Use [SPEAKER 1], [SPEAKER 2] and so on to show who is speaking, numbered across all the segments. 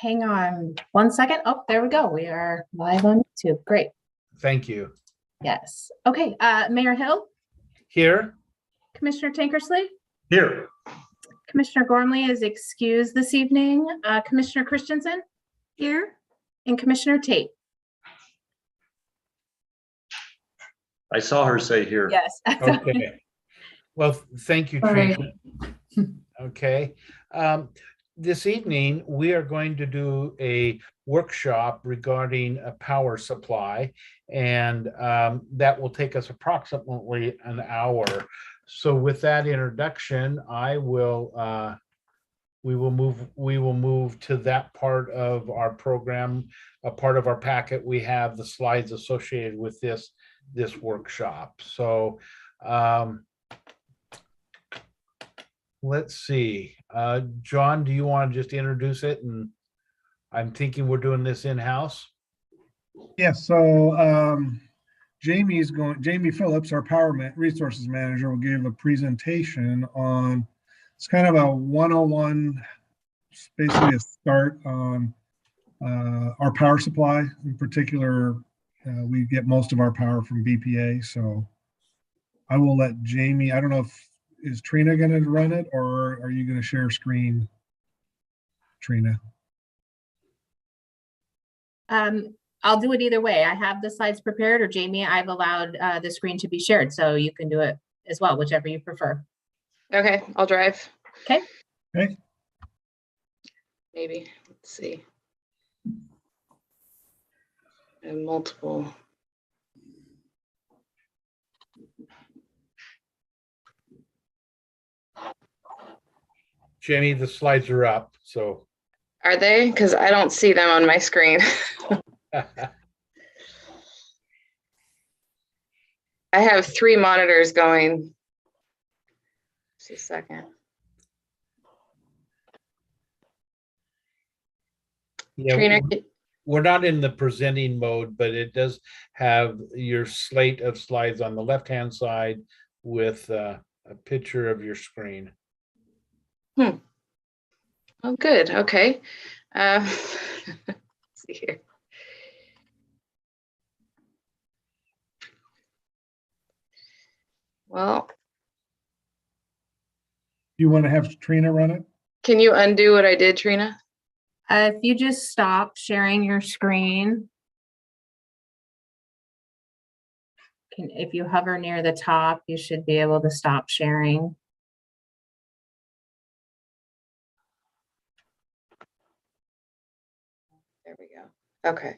[SPEAKER 1] hang on 1 second. Oh, there we go. We are live on YouTube. Great.
[SPEAKER 2] Thank you.
[SPEAKER 1] Yes. Okay. Mayor Hill,
[SPEAKER 2] Here.
[SPEAKER 1] Commissioner Tankersley,
[SPEAKER 2] Here.
[SPEAKER 1] Commissioner Gormley is excused this evening. Commissioner Christensen here, and Commissioner Tate.
[SPEAKER 3] I saw her say here.
[SPEAKER 1] Yes.
[SPEAKER 2] Okay. Well, thank you, Trina. Okay. This evening, we are going to do a workshop regarding a power supply, and that will take us approximately an hour. So with that introduction, we will move to that part of our program. A part of our packet, we have the slides associated with this workshop. So let's see. John, do you want to just introduce it? And I'm thinking we're doing this in-house.
[SPEAKER 4] Yes, so Jamie Phillips, our resources manager, will give a presentation on, it's kind of a 101, basically a start on our power supply. In particular, we get most of our power from BPA, so I will let Jamie, I don't know if, is Trina going to run it, or are you going to share screen, Trina?
[SPEAKER 1] I'll do it either way. I have the slides prepared, or Jamie, I've allowed the screen to be shared, so you can do it as well, whichever you prefer.
[SPEAKER 5] Okay, I'll drive.
[SPEAKER 1] Okay.
[SPEAKER 4] Okay.
[SPEAKER 5] Maybe. Let's see. And multiple.
[SPEAKER 2] Jamie, the slides are up, so.
[SPEAKER 5] Are they? Because I don't see them on my screen. I have 3 monitors going. Just a second.
[SPEAKER 2] Yeah,
[SPEAKER 5] Trina,
[SPEAKER 2] we're not in the presenting mode, but it does have your slate of slides on the left-hand side with a picture of your screen.
[SPEAKER 5] oh, good. Okay. Let's see here. Well,
[SPEAKER 4] You want to have Trina run it?
[SPEAKER 5] can you undo what I did, Trina?
[SPEAKER 1] If you just stop sharing your screen, if you hover near the top, you should be able to stop sharing.
[SPEAKER 5] There we go. Okay.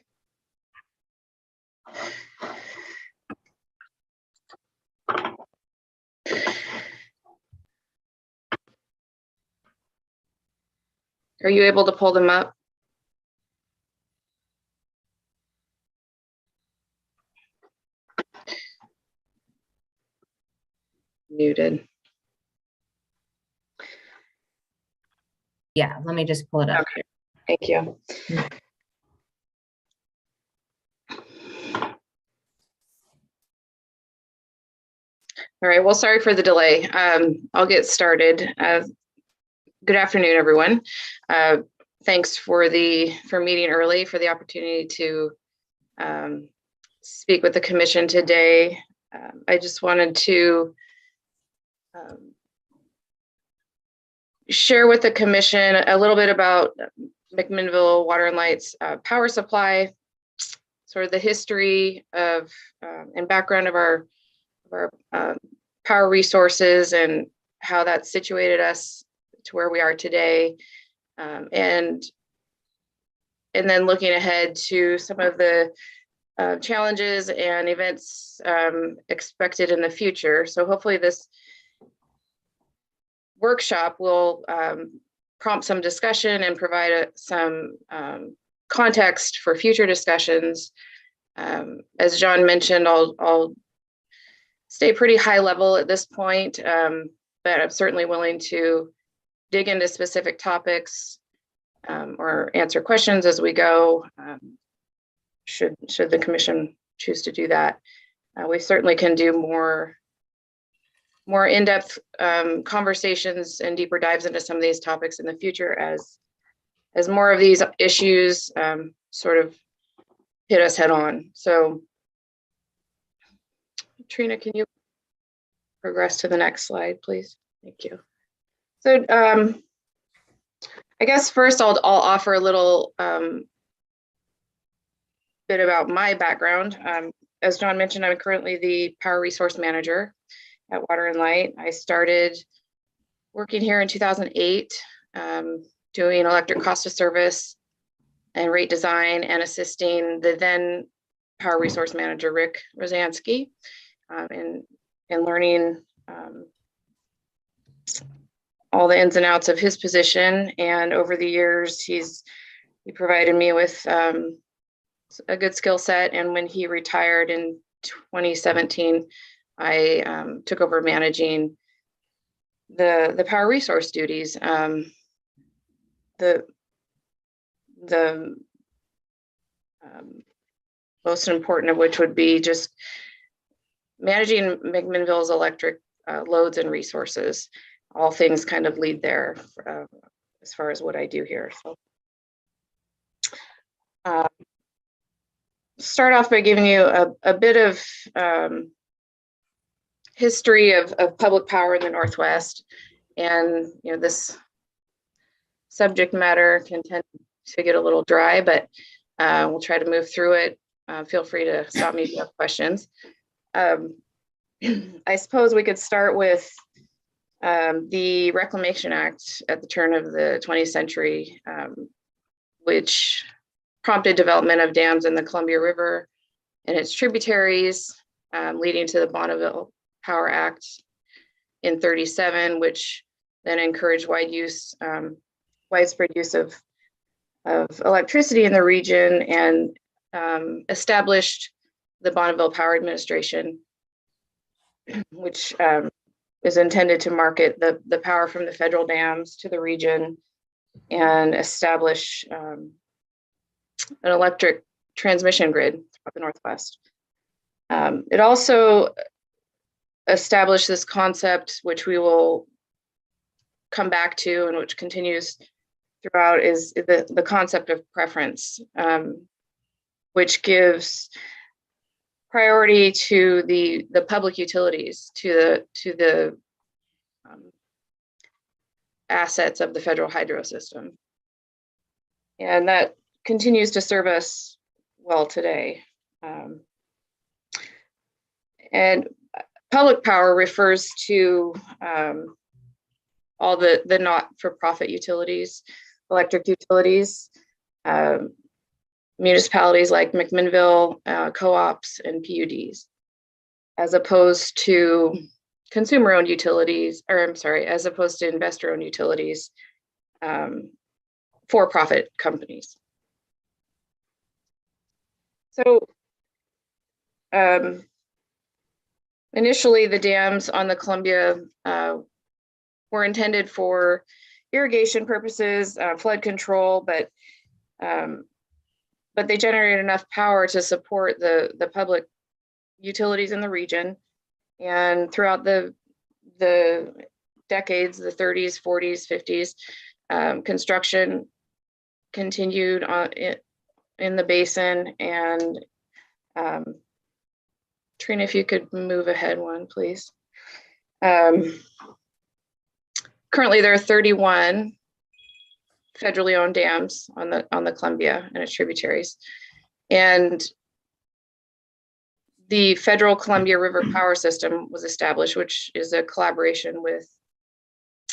[SPEAKER 5] Are you able to pull them up? Muted.
[SPEAKER 1] Yeah, let me just pull it up.
[SPEAKER 5] Okay, thank you. All right, well, sorry for the delay. I'll get started. Good afternoon, everyone. Thanks for meeting early, for the opportunity to speak with the commission today. I just wanted to share with the commission a little bit about McMinnville Water and Light's power supply, sort of the history of and background of our power resources and how that situated us to where we are today, and then looking ahead to some of the challenges and events expected in the future. So hopefully this workshop will prompt some discussion and provide some context for future discussions. As John mentioned, I'll stay pretty high level at this point, but I'm certainly willing to dig into specific topics or answer questions as we go, should the commission choose to do that. We certainly can do more in-depth conversations and deeper dives into some of these topics in the future as as more of these issues sort of hit us head on. So Trina, can you progress to the next slide, please? Thank you. So I guess first I'll offer a little bit about my background. As John mentioned, I'm currently the Power Resource Manager at Water and Light. I started working here in 2008, doing electric cost of service and rate design and assisting the then Power Resource Manager, Rick Rosansky, in learning all the ins and outs of his position. And over the years, he provided me with a good skill set. And when he retired in 2017, I took over managing the power resource duties. The most important of which would be just managing McMinnville's electric loads and resources. All things kind of lead there as far as what I do here. So start off by giving you a bit of history of public power in the Northwest. And this subject matter can tend to get a little dry, but we'll try to move through it. Feel free to stop me if you have questions. I suppose we could start with the Reclamation Act at the turn of the 20th century, which prompted development of dams in the Columbia River and its tributaries, leading to the Bonneville Power Act in 37, which then encouraged widespread use of electricity in the region and established the Bonneville Power Administration, which is intended to market the power from the federal dams to the region and establish an electric transmission grid throughout the Northwest. It also established this concept, which we will come back to and which continues throughout, is the concept of preference, which gives priority to the public utilities, to the assets of the federal hydro system. And that continues to serve us well today. And public power refers to all the not-for-profit utilities, electric utilities, municipalities like McMinnville, co-ops, and PUDs, as opposed to consumer-owned utilities, as opposed to investor-owned utilities, for-profit companies. So initially, the dams on the Columbia were intended for irrigation purposes, flood control, but they generated enough power to support the public utilities in the region. And throughout the decades, the 30s, 40s, 50s, construction continued in the basin. And Trina, if you could move ahead one, please. Currently, there are 31 federally owned dams on the Columbia and its tributaries. And the Federal Columbia River Power System was established, which is a collaboration with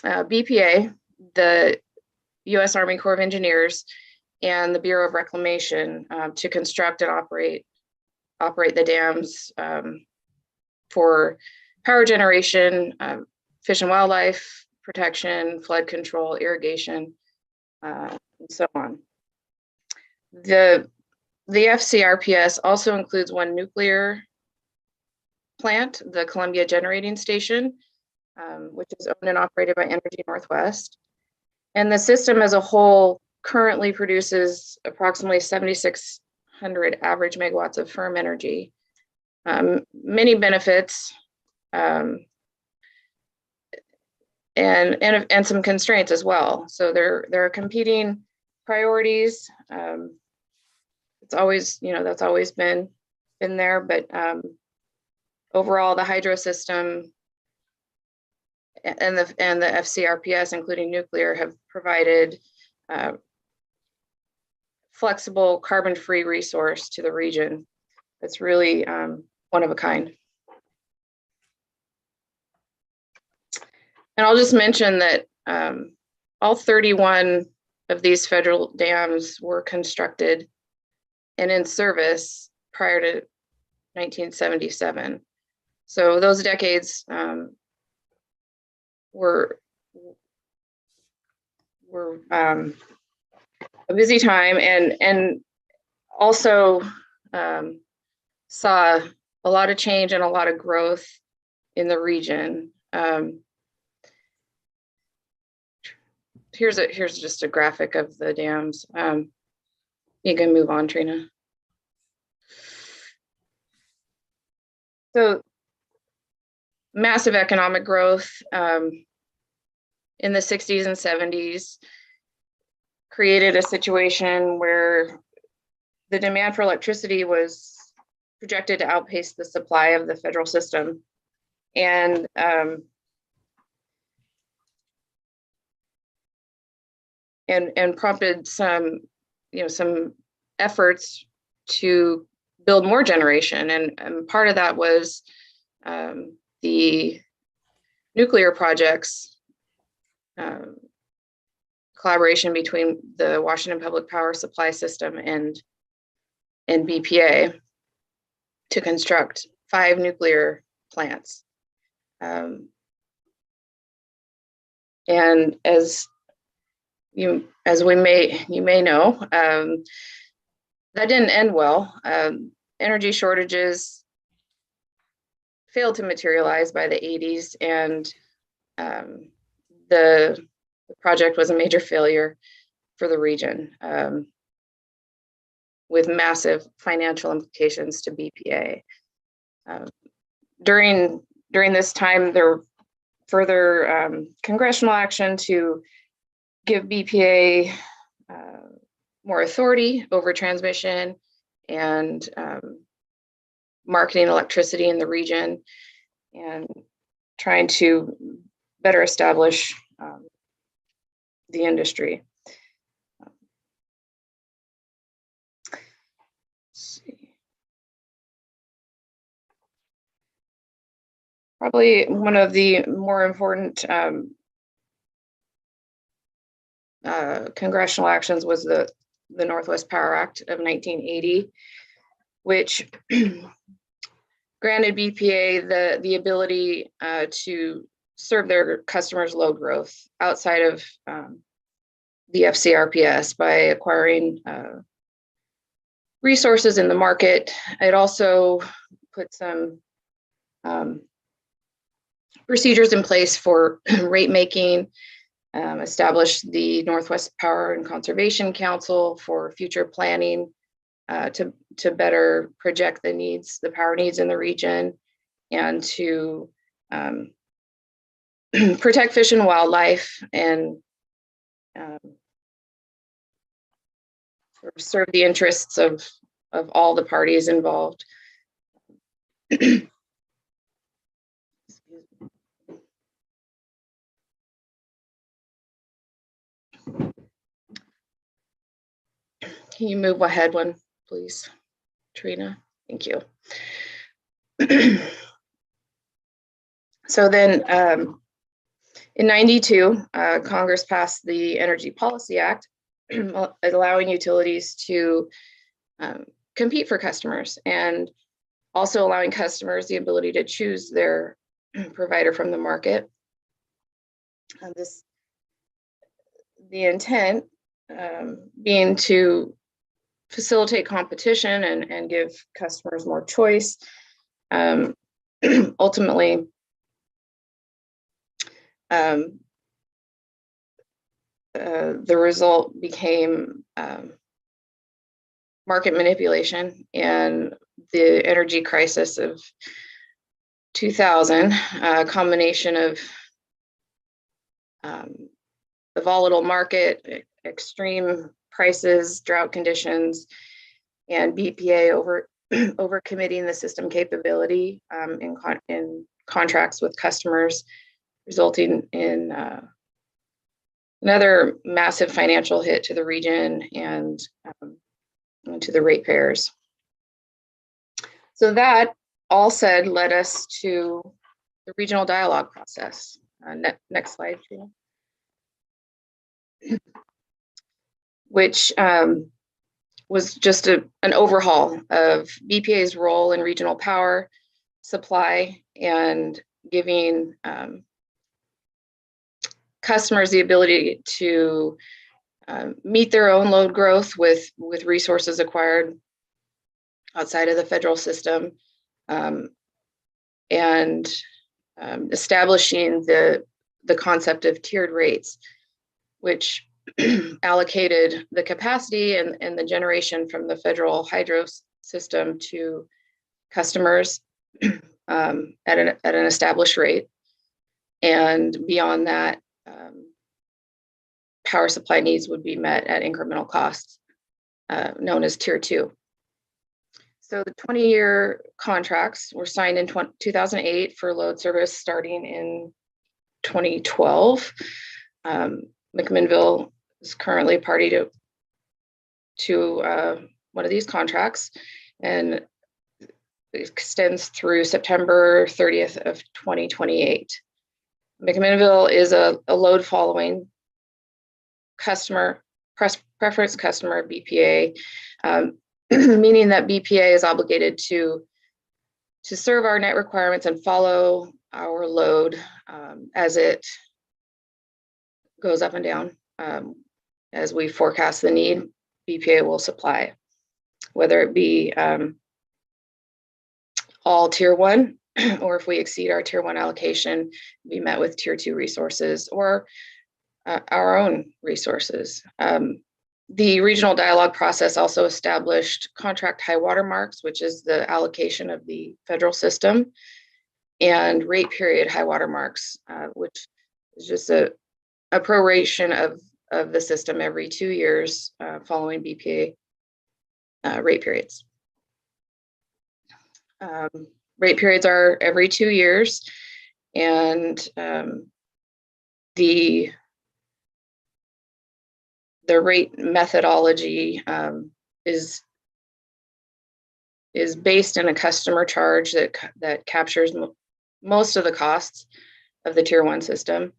[SPEAKER 5] BPA, the U.S. Army Corps of Engineers, and the Bureau of Reclamation to construct and operate the dams for power generation, fish and wildlife protection, flood control, irrigation, and so on. The FCRPS also includes one nuclear plant, the Columbia Generating Station, which is owned and operated by Energy Northwest. And the system as a whole currently produces approximately 7,600 average megawatts of firm energy. Many benefits and some constraints as well. So there are competing priorities. It's always, that's always been there, but overall, the hydro system and the FCRPS, including nuclear, have provided flexible carbon-free resource to the region. It's really one of a kind. And I'll just mention that all 31 of these federal dams were constructed and in service prior to 1977. So those decades were a busy time, and also saw a lot of change and a lot of growth in the region. Here's just a graphic of the dams. You can move on, Trina. So massive economic growth in the 60s and 70s created a situation where the demand for electricity was projected to outpace the supply of the federal system. And prompted some efforts to build more generation. And part of that was the nuclear projects, collaboration between the Washington Public Power Supply System and BPA to construct 5 nuclear plants. And as you may know, that didn't end well. Energy shortages failed to materialize by the 80s, and the project was a major failure for the region, with massive financial implications to BPA. During this time, there were further congressional action to give BPA more authority over transmission and marketing electricity in the region, and trying to better establish the industry. Let's see. Probably one of the more important congressional actions was the Northwest Power Act of 1980, which granted BPA the ability to serve their customers' load growth outside of the FCRPS by acquiring resources in the market. It also put some procedures in place for rate making, established the Northwest Power and Conservation Council for future planning to better project the power needs in the region, and to protect fish and wildlife, and serve the interests of all the parties involved. Can you move ahead one, please, Trina? Thank you. So then in '92, Congress passed the Energy Policy Act, allowing utilities to compete for customers, and also allowing customers the ability to choose their provider from the market. The intent being to facilitate competition and give customers more choice. Ultimately, the result became market manipulation, and the energy crisis of 2000, a combination of a volatile market, extreme prices, drought conditions, and BPA over committing the system capability in contracts with customers, resulting in another massive financial hit to the region and to the ratepayers. So that all said led us to the regional dialogue process. Next slide, Trina. Which was just an overhaul of BPA's role in regional power supply and giving customers the ability to meet their own load growth with resources acquired outside of the federal system, and establishing the concept of tiered rates, which allocated the capacity and the generation from the federal hydro system to customers at an established rate. And beyond that, power supply needs would be met at incremental costs, known as Tier 2. So the 20-year contracts were signed in 2008 for load service starting in 2012. McMinnville is currently party to one of these contracts, and it extends through September 30th of 2028. McMinnville is a load following customer preference customer of BPA, meaning that BPA is obligated to serve our net requirements and follow our load as it goes up and down. As we forecast the need, BPA will supply, whether it be all Tier 1, or if we exceed our Tier 1 allocation, be met with Tier 2 resources or our own resources. The regional dialogue process also established contract high water marks, which is the allocation of the federal system, and rate period high water marks, which is just a proration of the system every 2 years following BPA rate periods. Rate periods are every 2 years, and the rate methodology is based in a customer charge that captures most of the costs of the Tier 1 system,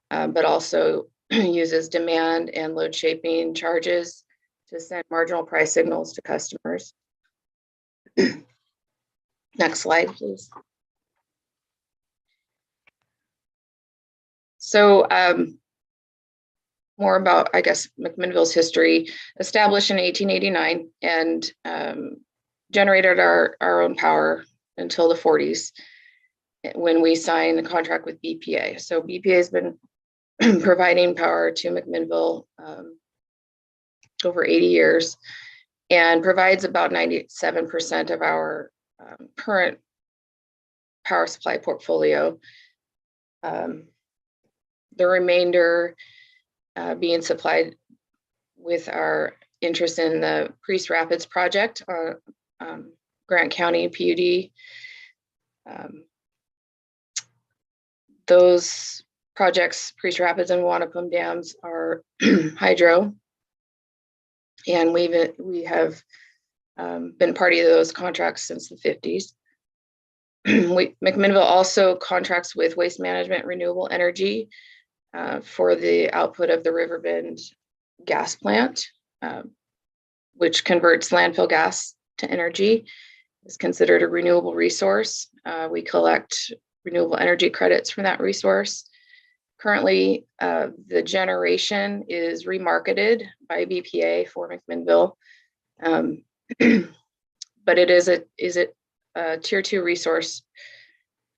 [SPEAKER 5] but also uses demand and load shaping charges to send marginal price signals to customers. Next slide, please. So more about, I guess, McMinnville's history. Established in 1889 and generated our own power until the 40s when we signed a contract with BPA. So BPA has been providing power to McMinnville over 80 years and provides about 97% of our current power supply portfolio. The remainder being supplied with our interest in the Priest Rapids project, Grant County PUD. Those projects, Priest Rapids and Wanapum dams, are hydro, and we have been party to those contracts since the 50s. McMinnville also contracts with Waste Management Renewable Energy for the output of the Riverbend gas plant, which converts landfill gas to energy. It's considered a renewable resource. We collect renewable energy credits from that resource. Currently, the generation is remarketed by BPA for McMinnville, but it is a Tier 2 resource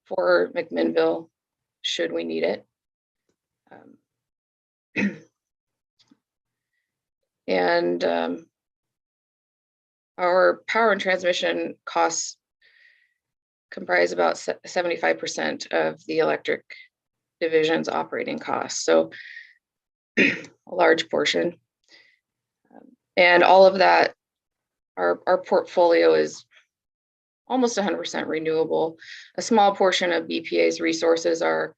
[SPEAKER 5] for McMinnville should we need it. And our power and transmission costs comprise about 75% of the electric division's operating costs, so a large portion. And all of that, our portfolio is almost 100% renewable. A small portion of BPA's resources are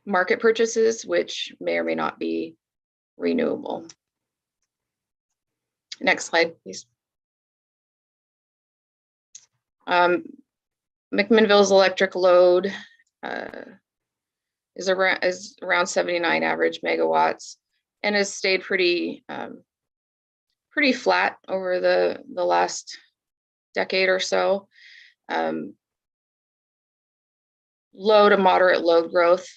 [SPEAKER 5] market purchases, which may or may not be renewable. Next slide, please. McMinnville's electric load is around 79 average megawatts and has stayed pretty flat over the last decade or so. Low to moderate load growth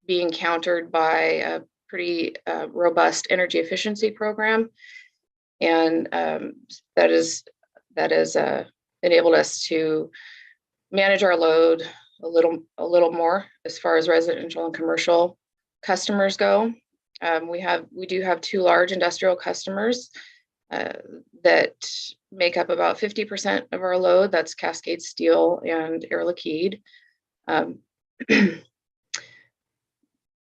[SPEAKER 5] being countered by a pretty robust energy efficiency program, and that has enabled us to manage our load a little more as far as residential and commercial customers go. We do have 2 large industrial customers that make up about 50% of our load. That's Cascade Steel and Air Liquide.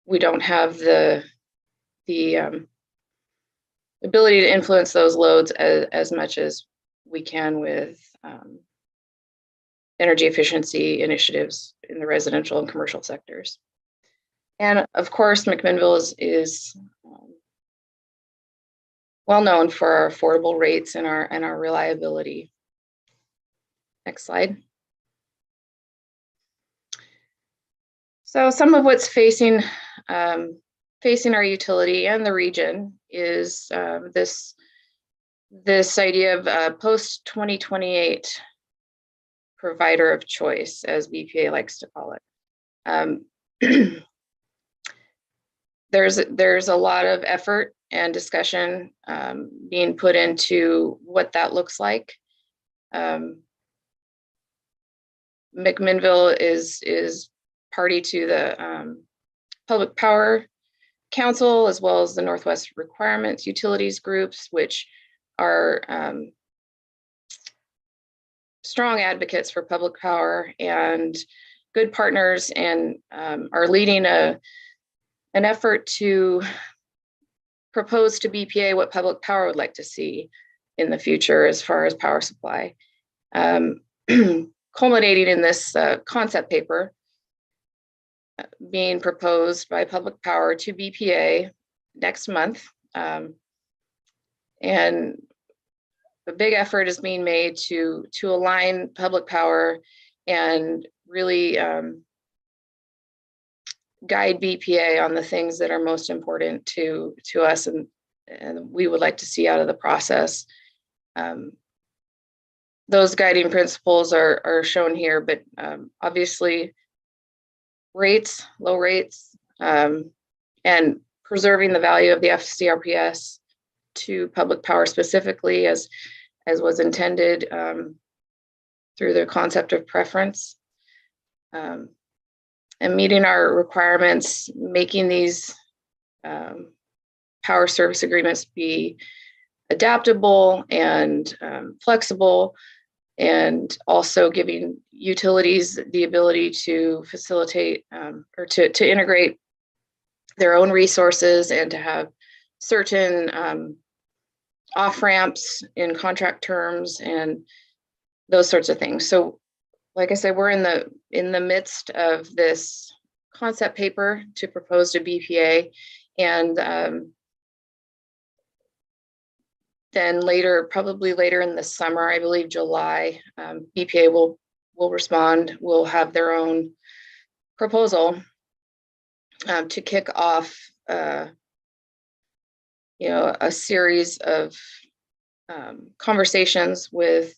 [SPEAKER 5] We don't have the ability to influence those loads as much as we can with energy efficiency initiatives in the residential and commercial sectors. And of course, McMinnville is well known for our affordable rates and our reliability. Next slide. So some of what's facing our utility and the region is this idea of post-2028 provider of choice, as BPA likes to call it. There's a lot of effort and discussion being put into what that looks like. McMinnville is party to the Public Power Council, as well as the Northwest Requirements Utilities Groups, which are strong advocates for public power and good partners, and are leading an effort to propose to BPA what public power would like to see in the future as far as power supply, culminating in this concept paper being proposed by Public Power to BPA next month. And a big effort is being made to align public power and really guide BPA on the things that are most important to us and we would like to see out of the process. Those guiding principles are shown here, but obviously low rates, and preserving the value of the FCRPS to public power specifically as was intended through the concept of preference, and meeting our requirements, making these power service agreements be adaptable and flexible, and also giving utilities the ability to facilitate or to integrate their own resources and to have certain off-ramps in contract terms and those sorts of things. So like I said, we're in the midst of this concept paper to propose to BPA, and then probably later in the summer, I believe July, BPA will respond, will have their own proposal to kick off a series of conversations with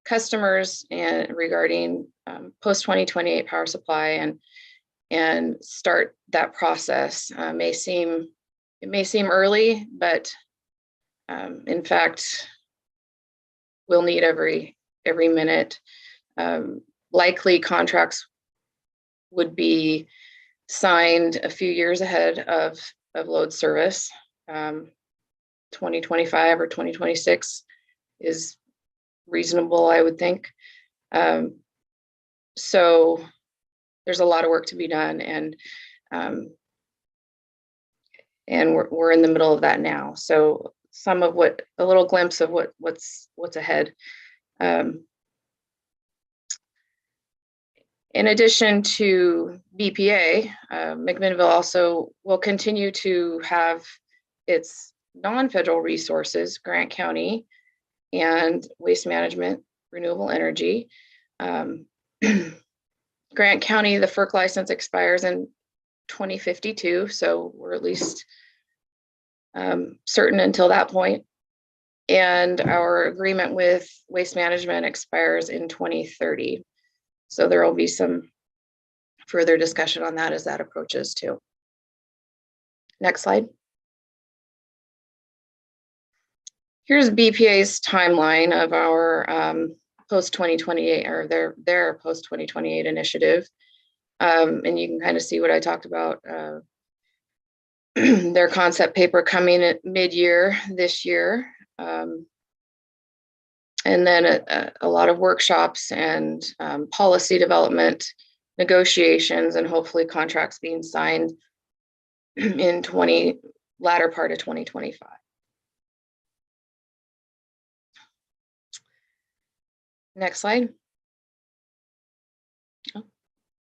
[SPEAKER 5] customers and regarding post-2028 power supply, and start that process. It may seem early, but in fact, we'll need every minute. Likely contracts would be signed a few years ahead of load service. 2025 or 2026 is reasonable, I would think. So there's a lot of work to be done, and and we're in the middle of that now. So a little glimpse of what's ahead. In addition to BPA, McMinnville also will continue to have its non-federal resources, Grant County and Waste Management, Renewable Energy. Grant County, the FERC license expires in 2052, so we're at least certain until that point. And our agreement with Waste Management expires in 2030. So there will be some further discussion on that as that approaches too. Next slide. Here's BPA's timeline of our post-2028 or their post-2028 initiative. And you can kind of see what I talked about. Their concept paper coming at mid-year this year. And then a lot of workshops and policy development, negotiations, and hopefully contracts being signed in latter part of 2025. Next slide. Oh,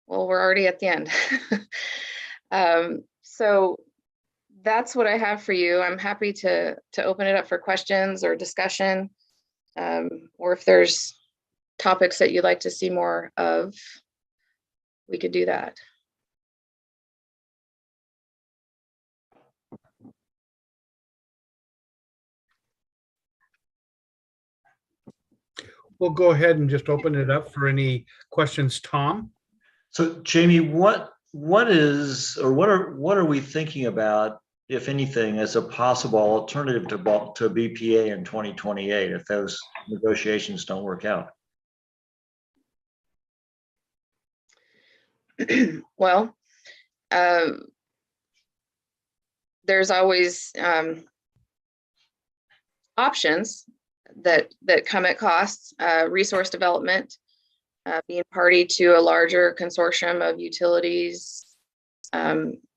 [SPEAKER 5] well, we're already at the end. So that's what I have for you. I'm happy to open it up for questions or discussion. Or if there's topics that you'd like to see more of, we could do that.
[SPEAKER 2] We'll go ahead and just open it up for any questions, Tom.
[SPEAKER 3] So Jamie, what are we thinking about, if anything, as a possible alternative to BPA in 2028 if those negotiations don't work out?
[SPEAKER 5] Well, there's always options that come at costs. Resource development, being party to a larger consortium of utilities,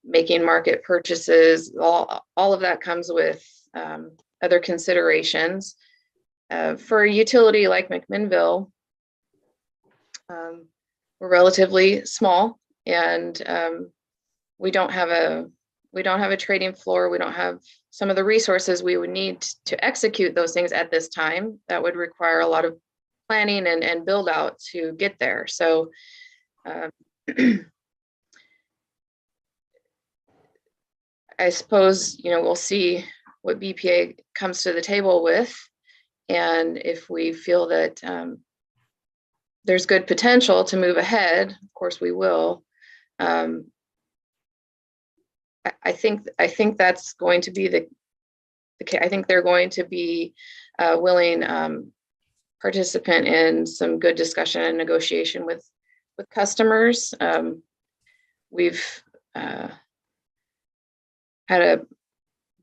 [SPEAKER 5] making market purchases, all of that comes with other considerations. For a utility like McMinnville, we're relatively small, and we don't have a trading floor. We don't have some of the resources we would need to execute those things at this time. That would require a lot of planning and build out to get there. So I suppose, we'll see what BPA comes to the table with. And if we feel that there's good potential to move ahead, of course we will. I think that's going to be the case. I think they're going to be willing participant in some good discussion and negotiation with customers. We've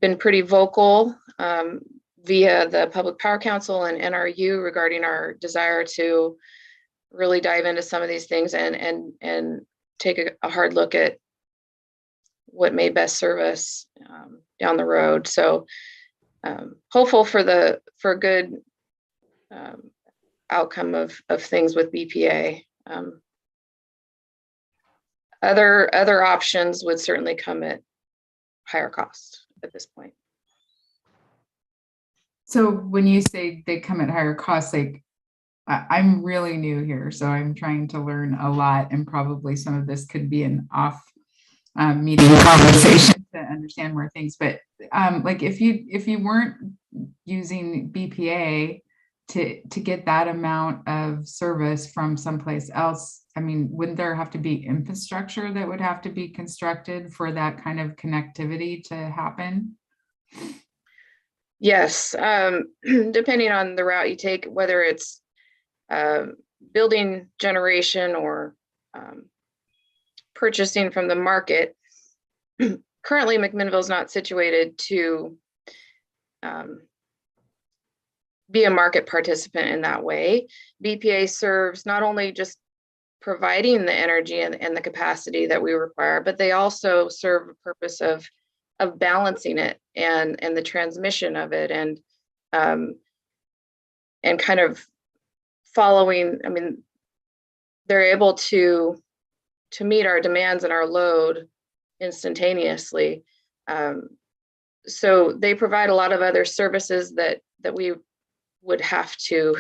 [SPEAKER 5] been pretty vocal via the Public Power Council and NRU regarding our desire to really dive into some of these things and take a hard look at what may best serve us down the road. So hopeful for a good outcome of things with BPA. Other options would certainly come at higher cost at this point.
[SPEAKER 6] So when you say they come at higher costs, like I'm really new here, so I'm trying to learn a lot, and probably some of this could be an off meeting conversation to understand more things. But like if you weren't using BPA to get that amount of service from someplace else, I mean, wouldn't there have to be infrastructure that would have to be constructed for that kind of connectivity to happen?
[SPEAKER 5] Yes, depending on the route you take, whether it's building generation or purchasing from the market. Currently, McMinnville is not situated to be a market participant in that way. BPA serves not only just providing the energy and the capacity that we require, but they also serve a purpose of balancing it and the transmission of it and kind of following. I mean, they're able to meet our demands and our load instantaneously. So they provide a lot of other services that we would have to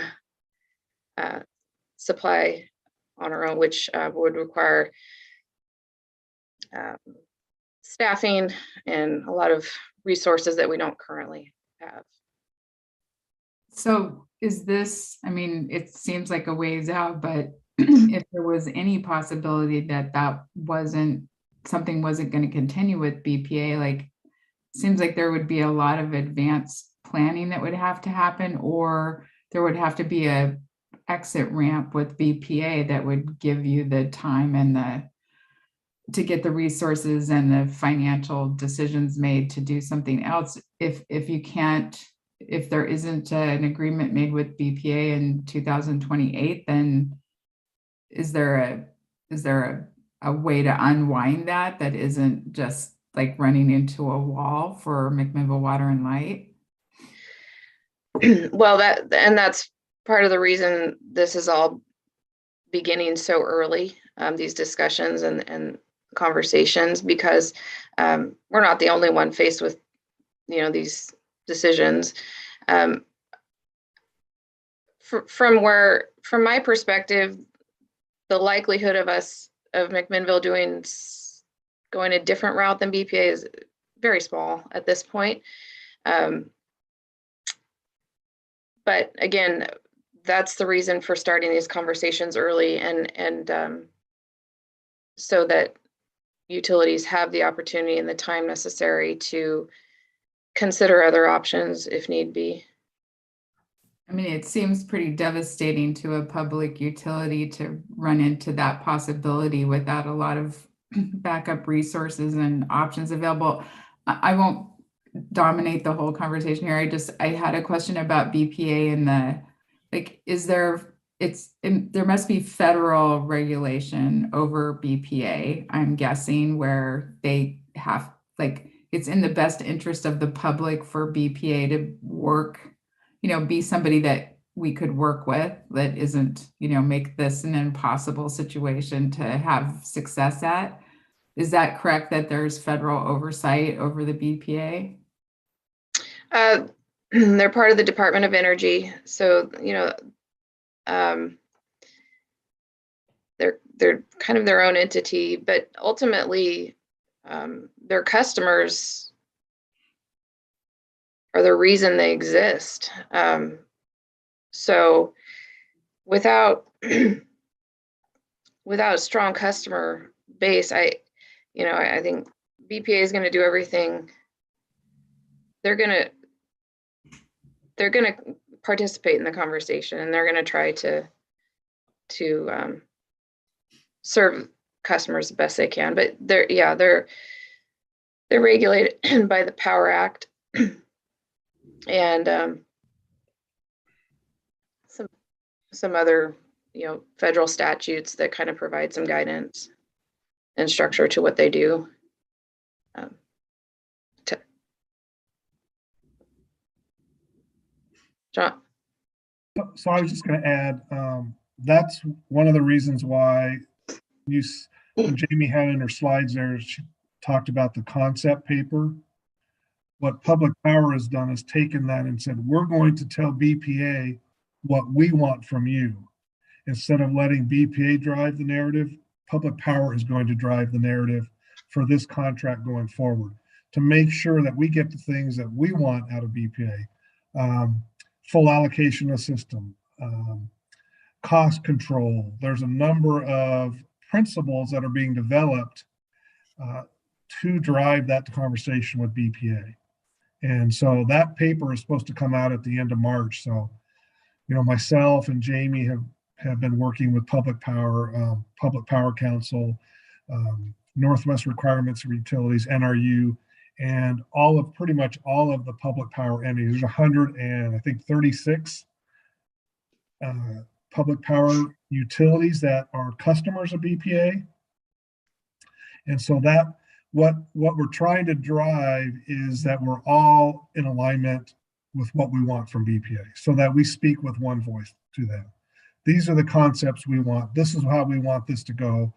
[SPEAKER 5] supply on our own, which would require staffing and a lot of resources that we don't currently have.
[SPEAKER 6] So is this, I mean, it seems like a ways out, but if there was any possibility that something wasn't going to continue with BPA, like, seems like there would be a lot of advanced planning that would have to happen, or there would have to be a exit ramp with BPA that would give you the time and to get the resources and the financial decisions made to do something else. If there isn't an agreement made with BPA in 2028, then is there a way to unwind that isn't just like running into a wall for McMinnville Water and Light?
[SPEAKER 5] Well, that's part of the reason this is all beginning so early, these discussions and conversations, because we're not the only one faced with, these decisions. From my perspective, the likelihood of McMinnville going a different route than BPA is very small at this point. But again, that's the reason for starting these conversations early and so that utilities have the opportunity and the time necessary to consider other options if need be.
[SPEAKER 6] I mean, it seems pretty devastating to a public utility to run into that possibility without a lot of backup resources and options available. I won't dominate the whole conversation here. I had a question about BPA and there must be federal regulation over BPA, I'm guessing, where they have, it's in the best interest of the public for BPA to work, be somebody that we could work with, that isn't, make this an impossible situation to have success at. Is that correct, that there's federal oversight over the BPA?
[SPEAKER 5] They're part of the Department of Energy. So, they're kind of their own entity, but ultimately their customers are the reason they exist. So without a strong customer base, I think BPA is going to do everything. They're going to participate in the conversation, and they're going to try to serve customers the best they can. But they're regulated by the Power Act and some other federal statutes that kind of provide some guidance and structure to what they do. John?
[SPEAKER 4] So I was just going to add, that's one of the reasons why when Jamie had in her slides there, she talked about the concept paper. What Public Power has done is taken that and said, we're going to tell BPA what we want from you. Instead of letting BPA drive the narrative, Public Power is going to drive the narrative for this contract going forward to make sure that we get the things that we want out of BPA. Full allocation of system, cost control. There's a number of principles that are being developed to drive that conversation with BPA. And so that paper is supposed to come out at the end of March. So, myself and Jamie have been working with Public Power Council, Northwest Requirements for Utilities, NRU, and pretty much all of the public power entities. There's 136 public power utilities that are customers of BPA. And so that what we're trying to drive is that we're all in alignment with what we want from BPA, so that we speak with one voice to them. These are the concepts we want. This is how we want this to go.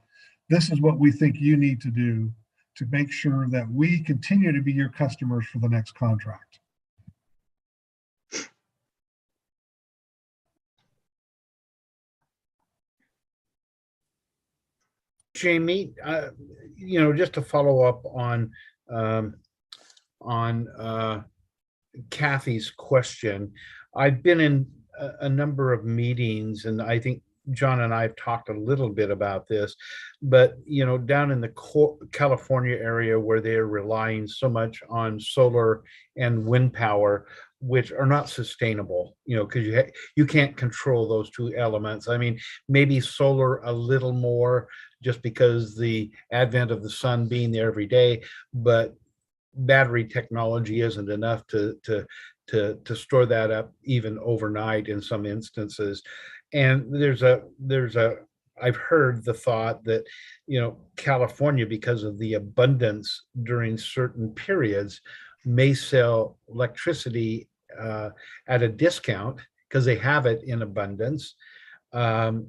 [SPEAKER 4] This is what we think you need to do to make sure that we continue to be your customers for the next contract.
[SPEAKER 2] Jamie, just to follow up on Kathy's question, I've been in a number of meetings, and I think John and I have talked a little bit about this, but down in the California area where they're relying so much on solar and wind power, which are not sustainable, because you can't control those two elements. I mean, maybe solar a little more just because the advent of the sun being there every day, but battery technology isn't enough to store that up even overnight in some instances. And I've heard the thought that, California, because of the abundance during certain periods, may sell electricity at a discount because they have it in abundance. And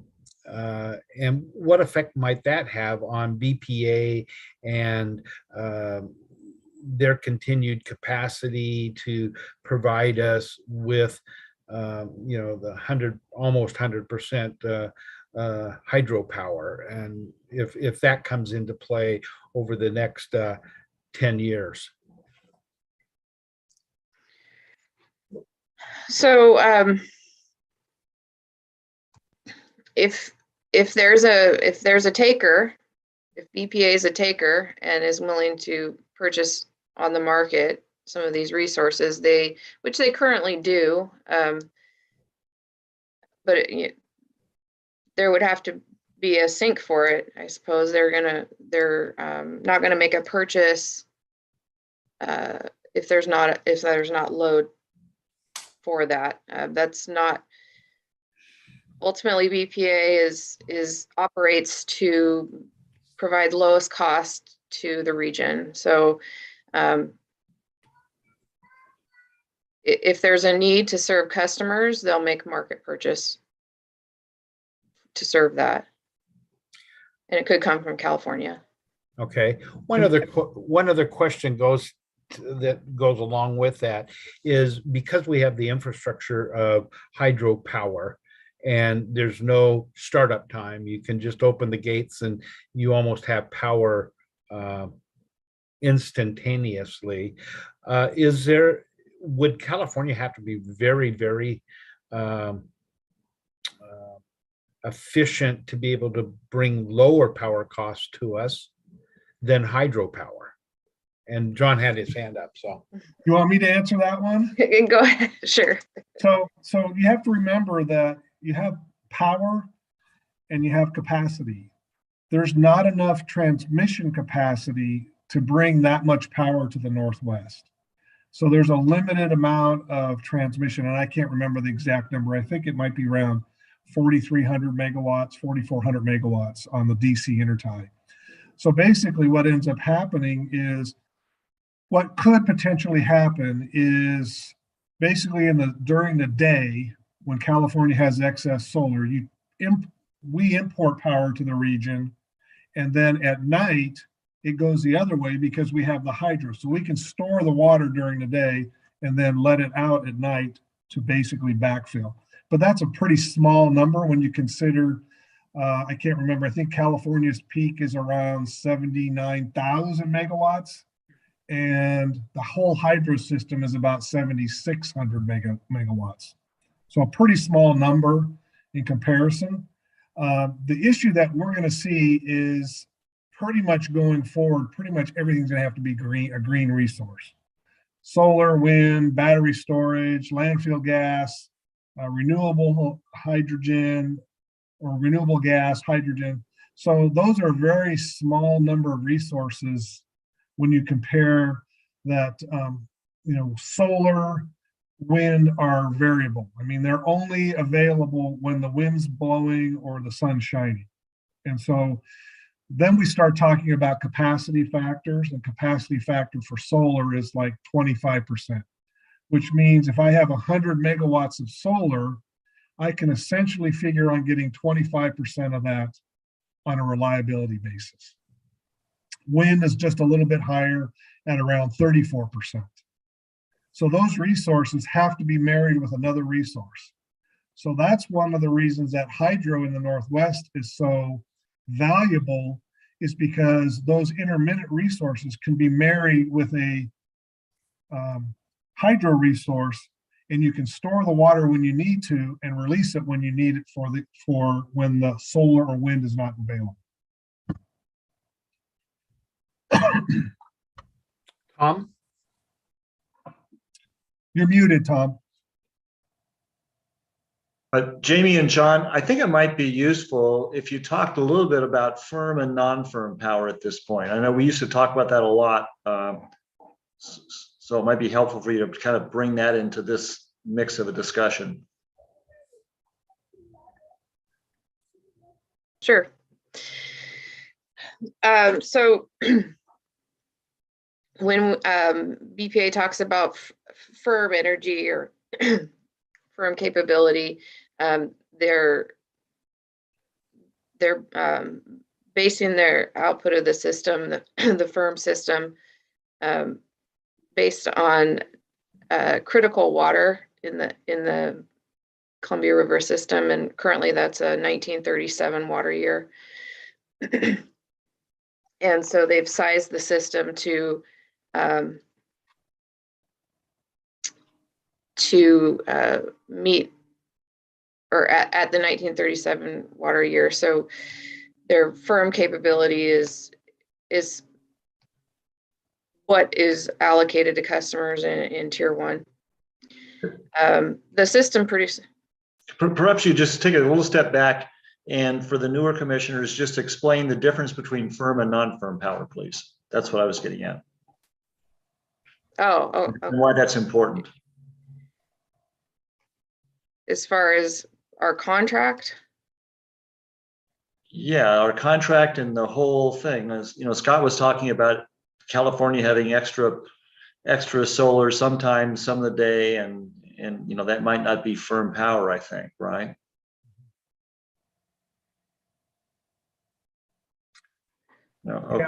[SPEAKER 2] what effect might that have on BPA and their continued capacity to provide us with the almost 100% hydropower, and if that comes into play over the next 10 years?
[SPEAKER 5] So if there's a taker, if BPA is a taker and is willing to purchase on the market some of these resources, which they currently do, but there would have to be a sink for it. I suppose they're not gonna make a purchase if there's not load for that. That's not ultimately BPA operates to provide lowest cost to the region. So if there's a need to serve customers, they'll make market purchase to serve that. And it could come from California.
[SPEAKER 2] Okay. One other question that goes along with that is, because we have the infrastructure of hydropower and there's no startup time, you can just open the gates and you almost have power instantaneously. Would California have to be very, very efficient to be able to bring lower power costs to us than hydropower? And John had his hand up, so.
[SPEAKER 4] You want me to answer that one?
[SPEAKER 5] Go ahead, sure.
[SPEAKER 4] So you have to remember that you have power and you have capacity. There's not enough transmission capacity to bring that much power to the Northwest. So there's a limited amount of transmission, and I can't remember the exact number. I think it might be around 4,300 megawatts, 4,400 megawatts on the DC intertie. So basically what ends up happening is, what could potentially happen is, basically during the day when California has excess solar, we import power to the region, and then at night it goes the other way because we have the hydro. So we can store the water during the day and then let it out at night to basically backfill. But that's a pretty small number when you consider, I can't remember, I think California's peak is around 79,000 megawatts. And the whole hydro system is about 7,600 megawatts. So a pretty small number in comparison. The issue that we're going to see is, pretty much going forward, pretty much everything's going to have to be a green resource. Solar, wind, battery storage, landfill gas, renewable hydrogen, or renewable gas, hydrogen. So those are a very small number of resources when you compare that. Solar, wind are variable. I mean, they're only available when the wind's blowing or the sun's shining. And so Then we start talking about capacity factors, and capacity factor for solar is like 25%, which means if I have 100 megawatts of solar, I can essentially figure on getting 25% of that on a reliability basis. Wind is just a little bit higher at around 34%. So those resources have to be married with another resource. So that's one of the reasons that hydro in the Northwest is so valuable, is because those intermittent resources can be married with a hydro resource, and you can store the water when you need to and release it when you need it for when the solar or wind is not available.
[SPEAKER 2] Tom?
[SPEAKER 4] You're muted, Tom.
[SPEAKER 3] But Jamie and John, I think it might be useful if you talked a little bit about firm and non-firm power at this point. I know we used to talk about that a lot. So it might be helpful for you to kind of bring that into this mix of a discussion.
[SPEAKER 5] Sure. So when BPA talks about firm energy or firm capability, they're basing their output of the system, the firm system, based on critical water in the Columbia River system, and currently that's a 1937 water year. And so they've sized the system to meet or at the 1937 water year. So their firm capability is what is allocated to customers in tier 1. The system produces.
[SPEAKER 3] Perhaps you just take a little step back, and for the newer commissioners, just explain the difference between firm and non-firm power, please. That's what I was getting at.
[SPEAKER 5] Oh.
[SPEAKER 3] And why that's important.
[SPEAKER 5] As far as our contract?
[SPEAKER 3] Yeah, our contract and the whole thing. As you know, Scott was talking about California having extra solar sometimes, some of the day, and you know, that might not be firm power, I think, right? No, okay.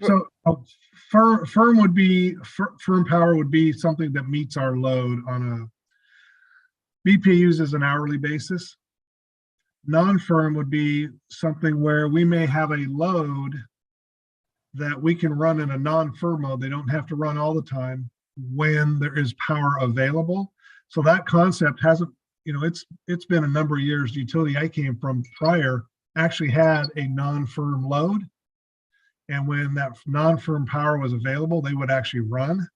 [SPEAKER 4] Yeah. So firm would be firm power would be something that meets our load on a BPA uses an hourly basis. Non-firm would be something where we may have a load that we can run in a non-firm mode. They don't have to run all the time when there is power available. So that concept hasn't, you know, it's been a number of years. The utility I came from prior actually had a non-firm load. And when that non-firm power was available, they would actually run.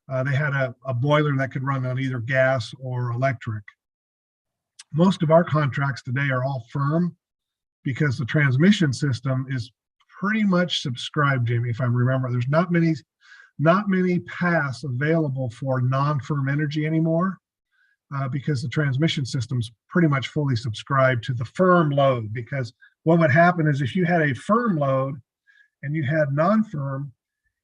[SPEAKER 4] They had a boiler that could run on either gas or electric. Most of our contracts today are all firm because the transmission system is pretty much subscribed, Jamie, if I remember. There's not many paths available for non-firm energy anymore because the transmission system's pretty much fully subscribed to the firm load. Because what would happen is if you had a firm load and you had non-firm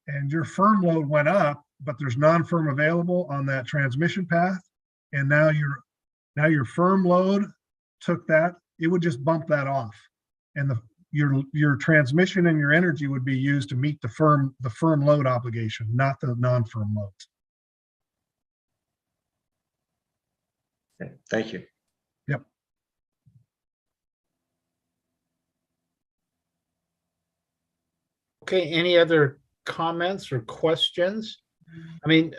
[SPEAKER 4] and your firm load went up, but there's non-firm available on that transmission path, and now your firm load took that, it would just bump that off, and your transmission and your energy would be used to meet the firm load obligation, not the non-firm loads.
[SPEAKER 3] Okay, thank you.
[SPEAKER 4] Yep.
[SPEAKER 2] Okay, any other comments or questions? I mean,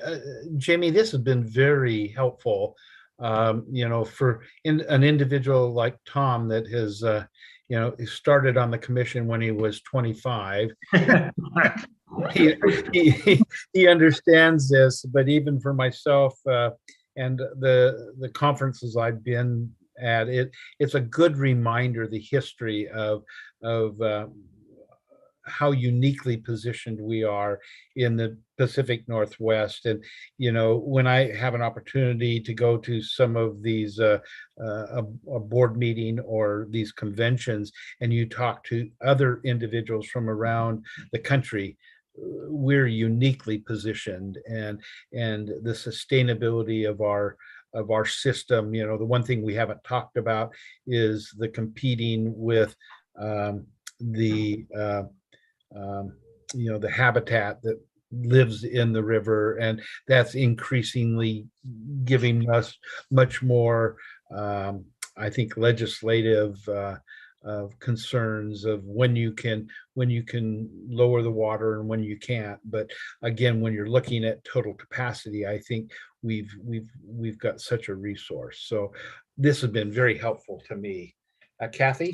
[SPEAKER 2] Jamie, this has been very helpful. You know, for an individual like Tom that has, you know, started on the commission when he was 25. he understands this, but even for myself and the conferences I've been at, it's a good reminder, the history of how uniquely positioned we are in the Pacific Northwest. And, when I have an opportunity to go to some of these, a board meeting or these conventions, and you talk to other individuals from around the country, we're uniquely positioned, and the sustainability of our system. The one thing we haven't talked about is the competing with the the habitat that lives in the river, and that's increasingly giving us much more, I think, legislative concerns of when you can lower the water and when you can't. But again, when you're looking at total capacity, I think we've got such a resource. So this has been very helpful to me. Kathy?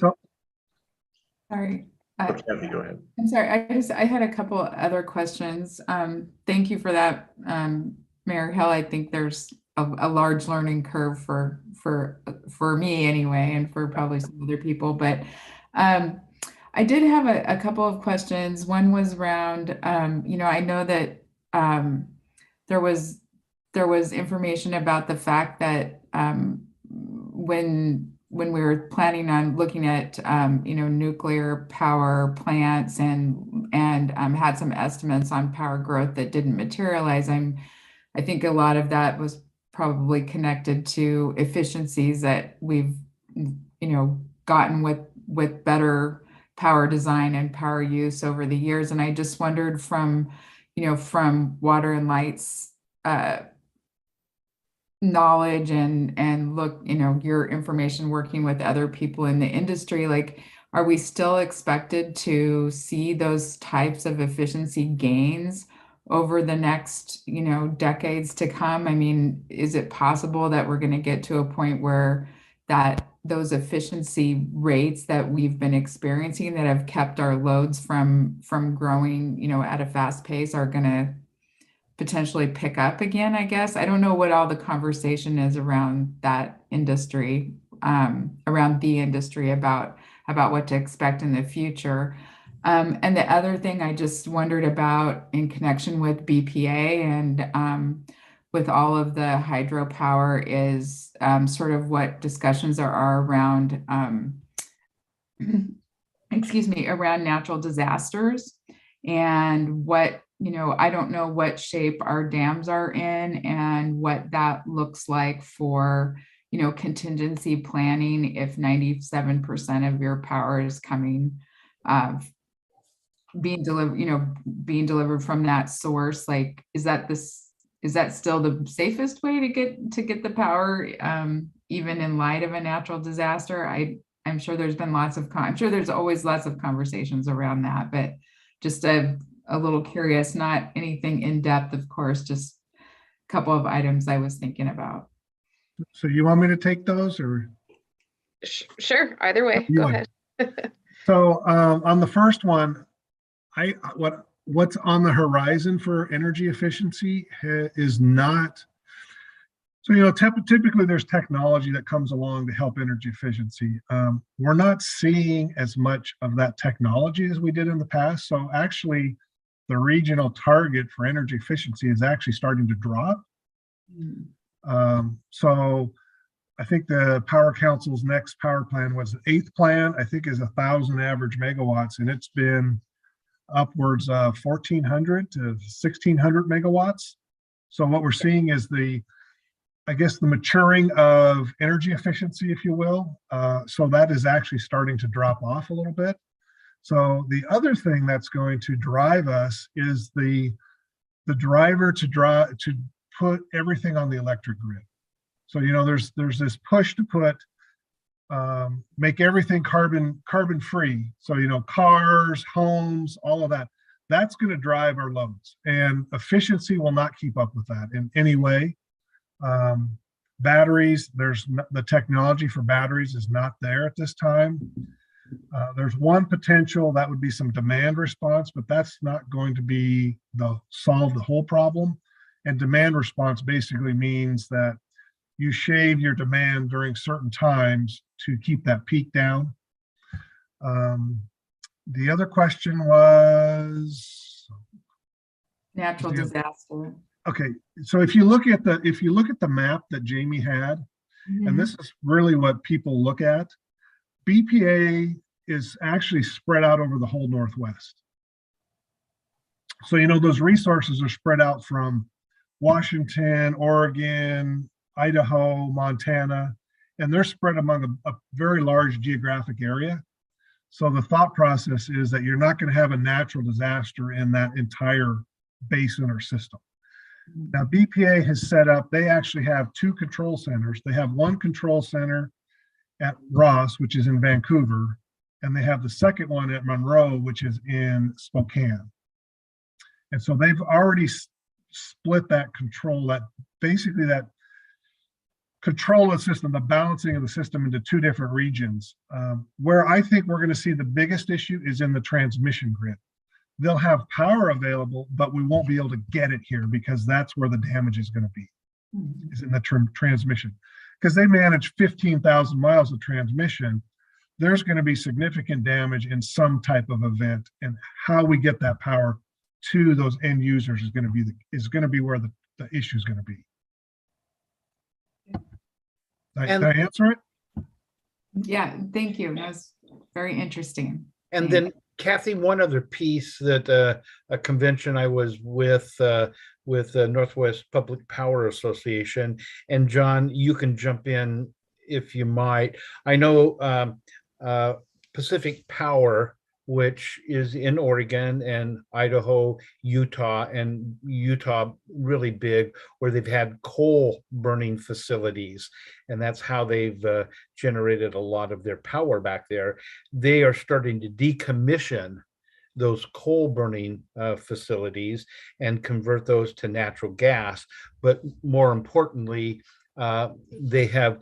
[SPEAKER 6] Sorry.
[SPEAKER 3] Kathy, go ahead.
[SPEAKER 6] I'm sorry, I had a couple other questions. Thank you for that, Mayor Hill. I think there's a large learning curve for me anyway, and for probably some other people. But I did have a couple of questions. One was around, I know that there was information about the fact that when we were planning on looking at nuclear power plants and had some estimates on power growth that didn't materialize. I think a lot of that was probably connected to efficiencies that we've gotten with better power design and power use over the years. And I just wondered from Water and Light's knowledge and look, your information working with other people in the industry, like, are we still expected to see those types of efficiency gains over the next, decades to come? I mean, is it possible that we're going to get to a point where those efficiency rates that we've been experiencing that have kept our loads from growing, at a fast pace are going to potentially pick up again? I guess I don't know what all the conversation is around that industry, around the industry about what to expect in the future. And the other thing I just wondered about in connection with BPA and with all of the hydropower is sort of what discussions are around, around natural disasters, and what, I don't know what shape our dams are in and what that looks like for, contingency planning if 97% of your power is coming, being delivered from that source. Like, is that still the safest way to get the power, even in light of a natural disaster? I'm sure there's been I'm sure there's always lots of conversations around that, but just a little curious, not anything in depth, of course, just a couple of items I was thinking about.
[SPEAKER 4] So you want me to take those, or?
[SPEAKER 5] Sure, either way, go ahead.
[SPEAKER 4] So on the first one, what's on the horizon for energy efficiency is not. So, typically there's technology that comes along to help energy efficiency. We're not seeing as much of that technology as we did in the past. So actually, the regional target for energy efficiency is actually starting to drop. So I think the Power Council's next power plan was the 8th plan, I think, is 1,000 average megawatts, and it's been upwards of 1,400 to 1,600 megawatts. So what we're seeing is the maturing of energy efficiency, if you will. So that is actually starting to drop off a little bit. So the other thing that's going to drive us is the driver to put everything on the electric grid. So, there's this push to make everything carbon free. So, cars, homes, all of that, that's going to drive our loads, and efficiency will not keep up with that in any way. Batteries, the technology for batteries is not there at this time. There's one potential that would be some demand response, but that's not going to solve the whole problem. And demand response basically means that you shave your demand during certain times to keep that peak down. The other question was,
[SPEAKER 6] Natural
[SPEAKER 4] Yeah.
[SPEAKER 6] disaster.
[SPEAKER 4] okay, so if you look at the map that Jamie had, and this is really what people look at, BPA is actually spread out over the whole Northwest. So, those resources are spread out from Washington, Oregon, Idaho, Montana, and they're spread among a very large geographic area. So the thought process is that you're not going to have a natural disaster in that entire basin or system. Now, BPA has set up, they actually have two control centers. They have one control center at Ross, which is in Vancouver, and they have the second one at Monroe, which is in Spokane. And so they've already split that control, that control of the system, the balancing of the system into two different regions. Where I think we're going to see the biggest issue is in the transmission grid. They'll have power available, but we won't be able to get it here because that's where the damage is going to be, is in the transmission. Because they manage 15,000 miles of transmission, there's going to be significant damage in some type of event, and how we get that power to those end users is going to be where the issue is going to be. Did I answer it?
[SPEAKER 6] Yeah, thank you. That was very interesting.
[SPEAKER 2] And then Kathy, one other piece that a convention I was with Northwest Public Power Association, and John, you can jump in if you might. I know Pacific Power, which is in Oregon and Idaho, Utah, and Utah really big, where they've had coal burning facilities. And that's how they've generated a lot of their power back there. They are starting to decommission those coal burning facilities and convert those to natural gas. But more importantly, they have,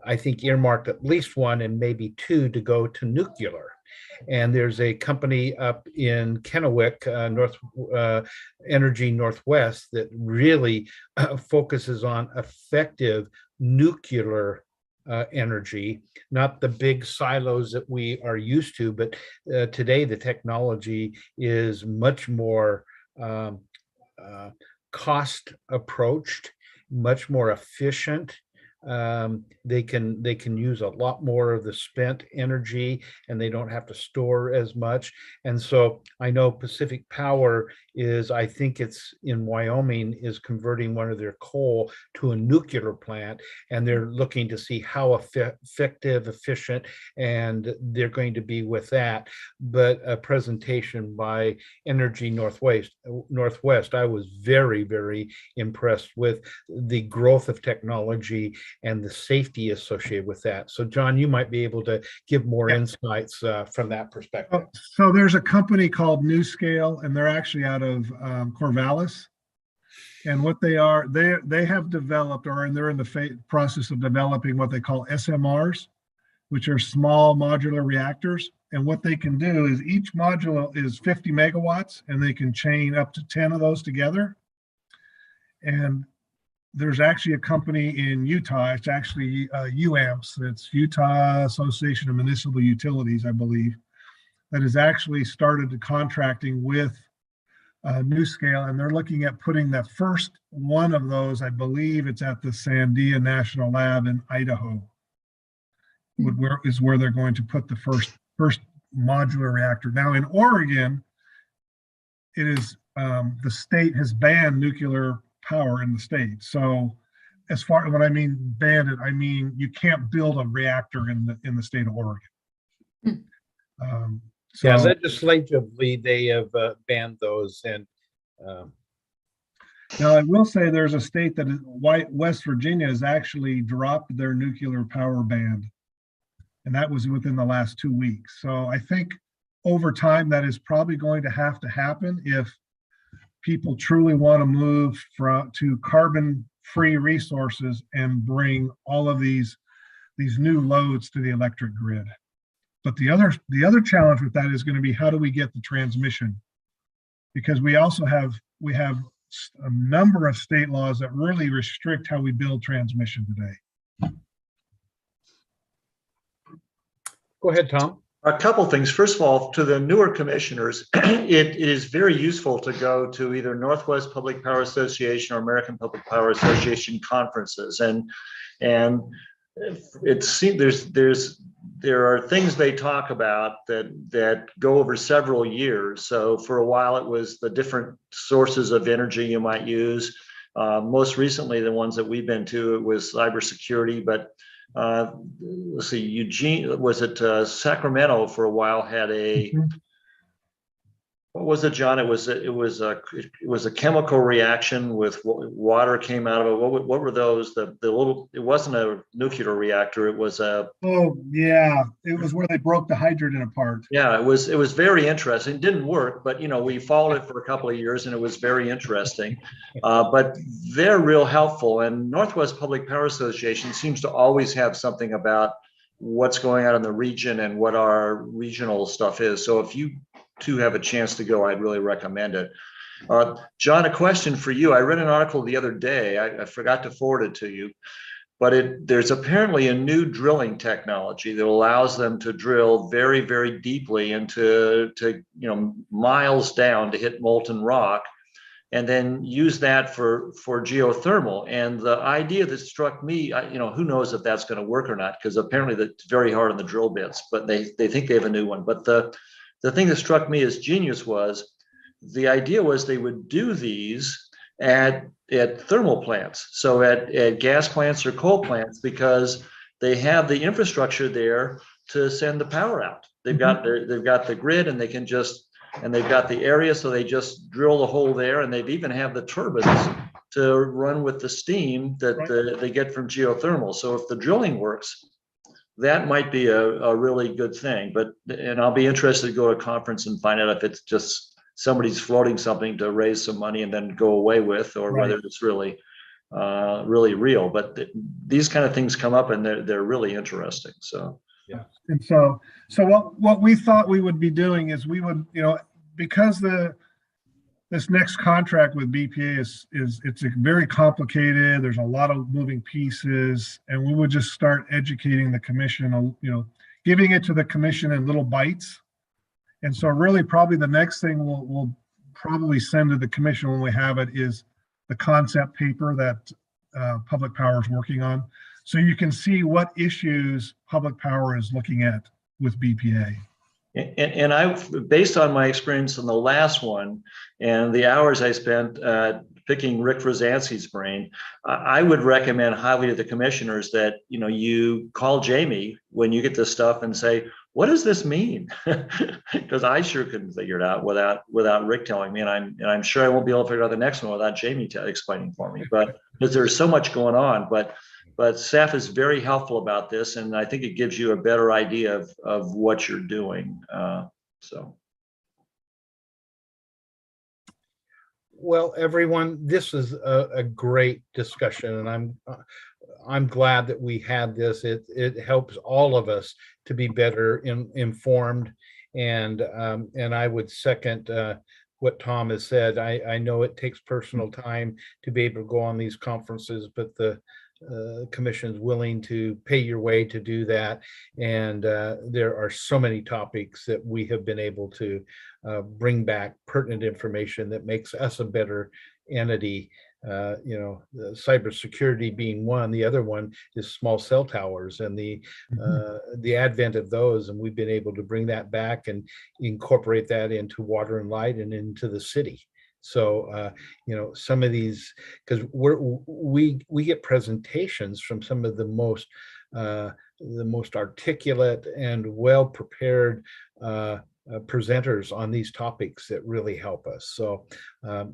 [SPEAKER 2] I think, earmarked at least one and maybe two to go to nuclear. And there's a company up in Kennewick, Energy Northwest, that really focuses on effective nuclear energy, not the big silos that we are used to, but today the technology is much more cost approached, much more efficient. They can use a lot more of the spent energy, and they don't have to store as much. And so I know Pacific Power is, I think it's in Wyoming, is converting one of their coal to a nuclear plant, and they're looking to see how effective, efficient, and they're going to be with that. But a presentation by Energy Northwest, I was very, very impressed with the growth of technology and the safety associated with that. So John, you might be able to give more insights from that perspective.
[SPEAKER 4] So there's a company called NewScale, and they're actually out of Corvallis. And what they are, they have developed, or they're in the process of developing what they call SMRs, which are small modular reactors. And what they can do is each module is 50 megawatts, and they can chain up to 10 of those together. And there's actually a company in Utah, it's actually UAMPS, it's Utah Association of Municipal Utilities, I believe, that has actually started the contracting with NewScale, and they're looking at putting the first one of those, I believe it's at the Sandia National Lab in Idaho, is where they're going to put the first modular reactor. Now in Oregon, it is the state has banned nuclear power in the state. So as far as what I mean banned it, I mean you can't build a reactor in the state of Oregon. So,
[SPEAKER 2] yeah, legislatively they have banned those. And
[SPEAKER 4] now I will say there's a state that is, West Virginia has actually dropped their nuclear power ban, and that was within the last 2 weeks. So I think over time that is probably going to have to happen if people truly want to move to carbon-free resources and bring all of these new loads to the electric grid. But the other challenge with that is going to be, how do we get the transmission? Because we have a number of state laws that really restrict how we build transmission today.
[SPEAKER 2] go ahead, Tom.
[SPEAKER 3] A couple things. First of all, to the newer commissioners, it is very useful to go to either Northwest Public Power Association or American Public Power Association conferences, and it seems there are things they talk about that go over several years. So for a while, it was the different sources of energy you might use. Most recently, the ones that we've been to, it was cybersecurity, but let's see, Eugene, was it Sacramento for a while had a, what was it, John? It was a chemical reaction with water came out of it. What were those? The little, it wasn't a nuclear reactor. It was a,
[SPEAKER 4] Oh, yeah, it was where they broke the hydrogen apart.
[SPEAKER 3] yeah, it was very interesting. It didn't work, but we followed it for a couple of years and it was very interesting. But they're real helpful, and Northwest Public Power Association seems to always have something about what's going on in the region and what our regional stuff is. So if you two have a chance to go, I'd really recommend it. John, a question for you. I read an article the other day. I forgot to forward it to you, but there's apparently a new drilling technology that allows them to drill very, very deeply into miles down to hit molten rock, and then use that for geothermal. And the idea that struck me, who knows if that's going to work or not, because apparently that's very hard on the drill bits, but they think they have a new one. But the thing that struck me as genius was the idea was they would do these at thermal plants, so at gas plants or coal plants, because they have the infrastructure there to send the power out. They've got the grid, and they've got the area, so they just drill the hole there, and they've even have the turbines to run with the steam that they get from geothermal. So if the drilling works, that might be a really good thing. And I'll be interested to go to a conference and find out if it's just somebody's floating something to raise some money and then go away with, or whether it's really real. But these kind of things come up, and they're really interesting. So
[SPEAKER 2] yeah.
[SPEAKER 4] And so what we thought we would be doing is we would, because this next contract with BPA is it's very complicated. There's a lot of moving pieces, and we would just start educating the commission, giving it to the commission in little bites. And so really probably the next thing we'll probably send to the commission when we have it is the concept paper that Public Power is working on. So you can see what issues Public Power is looking at with BPA.
[SPEAKER 3] And I've, based on my experience in the last one and the hours I spent picking Rick Rosanski's brain, I would recommend highly to the commissioners that you call Jamie when you get this stuff and say, what does this mean? Because I sure couldn't figure it out without Rick telling me, and I'm sure I won't be able to figure out the next one without Jamie explaining for me. But because there's so much going on, but staff is very helpful about this, and I think it gives you a better idea of what you're doing.
[SPEAKER 2] Well, everyone, this is a great discussion, and I'm glad that we had this. It helps all of us to be better informed, and I would second what Tom has said. I know it takes personal time to be able to go on these conferences, but the commission's willing to pay your way to do that, and there are so many topics that we have been able to bring back pertinent information that makes us a better entity. The cybersecurity being one. The other one is small cell towers and the advent of those, and we've been able to bring that back and incorporate that into Water and Light and into the city. So some of these, because we get presentations from some of the most articulate and well prepared presenters on these topics that really help us. So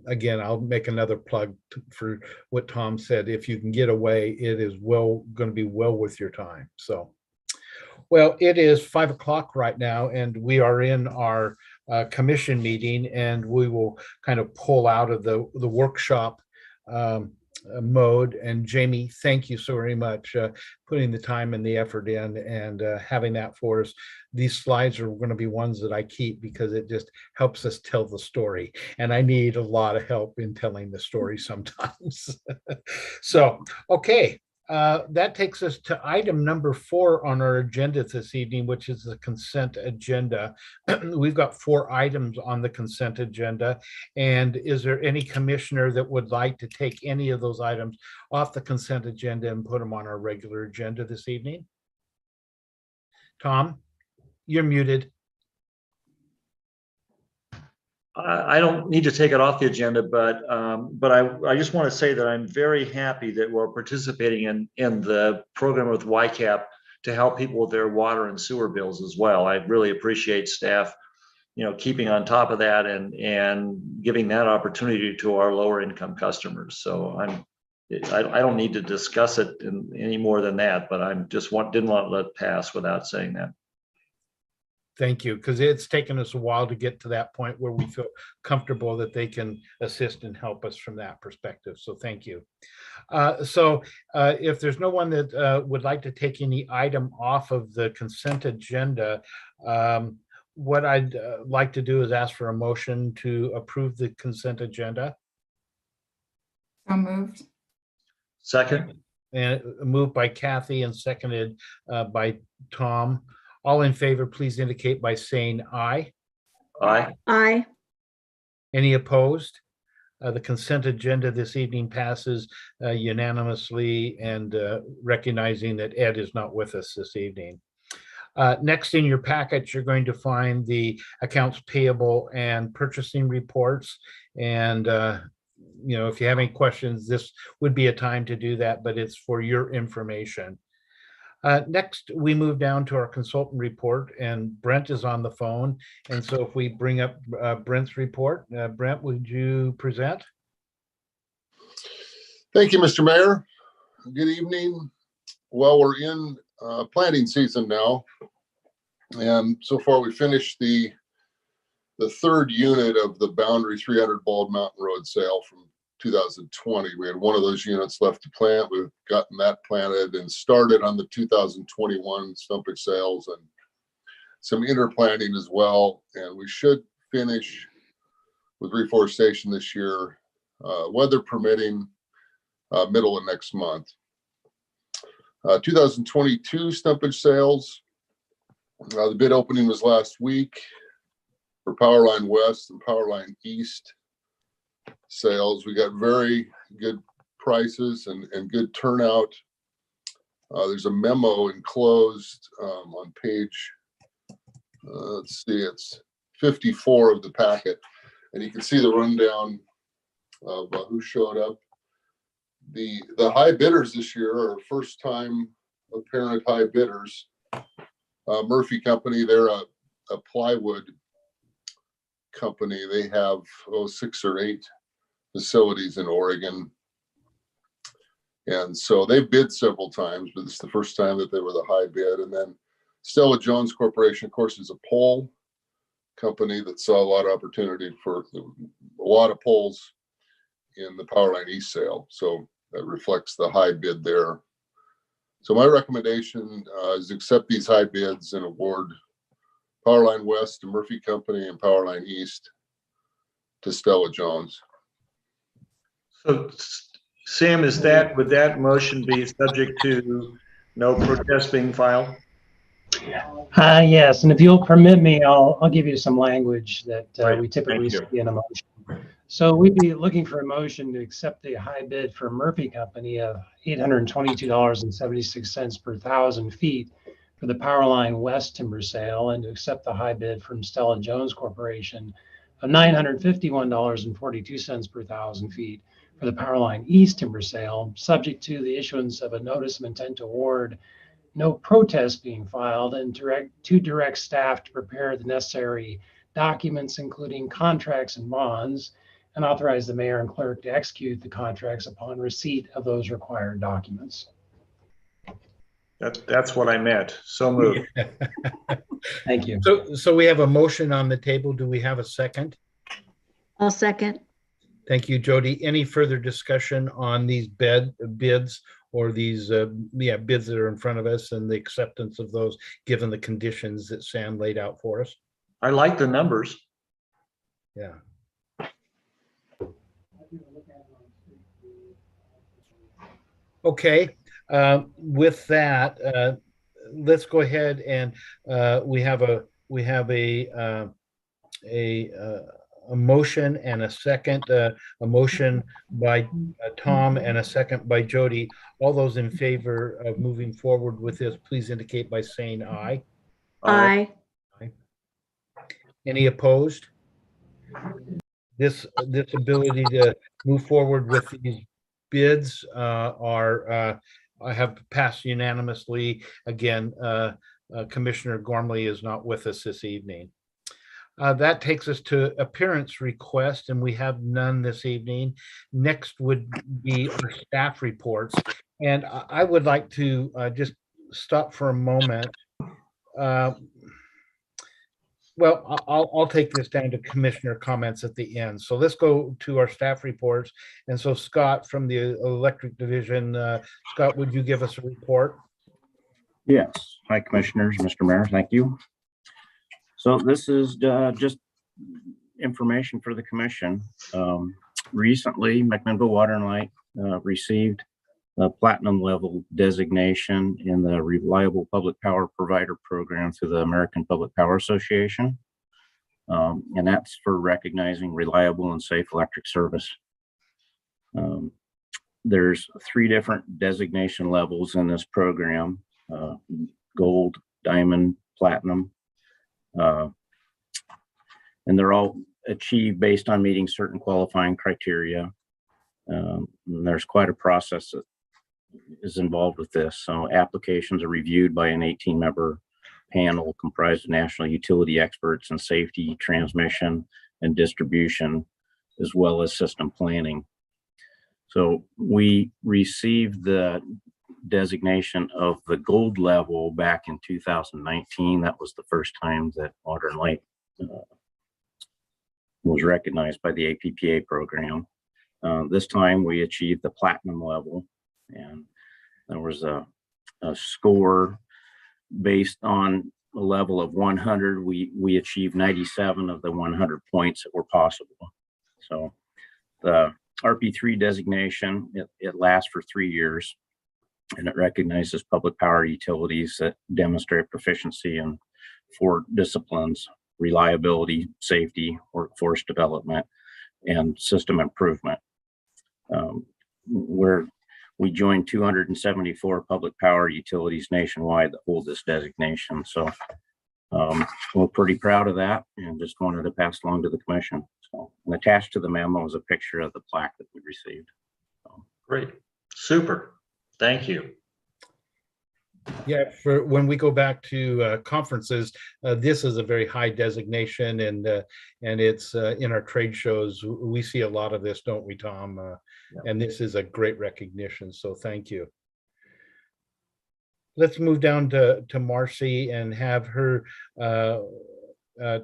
[SPEAKER 2] again, I'll make another plug for what Tom said. If you can get away, it is going to be well worth your time. So, well, it is 5 o'clock right now, and we are in our commission meeting, and we will kind of pull out of the workshop mode. And Jamie, thank you so very much putting the time and the effort in and having that for us. These slides are going to be ones that I keep because it just helps us tell the story, and I need a lot of help in telling the story sometimes. So, okay, That takes us to item number 4 on our agenda this evening, which is the consent agenda. We've got 4 items on the consent agenda. And is there any commissioner that would like to take any of those items off the consent agenda and put them on our regular agenda this evening? Tom, you're muted.
[SPEAKER 3] I don't need to take it off the agenda, but I just want to say that I'm very happy that we're participating in the program with YCAP to help people with their water and sewer bills as well. I really appreciate staff, keeping on top of that and giving that opportunity to our lower income customers. So I don't need to discuss it any more than that, but I just didn't want to let it pass without saying that.
[SPEAKER 2] Thank you, because it's taken us a while to get to that point where we feel comfortable that they can assist and help us from that perspective. So thank you. If there's no one that would like to take any item off of the consent agenda, what I'd like to do is ask for a motion to approve the consent agenda.
[SPEAKER 6] So moved.
[SPEAKER 3] Second.
[SPEAKER 2] And moved by Kathy and seconded by Tom. All in favor, please indicate by saying aye.
[SPEAKER 3] Aye.
[SPEAKER 7] Aye.
[SPEAKER 2] Any opposed? The consent agenda this evening passes unanimously, and recognizing that Ed is not with us this evening. Next in your packet, you're going to find the accounts payable and purchasing reports. And if you have any questions, this would be a time to do that, but it's for your information. Next, we move down to our consultant report, and Brent is on the phone. And so if we bring up Brent's report, Brent, would you present?
[SPEAKER 8] Thank you, Mr. Mayor. Good evening. Well, we're in planting season now. And so far we finished the third unit of the Boundary 300 Bald Mountain Road sale from 2020. We had one of those units left to plant. We've gotten that planted and started on the 2021 stumpage sales and some interplanting as well. And we should finish with reforestation this year, weather permitting, middle of next month. 2022 stumpage sales, the bid opening was last week for Powerline West and Powerline East sales. We got very good prices and good turnout. There's a memo enclosed on page, let's see, it's 54 of the packet, and you can see the rundown of who showed up. The high bidders this year are first time apparent high bidders. Murphy Company, they're a plywood company. They have 6 or 8 facilities in Oregon. And so they bid several times, but it's the first time that they were the high bid. And then Stella Jones Corporation, of course, is a pole company that saw a lot of opportunity for a lot of poles in the Powerline East sale. So that reflects the high bid there. So my recommendation is accept these high bids and award Powerline West to Murphy Company and Powerline East to Stella Jones.
[SPEAKER 3] So Sam, would that motion be subject to no protest being filed?
[SPEAKER 9] Yes, and if you'll permit me, I'll give you some language that we typically see in a motion. So we'd be looking for a motion to accept the high bid for Murphy Company of $822.76 per 1,000 feet for the Powerline West timber sale, and to accept the high bid from Stella Jones Corporation of $951.42 per 1,000 feet for the Powerline East timber sale, subject to the issuance of a notice of intent to award, no protest being filed, and direct staff to prepare the necessary documents, including contracts and bonds, and authorize the mayor and clerk to execute the contracts upon receipt of those required documents.
[SPEAKER 3] That's what I meant. So moved.
[SPEAKER 9] Thank you.
[SPEAKER 2] So we have a motion on the table. Do we have a second?
[SPEAKER 7] I'll second.
[SPEAKER 2] Thank you, Jody. Any further discussion on these bids or these bids that are in front of us and the acceptance of those, given the conditions that Sam laid out for us?
[SPEAKER 3] I like the numbers.
[SPEAKER 2] Yeah. Okay. With that, let's go ahead and we have a motion and a second, a motion by Tom and a second by Jody. All those in favor of moving forward with this, please indicate by saying aye.
[SPEAKER 7] Aye.
[SPEAKER 2] Any opposed? This ability to move forward with these bids have passed unanimously. Again, Commissioner Gormley is not with us this evening. That takes us to appearance request, and we have none this evening. Next would be our staff reports. And I would like to just stop for a moment. Well, I'll take this down to commissioner comments at the end. So let's go to our staff reports. And so Scott from the electric division, Scott, would you give us a report?
[SPEAKER 10] Yes. Hi, commissioners, Mr. Mayor, thank you. So this is just information for the commission. Recently, MW&L received the platinum level designation in the Reliable Public Power Provider Program through the American Public Power Association. And that's for recognizing reliable and safe electric service. There's 3 different designation levels in this program, gold, diamond, platinum. And they're all achieved based on meeting certain qualifying criteria. There's quite a process that is involved with this. So applications are reviewed by an 18-member panel comprised of national utility experts in safety, transmission, and distribution, as well as system planning. So we received the designation of the gold level back in 2019. That was the first time that Water and Light was recognized by the APPA program. This time we achieved the platinum level, and there was a score based on a level of 100. We achieved 97 of the 100 points that were possible. So the RP3 designation, it lasts for 3 years, and it recognizes public power utilities that demonstrate proficiency in 4 disciplines: reliability, safety, workforce development, and system improvement. We joined 274 public power utilities nationwide that hold this designation. So we're pretty proud of that, and just wanted to pass along to the commission. So, and attached to the memo is a picture of the plaque that we received. So.
[SPEAKER 3] Great, super, thank you.
[SPEAKER 2] Yeah, for when we go back to conferences, this is a very high designation, and it's in our trade shows. We see a lot of this, don't we, Tom? And this is a great recognition. So thank you. Let's move down to Marcy and have her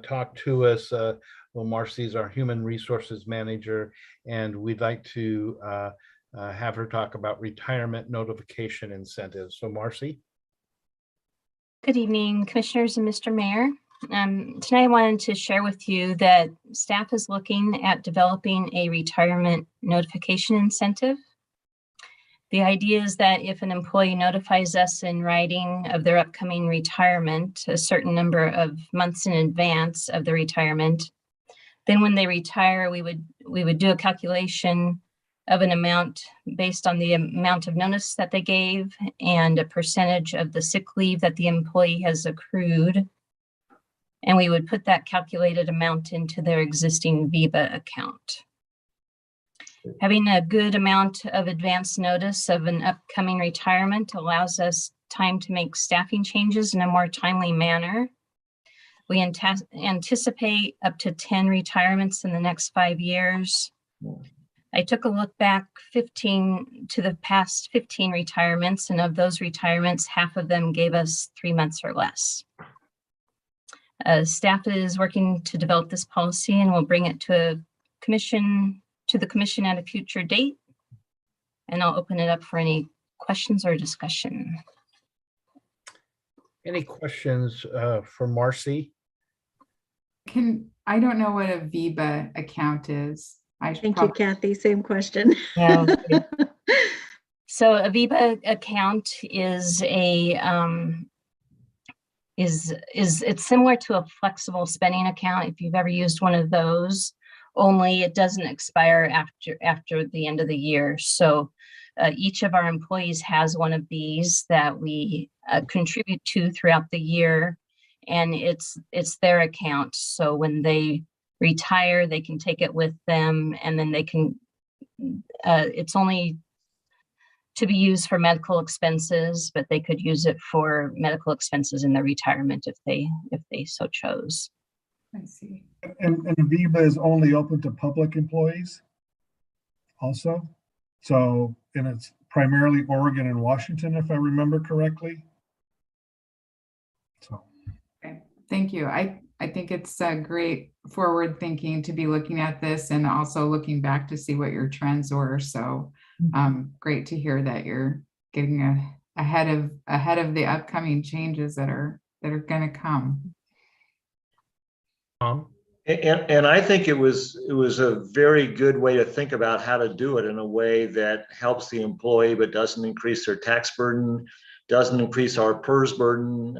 [SPEAKER 2] talk to us. Well, Marcy's our human resources manager, and we'd like to have her talk about retirement notification incentives. So Marcy.
[SPEAKER 11] Good evening, commissioners and Mr. Mayor. Tonight I wanted to share with you that staff is looking at developing a retirement notification incentive. The idea is that if an employee notifies us in writing of their upcoming retirement, a certain number of months in advance of the retirement, then when they retire, we would do a calculation of an amount based on the amount of notice that they gave and a percentage of the sick leave that the employee has accrued. And we would put that calculated amount into their existing VIBA account. Having a good amount of advance notice of an upcoming retirement allows us time to make staffing changes in a more timely manner. We anticipate up to 10 retirements in the next 5 years. I took a look back to the past 15 retirements, and of those retirements, half of them gave us 3 months or less. Staff is working to develop this policy, and we'll bring it to the commission at a future date. And I'll open it up for any questions or discussion.
[SPEAKER 2] Any questions for Marcy?
[SPEAKER 6] I don't know what a VIBA account is.
[SPEAKER 7] Thank you, Kathy. Same question.
[SPEAKER 11] Yeah. So Aviva account is it's similar to a flexible spending account if you've ever used one of those, only it doesn't expire after the end of the year. So each of our employees has one of these that we contribute to throughout the year, and it's their account. So when they retire, they can take it with them, and then they can, it's only to be used for medical expenses, but they could use it for medical expenses in their retirement if they so chose.
[SPEAKER 6] I see.
[SPEAKER 4] And Aviva is only open to public employees also. So, and it's primarily Oregon and Washington, if I remember correctly. So.
[SPEAKER 6] Okay, thank you. I think it's great forward thinking to be looking at this and also looking back to see what your trends were. So great to hear that you're getting ahead of the upcoming changes that are going to come.
[SPEAKER 3] And I think it was a very good way to think about how to do it in a way that helps the employee but doesn't increase their tax burden, doesn't increase our PERS burden.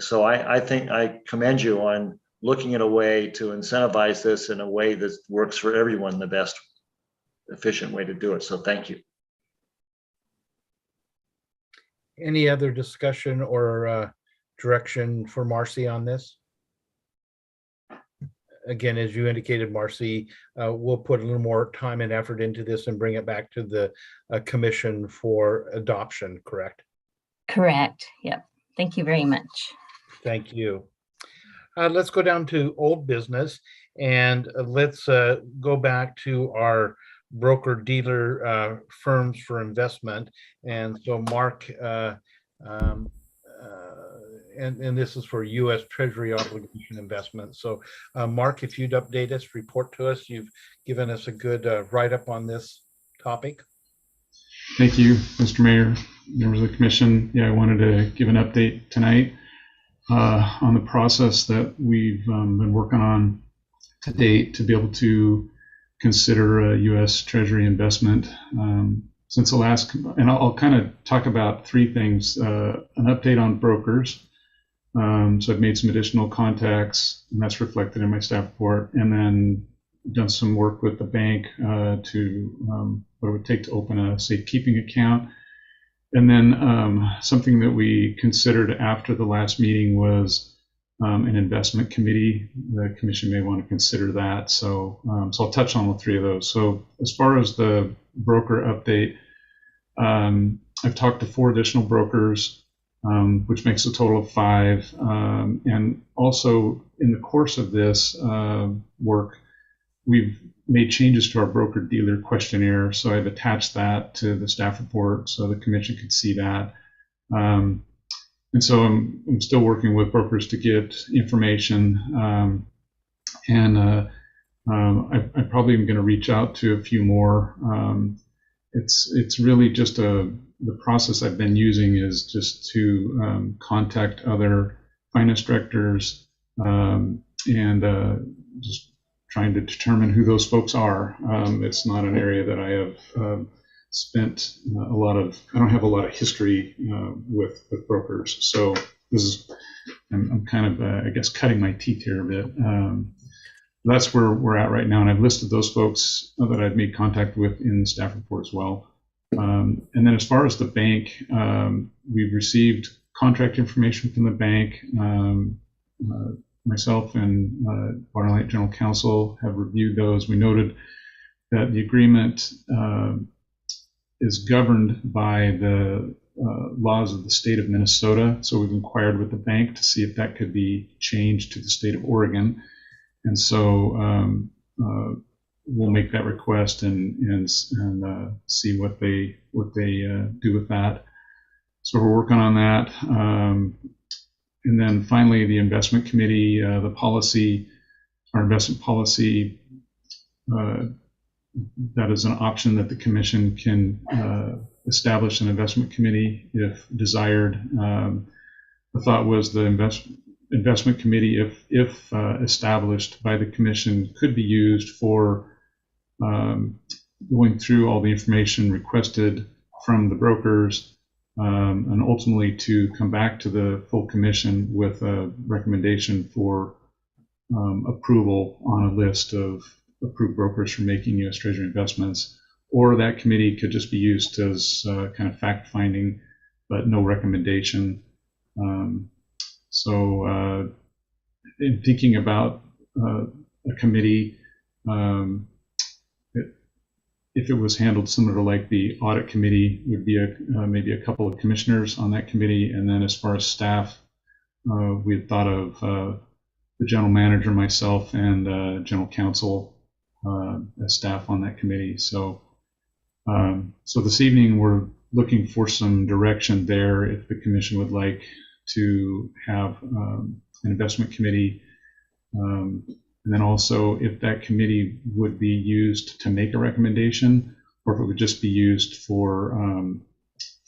[SPEAKER 3] So I think I commend you on looking at a way to incentivize this in a way that works for everyone, the best efficient way to do it. So thank you.
[SPEAKER 2] Any other discussion or direction for Marcy on this? Again, as you indicated, Marcy, we'll put a little more time and effort into this and bring it back to the commission for adoption, correct?
[SPEAKER 11] Correct. Yep. Thank you very much.
[SPEAKER 2] Thank you. Let's go down to old business, and let's go back to our broker dealer firms for investment. And so Mark, and this is for U.S. Treasury obligation investment. So Mark, if you'd update us, report to us. You've given us a good write-up on this topic.
[SPEAKER 12] Thank you, Mr. Mayor, members of the commission. Yeah, I wanted to give an update tonight on the process that we've been working on to date to be able to consider a U.S. Treasury investment. Since the last, and I'll kind of talk about three things: an update on brokers. So I've made some additional contacts, and that's reflected in my staff report, and then done some work with the bank to what it would take to open a safekeeping account. And then something that we considered after the last meeting was an investment committee. The commission may want to consider that. So, so I'll touch on all three of those. So as far as the broker update, I've talked to 4 additional brokers, which makes a total of 5. And also in the course of this work, we've made changes to our broker dealer questionnaire. So I've attached that to the staff report so the commission could see that. And so I'm still working with brokers to get information. I'm probably going to reach out to a few more. It's really just the process I've been using is just to contact other finance directors and just trying to determine who those folks are. It's not an area that I have spent a lot of, I don't have a lot of history with brokers. So this is, I'm kind of, I guess, cutting my teeth here a bit. That's where we're at right now. And I've listed those folks that I've made contact with in the staff report as well. And then as far as the bank, we've received contract information from the bank. Myself and Water Light General Counsel have reviewed those. We noted that the agreement is governed by the laws of the state of Minnesota. So we've inquired with the bank to see if that could be changed to the state of Oregon. And so we'll make that request and see what they do with that. So we're working on that. And then finally, the investment committee, the policy, our investment policy, that is an option that the commission can establish an investment committee if desired. The thought was the investment committee, if established by the commission, could be used for going through all the information requested from the brokers, and ultimately to come back to the full commission with a recommendation for approval on a list of approved brokers for making U.S. Treasury investments. Or that committee could just be used as kind of fact finding, but no recommendation. So in thinking about a committee, if it was handled similar to like the audit committee, would be maybe a couple of commissioners on that committee. And then as far as staff, we had thought of the general manager, myself, and general counsel as staff on that committee. So this evening we're looking for some direction there if the commission would like to have an investment committee. And then also if that committee would be used to make a recommendation, or if it would just be used for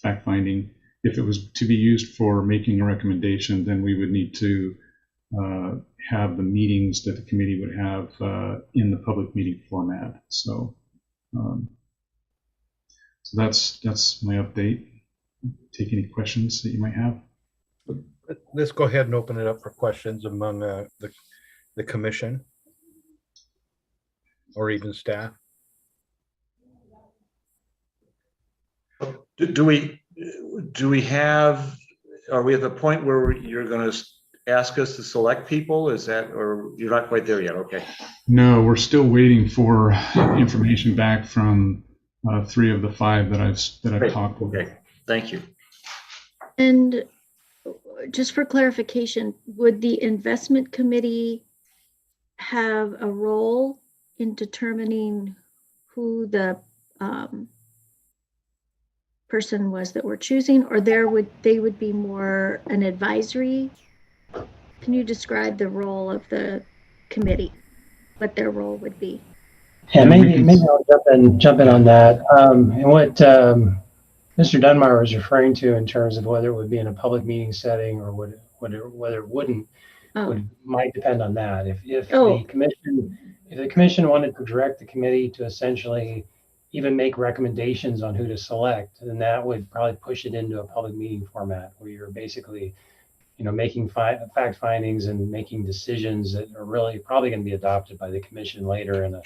[SPEAKER 12] fact finding. If it was to be used for making a recommendation, then we would need to have the meetings that the committee would have in the public meeting format. So that's my update. Take any questions that you might have.
[SPEAKER 2] Let's go ahead and open it up for questions among the commission or even staff.
[SPEAKER 3] Do we have, are we at the point where you're going to ask us to select people? Is that, or you're not quite there yet? Okay.
[SPEAKER 12] No, we're still waiting for information back from 3 of the 5 that I've talked with.
[SPEAKER 3] Okay, thank you.
[SPEAKER 7] And just for clarification, would the investment committee have a role in determining who the person was that we're choosing, or they would be more an advisory? Can you describe the role of the committee, what their role would be?
[SPEAKER 9] Yeah, maybe I'll jump in on that. And what Mr. Dunbar was referring to in terms of whether it would be in a public meeting setting or whether it wouldn't, might depend on that. If the commission wanted to direct the committee to essentially even make recommendations on who to select, then that would probably push it into a public meeting format where you're basically, making fact findings and making decisions that are really probably going to be adopted by the commission later in a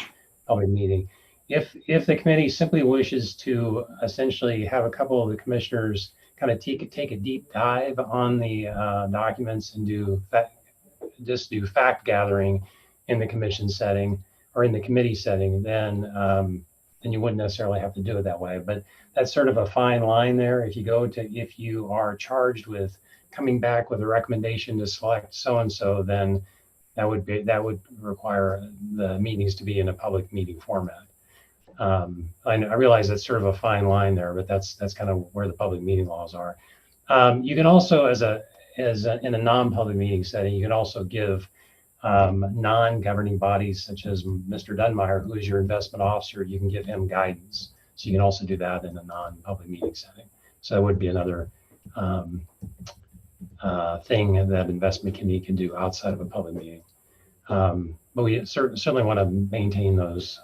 [SPEAKER 9] public meeting. If the committee simply wishes to essentially have a couple of the commissioners kind of take a deep dive on the documents and do fact gathering in the commission setting or in the committee setting, then you wouldn't necessarily have to do it that way. But that's sort of a fine line there. If you are charged with coming back with a recommendation to select so-and-so, then that would require the meetings to be in a public meeting format. I realize that's sort of a fine line there, but that's kind of where the public meeting laws are. You can also, in a non-public meeting setting, you can also give non-governing bodies such as Mr. Dunbar, who is your investment officer, you can give him guidance. So you can also do that in a non-public meeting setting. So that would be another thing that investment committee can do outside of a public meeting. But we certainly want to maintain those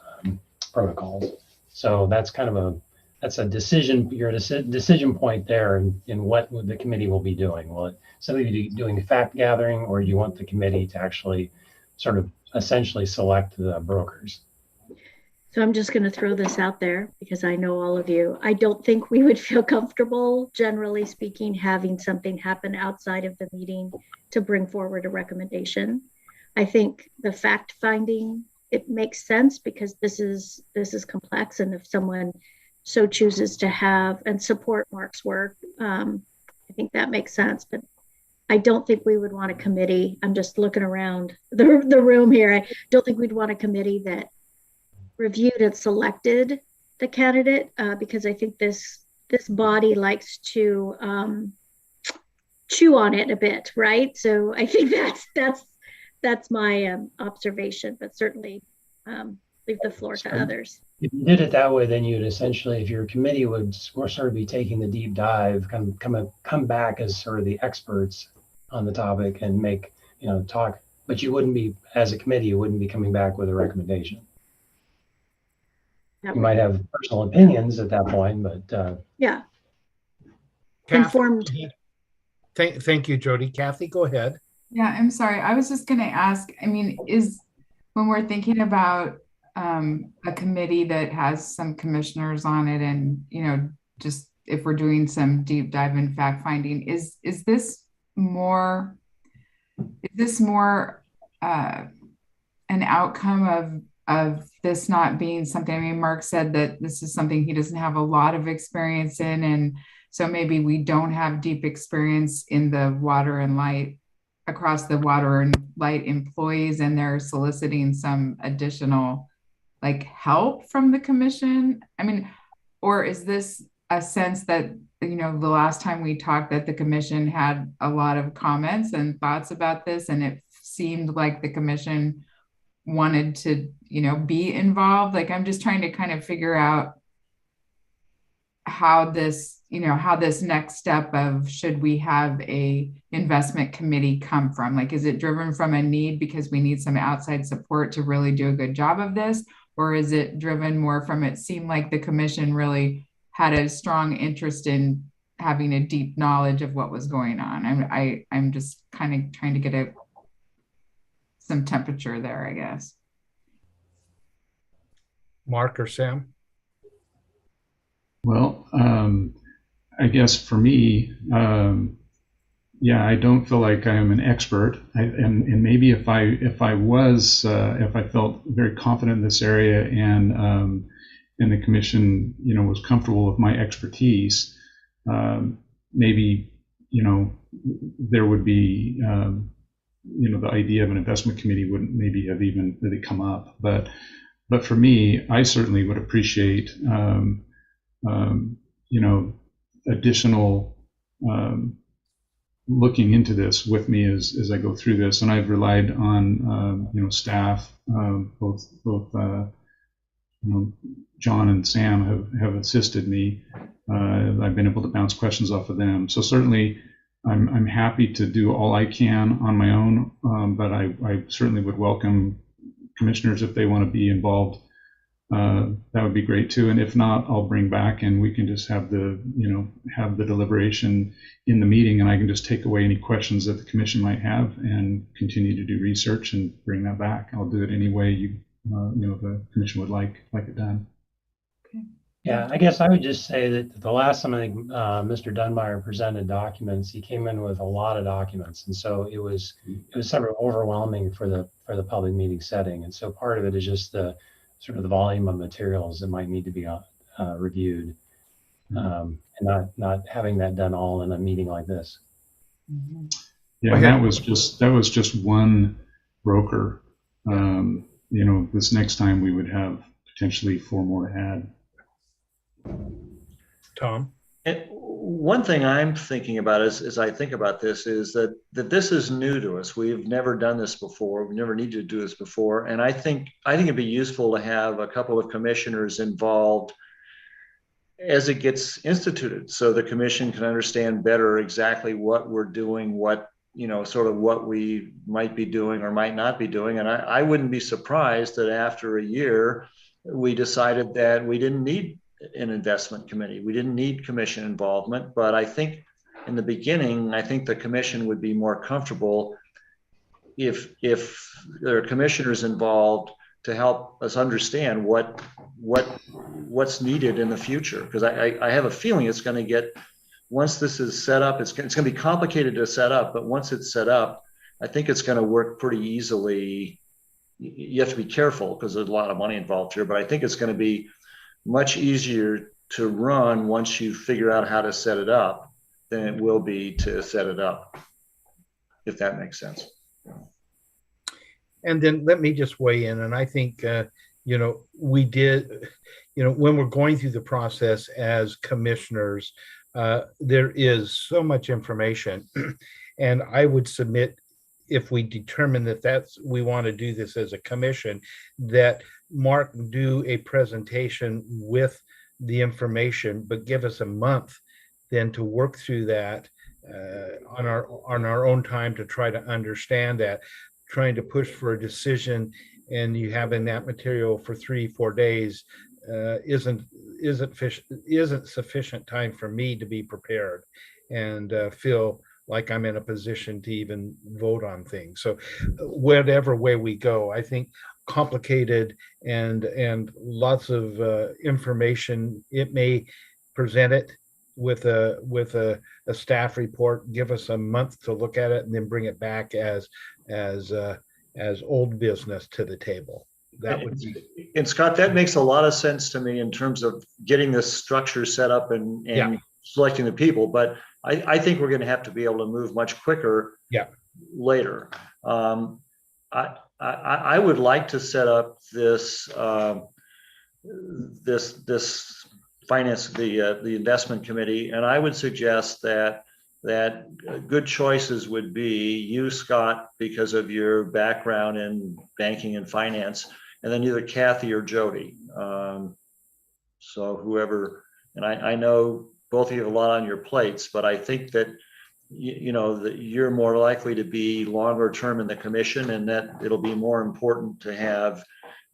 [SPEAKER 9] protocols. So that's kind of a decision. You're at a decision point there in what the committee will be doing. Will it simply be doing fact gathering, or do you want the committee to actually sort of essentially select the brokers?
[SPEAKER 7] So I'm just going to throw this out there because I know all of you. I don't think we would feel comfortable, generally speaking, having something happen outside of the meeting to bring forward a recommendation. I think the fact finding, it makes sense because this is complex, and if someone so chooses to have and support Mark's work, I think that makes sense. But I don't think we would want a committee. I'm just looking around the room here. I don't think we'd want a committee that reviewed and selected the candidate because I think this body likes to chew on it a bit, right? So I think that's my observation, but certainly leave the floor to others.
[SPEAKER 9] If you did it that way, then you'd essentially, if your committee would sort of be taking the deep dive, come back as sort of the experts on the topic and make, talk, but you wouldn't be, as a committee, you wouldn't be coming back with a recommendation.
[SPEAKER 7] That
[SPEAKER 9] You
[SPEAKER 7] would-
[SPEAKER 9] might have personal opinions at that point, but
[SPEAKER 7] Yeah,
[SPEAKER 2] Kathy,
[SPEAKER 7] informed.
[SPEAKER 2] Thank you, Jody. Kathy, go ahead.
[SPEAKER 6] Yeah, I'm sorry. I was just gonna ask, I mean, when we're thinking about a committee that has some commissioners on it and, just if we're doing some deep dive in fact finding, is this more an outcome of this not being something? I mean, Mark said that this is something he doesn't have a lot of experience in, and so maybe we don't have deep experience in the water and light across the water and light employees, and they're soliciting some additional like help from the commission. I mean, or is this a sense that, the last time we talked that the commission had a lot of comments and thoughts about this, and it seemed like the commission wanted to, be involved? Like, I'm just trying to kind of figure out how this next step of should we have a investment committee come from? Like, is it driven from a need because we need some outside support to really do a good job of this? Or is it driven more from, it seemed like the commission really had a strong interest in having a deep knowledge of what was going on? I'm just kind of trying to get some temperature there, I guess.
[SPEAKER 2] Mark or Sam?
[SPEAKER 12] Well, I guess for me, yeah, I don't feel like I am an expert, and maybe if I was, if I felt very confident in this area, and the commission, was comfortable with my expertise, maybe, there would be, the idea of an investment committee wouldn't maybe have even really come up. But for me, I certainly would appreciate, additional looking into this with me as I go through this. And I've relied on, staff, both John and Sam have assisted me. I've been able to bounce questions off of them. So certainly I'm happy to do all I can on my own, but I certainly would welcome commissioners if they want to be involved. That would be great too. And if not, I'll bring back and we can just have the deliberation in the meeting, and I can just take away any questions that the commission might have and continue to do research and bring that back. I'll do it any way the commission would like it done.
[SPEAKER 9] yeah, I guess I would just say that the last time I think Mr. Dunbar presented documents, he came in with a lot of documents, and so it was sort of overwhelming for the public meeting setting. And so part of it is just the sort of the volume of materials that might need to be reviewed, and not having that done all in a meeting like this.
[SPEAKER 12] Yeah, and that was just one broker. This next time we would have potentially 4 more to add.
[SPEAKER 2] Tom?
[SPEAKER 3] And one thing I'm thinking about as I think about this is that this is new to us. We've never done this before. We never needed to do this before. And I think it'd be useful to have a couple of commissioners involved as it gets instituted, so the commission can understand better exactly what we're doing, what we might be doing or might not be doing. And I wouldn't be surprised that after a year, we decided that we didn't need an investment committee. We didn't need commission involvement. But I think in the beginning, the commission would be more comfortable if there are commissioners involved to help us understand what's needed in the future. Because I have a feeling it's going to get, once this is set up, it's going to be complicated to set up, but once it's set up, I think it's going to work pretty easily. You have to be careful because there's a lot of money involved here, but I think it's going to be much easier to run once you figure out how to set it up than it will be to set it up, if that makes sense.
[SPEAKER 2] And then let me just weigh in. And I think, we did, when we're going through the process as commissioners, there is so much information. And I would submit, if we determine that we want to do this as a commission, that Mark do a presentation with the information, but give us a month then to work through that on our own time to try to understand that, trying to push for a decision, and you having that material for 3-4 days isn't sufficient time for me to be prepared and feel like I'm in a position to even vote on things. So whatever way we go, I think complicated and lots of information, it may present it with a staff report, give us a month to look at it, and then bring it back as old business to the table. That would be.
[SPEAKER 3] And Scott, that makes a lot of sense to me in terms of getting this structure set up and
[SPEAKER 2] Yeah.
[SPEAKER 3] selecting the people. But I think we're going to have to be able to move much quicker.
[SPEAKER 2] Yeah.
[SPEAKER 3] Later. I would like to set up this this finance, the investment committee, and I would suggest that good choices would be you, Scott, because of your background in banking and finance, and then either Kathy or Jody. So whoever, and I know both of you have a lot on your plates, but I think that you know that you're more likely to be longer term in the commission, and that it'll be more important to have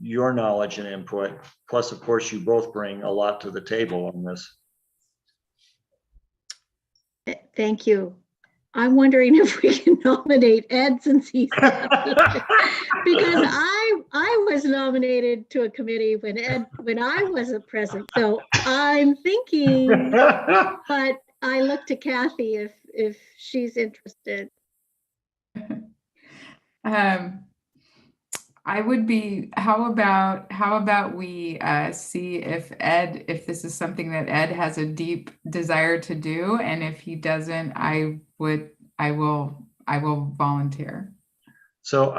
[SPEAKER 3] your knowledge and input. Plus, of course, you both bring a lot to the table on this.
[SPEAKER 7] Thank you. I'm wondering if we can nominate Ed since he's not here. Because I was nominated to a committee when I wasn't present. So I'm thinking, but I look to Kathy if she's interested.
[SPEAKER 6] I would be, how about we see if this is something that Ed has a deep desire to do, and if he doesn't, I will volunteer.
[SPEAKER 3] So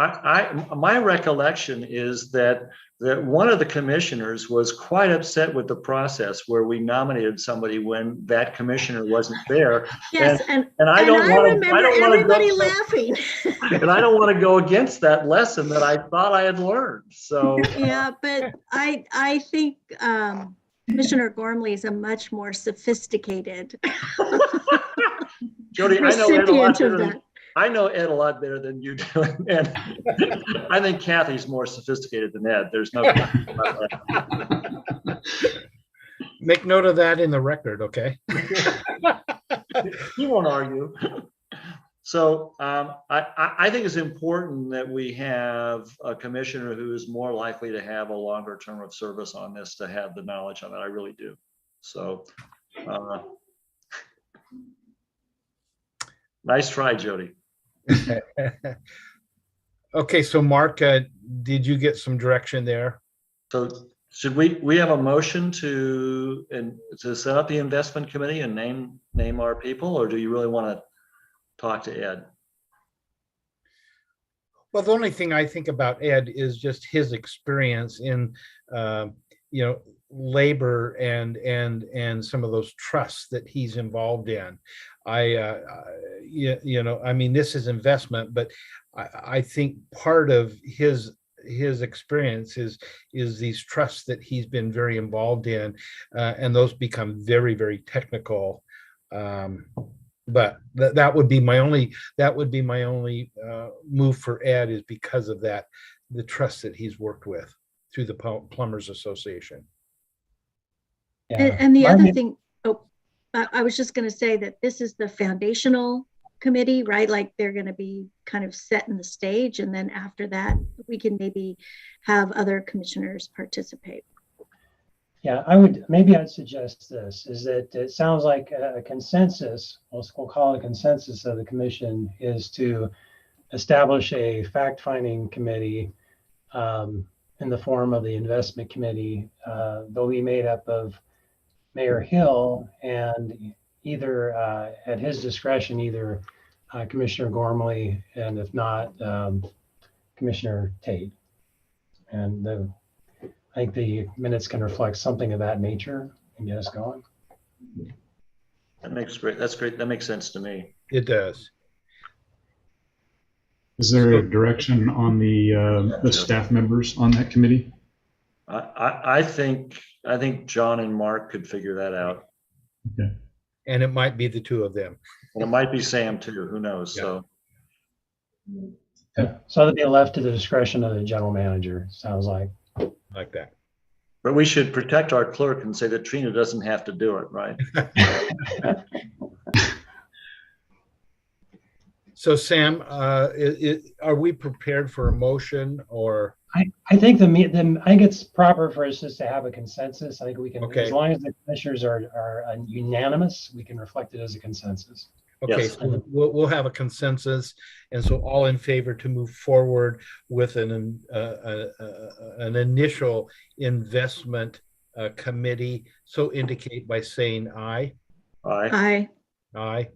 [SPEAKER 3] my recollection is that one of the commissioners was quite upset with the process where we nominated somebody when that commissioner wasn't there.
[SPEAKER 7] Yes, and
[SPEAKER 3] I remember everybody
[SPEAKER 7] laughing.
[SPEAKER 3] And I don't want to go against that lesson that I thought I had learned. So
[SPEAKER 7] yeah, but I think Commissioner Gormley is a much more sophisticated
[SPEAKER 3] Jody, I know Ed a lot better than you do, and I think Kathy's more sophisticated than Ed. There's no question about that.
[SPEAKER 2] Make note of that in the record, okay?
[SPEAKER 3] He won't argue. So I think it's important that we have a commissioner who is more likely to have a longer term of service on this, to have the knowledge on it. I really do. So nice try, Jody.
[SPEAKER 2] Okay, so Mark, did you get some direction there?
[SPEAKER 3] So should we have a motion to set up the investment committee and name our people, or do you really want to talk to Ed?
[SPEAKER 2] Well, the only thing I think about Ed is just his experience in labor and some of those trusts that he's involved in. I mean, this is investment, but I think part of his experience is these trusts that he's been very involved in, and those become very, very technical. But that would be my only move for Ed, is because of that, the trust that he's worked with through the Plumbers Association.
[SPEAKER 7] Yeah. And the other thing, I was just going to say that this is the foundational committee, right? Like they're going to be kind of setting the stage, and then after that, we can maybe have other commissioners participate.
[SPEAKER 9] Yeah, I'd suggest this, is that it sounds like a consensus, we'll call it a consensus of the commission, is to establish a fact-finding committee in the form of the investment committee. They'll be made up of Mayor Hill and either at his discretion, either Commissioner Gormley, and if not, Commissioner Tate. And I think the minutes can reflect something of that nature and get us going.
[SPEAKER 3] That's great. That makes sense to me.
[SPEAKER 2] It does.
[SPEAKER 12] Is there a direction on the staff members on that committee?
[SPEAKER 3] I think John and Mark could figure that out.
[SPEAKER 12] Okay.
[SPEAKER 2] And it might be the two of them.
[SPEAKER 3] And it might be Sam too. Who knows? Yeah. So.
[SPEAKER 9] Yeah. So that'll be left to the discretion of the general manager. Sounds like.
[SPEAKER 2] Like that.
[SPEAKER 3] But we should protect our clerk and say that Trina doesn't have to do it, right?
[SPEAKER 2] So Sam, are we prepared for a motion or?
[SPEAKER 9] I think I think it's proper for us just to have a consensus. I think we can,
[SPEAKER 2] Okay.
[SPEAKER 9] as long as the commissioners are unanimous, we can reflect it as a consensus.
[SPEAKER 2] Okay,
[SPEAKER 3] Yes.
[SPEAKER 2] so we'll have a consensus, and so all in favor to move forward with an initial investment committee. So indicate by saying aye.
[SPEAKER 3] Aye.
[SPEAKER 7] Aye.
[SPEAKER 2] Aye.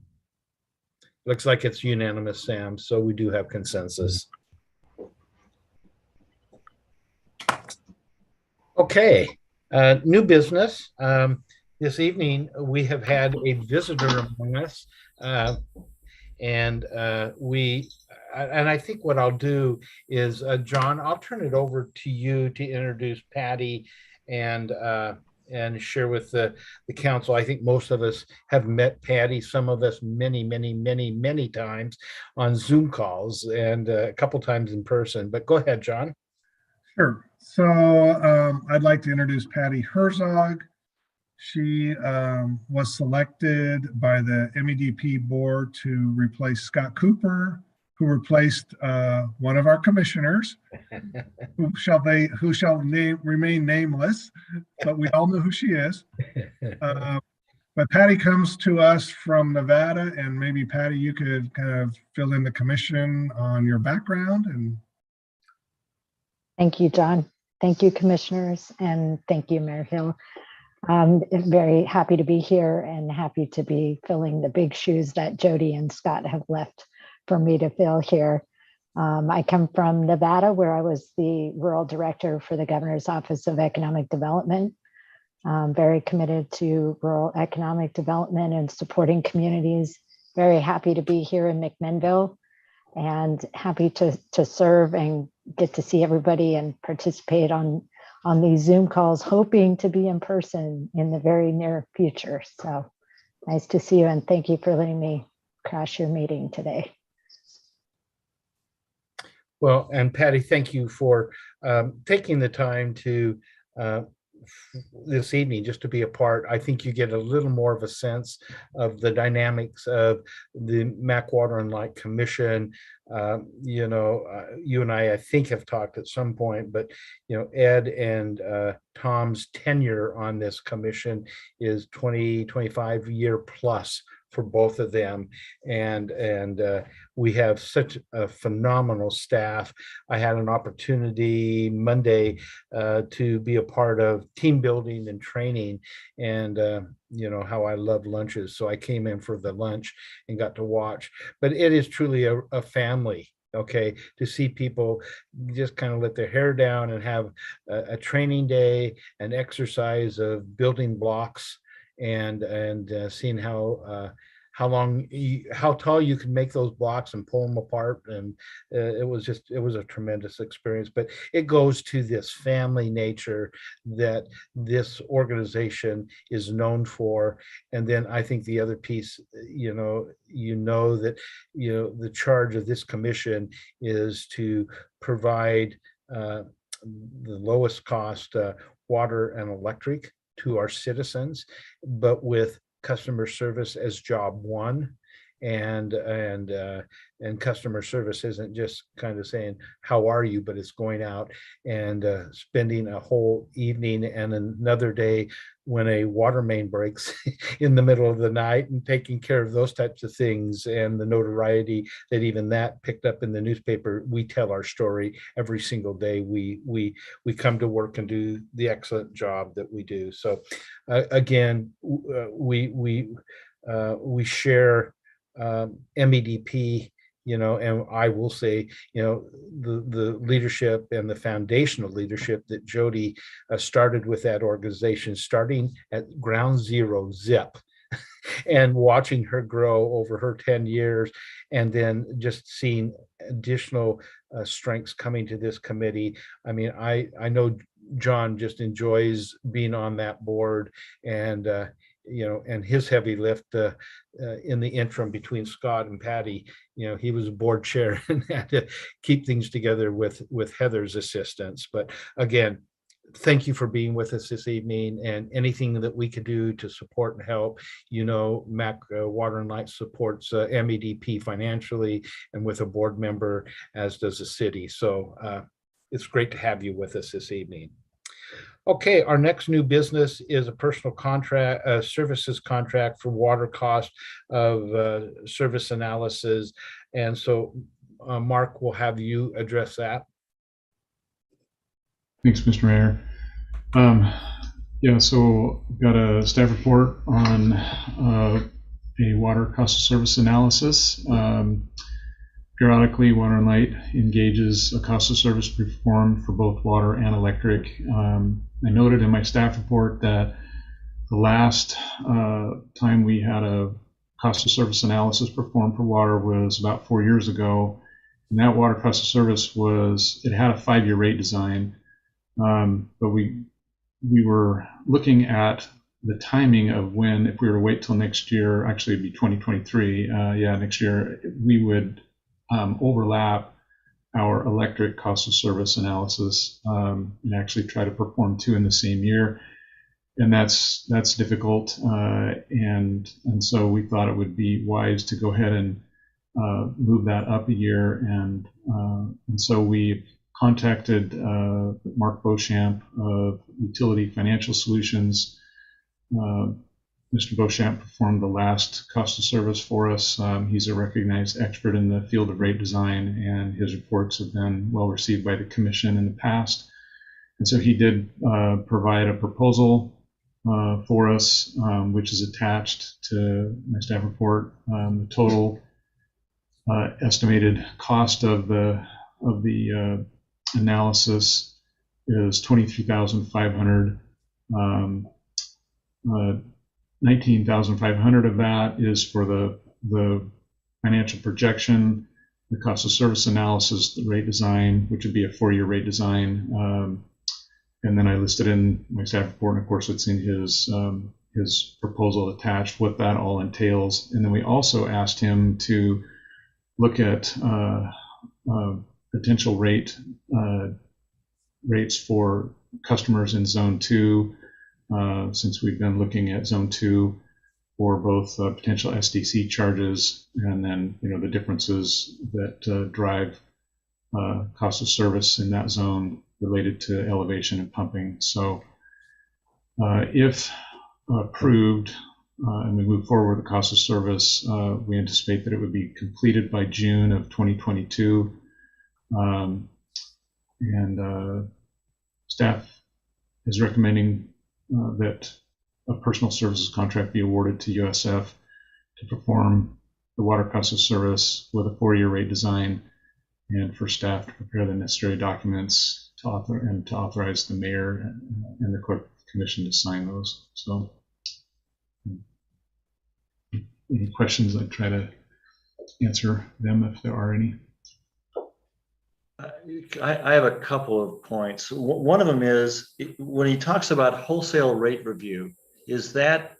[SPEAKER 2] Looks like it's unanimous, Sam. So we do have consensus. Okay, new business. This evening we have had a visitor among us. And I think what I'll do is, John, I'll turn it over to you to introduce Patty and share with the council. I think most of us have met Patty, some of us many, many, many, many times on Zoom calls and a couple times in person. But go ahead, John.
[SPEAKER 4] Sure. So I'd like to introduce Patty Herzog. She was selected by the MEDP board to replace Scott Cooper, who replaced one of our commissioners, who shall remain nameless, but we all know who she is. But Patty comes to us from Nevada, and maybe Patty, you could kind of fill in the commission on your background. And
[SPEAKER 13] thank you, John. Thank you, commissioners, and thank you, Mayor Hill. I'm very happy to be here and happy to be filling the big shoes that Jody and Scott have left for me to fill here. I come from Nevada, where I was the rural director for the Governor's Office of Economic Development. I'm very committed to rural economic development and supporting communities. Very happy to be here in McMinnville and happy to serve and get to see everybody and participate on these Zoom calls, hoping to be in person in the very near future. So nice to see you, and thank you for letting me crash your meeting today.
[SPEAKER 2] Well, and Patty, thank you for taking the time to this evening just to be a part. I think you get a little more of a sense of the dynamics of the Mac Water and Light Commission. You and I think have talked at some point, but Ed and Tom's tenure on this commission is 25 year plus for both of them, and we have such a phenomenal staff. I had an opportunity Monday to be a part of team building and training, and how I love lunches, so I came in for the lunch and got to watch. But it is truly a family. Okay, to see people just kind of let their hair down and have a training day, an exercise of building blocks, and seeing how tall you can make those blocks and pull them apart, and it was a tremendous experience. But it goes to this family nature that this organization is known for. And then I think the other piece, that the charge of this commission is to provide the lowest cost water and electric to our citizens, but with customer service as job one. And customer service isn't just kind of saying, how are you, but it's going out and spending a whole evening and another day when a water main breaks in the middle of the night and taking care of those types of things, and the notoriety that even that picked up in the newspaper. We tell our story every single day. We come to work and do the excellent job that we do. So again, we share MEDP, and I will say, the leadership and the foundational leadership that Jody started with that organization, starting at ground zero, zip, and watching her grow over her 10 years, and then just seeing additional strengths coming to this committee. I mean, I know John just enjoys being on that board, and and his heavy lift in the interim between Scott and Patty. He was a board chair and had to keep things together with Heather's assistance. But again, thank you for being with us this evening, and anything that we could do to support and help. You know, MAC Water and Light supports MEDP financially and with a board member, as does the city. So it's great to have you with us this evening. Okay, our next new business is a personal contract, services contract for water cost of service analysis. And so Mark, will have you address that.
[SPEAKER 12] Thanks, Mr. Mayor. Yeah, so I've got a staff report on a water cost of service analysis. Periodically, Water and Light engages a cost of service performed for both water and electric. I noted in my staff report that the last time we had a cost of service analysis performed for water was about 4 years ago. And that water cost of service it had a 5-year rate design. But we were looking at the timing of when, if we were to wait till next year, actually it'd be 2023, next year, we would overlap our electric cost of service analysis and actually try to perform 2 in the same year. And that's difficult. And so we thought it would be wise to go ahead and move that up a year. And so we've contacted Mark Beauchamp of Utility Financial Solutions. Mr. Beauchamp performed the last cost of service for us. He's a recognized expert in the field of rate design, and his reports have been well received by the commission in the past. And so he did provide a proposal for us, which is attached to my staff report. The total estimated cost of the analysis is $23,500. 19,500 of that is for the financial projection, the cost of service analysis, the rate design, which would be a 4-year rate design. And then I listed in my staff report, and of course it's in his proposal attached, what that all entails. And then we also asked him to look at potential rates for customers in Zone 2, since we've been looking at Zone 2 for both potential SDC charges and then the differences that drive cost of service in that zone related to elevation and pumping. So if approved and we move forward with the cost of service, we anticipate that it would be completed by June of 2022. And staff is recommending that a personal services contract be awarded to USF to perform the water cost of service with a 4-year rate design, and for staff to prepare the necessary documents to authorize the mayor and the clerk commission to sign those. So any questions, I'd try to answer them if there are any.
[SPEAKER 3] I have a couple of points. One of them is when he talks about wholesale rate review, is that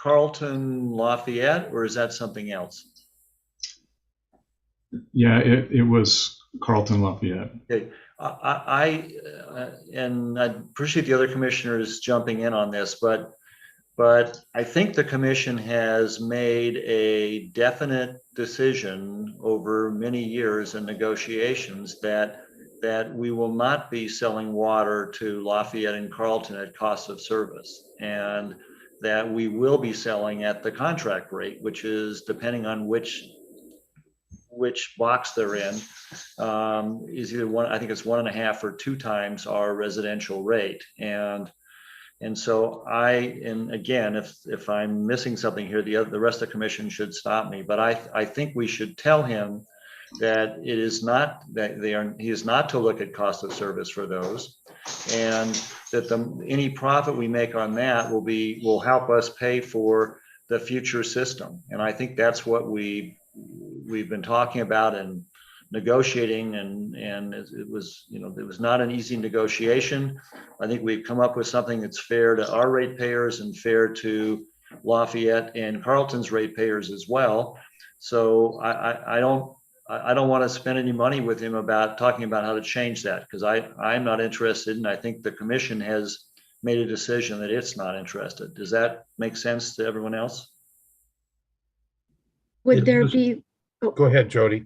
[SPEAKER 3] Carlton Lafayette or is that something else?
[SPEAKER 12] Yeah, it was Carlton Lafayette.
[SPEAKER 3] Okay. And I appreciate the other commissioners jumping in on this, but I think the commission has made a definite decision over many years in negotiations that we will not be selling water to Lafayette and Carlton at cost of service, and that we will be selling at the contract rate, which is, depending on which box they're in, is either one, I think it's 1.5 or 2 times our residential rate. And so and again, if I'm missing something here, the rest of the commission should stop me, but I think we should tell him that it is not, that he is not to look at cost of service for those, and that any profit we make on that will help us pay for the future system. And I think that's what we've been talking about and negotiating, and it was not an easy negotiation. I think we've come up with something that's fair to our ratepayers and fair to Lafayette and Carlton's ratepayers as well. So I don't want to spend any money with him about talking about how to change that, because I'm not interested, and I think the commission has made a decision that it's not interested. Does that make sense to everyone else?
[SPEAKER 7] Would
[SPEAKER 2] It
[SPEAKER 7] there
[SPEAKER 2] was-
[SPEAKER 7] be,
[SPEAKER 2] Go ahead, Jody.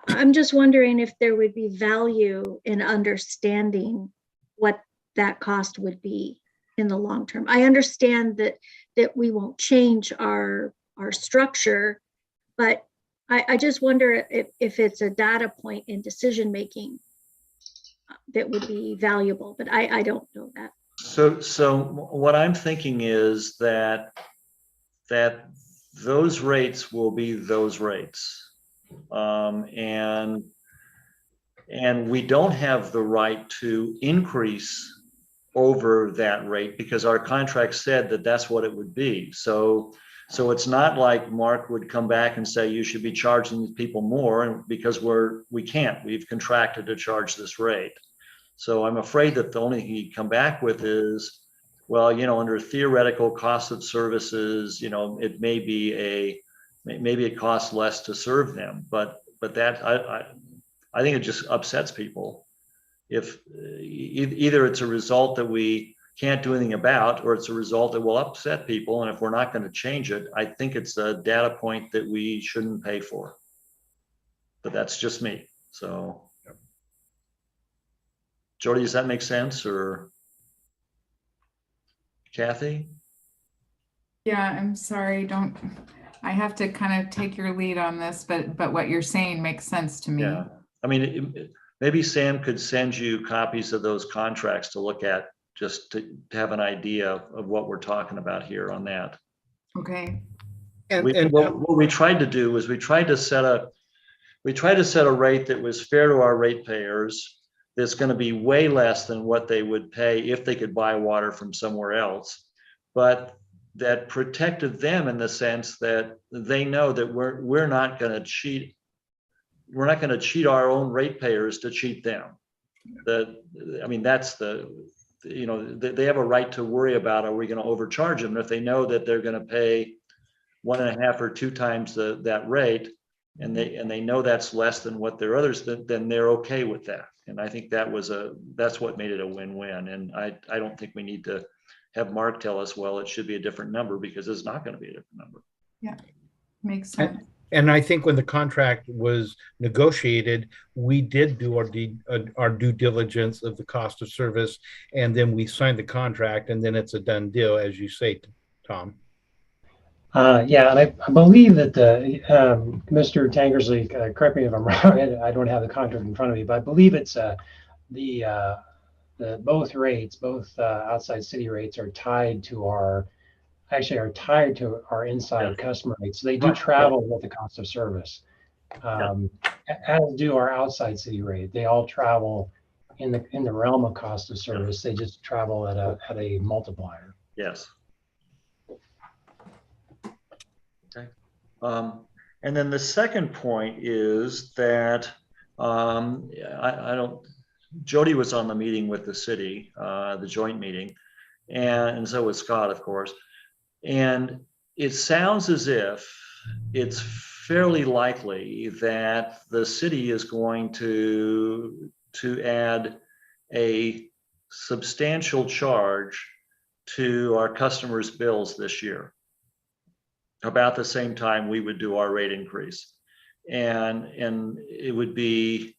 [SPEAKER 7] I'm just wondering if there would be value in understanding what that cost would be in the long term. I understand that we won't change our structure, but I just wonder if it's a data point in decision making that would be valuable, but I don't know that.
[SPEAKER 3] So what I'm thinking is that those rates will be those rates. And we don't have the right to increase over that rate because our contract said that that's what it would be. So it's not like Mark would come back and say, you should be charging these people more, because we can't, we've contracted to charge this rate. So I'm afraid that the only thing he'd come back with is, well, under theoretical cost of services, it maybe it costs less to serve them, but that I think it just upsets people. If either it's a result that we can't do anything about, or it's a result that will upset people. And if we're not going to change it, I think it's a data point that we shouldn't pay for. But that's just me. So, Jody, does that make sense? Or Kathy?
[SPEAKER 6] Yeah, I'm sorry, I have to kind of take your lead on this, but what you're saying makes sense to me.
[SPEAKER 3] Yeah. I mean, maybe Sam could send you copies of those contracts to look at, just to have an idea of what we're talking about here on that.
[SPEAKER 6] Okay.
[SPEAKER 3] What we tried to do was we tried to set a rate that was fair to our ratepayers, that's going to be way less than what they would pay if they could buy water from somewhere else, but that protected them in the sense that they know that we're not going to cheat. We're not going to cheat our own ratepayers to cheat them. That's they have a right to worry about, are we going to overcharge them? And if they know that they're going to pay 1.5 or 2 times that rate, and they know that's less than what their others, then they're okay with that. And I think that's what made it a win-win. And I don't think we need to have Mark tell us, well, it should be a different number, because it's not going to be a different number.
[SPEAKER 6] Yeah, makes sense.
[SPEAKER 2] And I think when the contract was negotiated, we did do our due diligence of the cost of service, and then we signed the contract, and then it's a done deal, as you say, Tom.
[SPEAKER 9] Yeah, and I believe that Mr. Tankersley, correct me if I'm wrong, I don't have the contract in front of me, but I believe it's both rates, outside city rates are tied to our inside customer rates. So they do travel with the cost of service, as do our outside city rate. They all travel in the realm of cost of service. They just travel at a multiplier.
[SPEAKER 3] Yes. Okay. And then the second point is that Jody was on the meeting with the city, the joint meeting, and so was Scott, of course. And it sounds as if it's fairly likely that the city is going to add a substantial charge to our customers' bills this year, about the same time we would do our rate increase. And it would be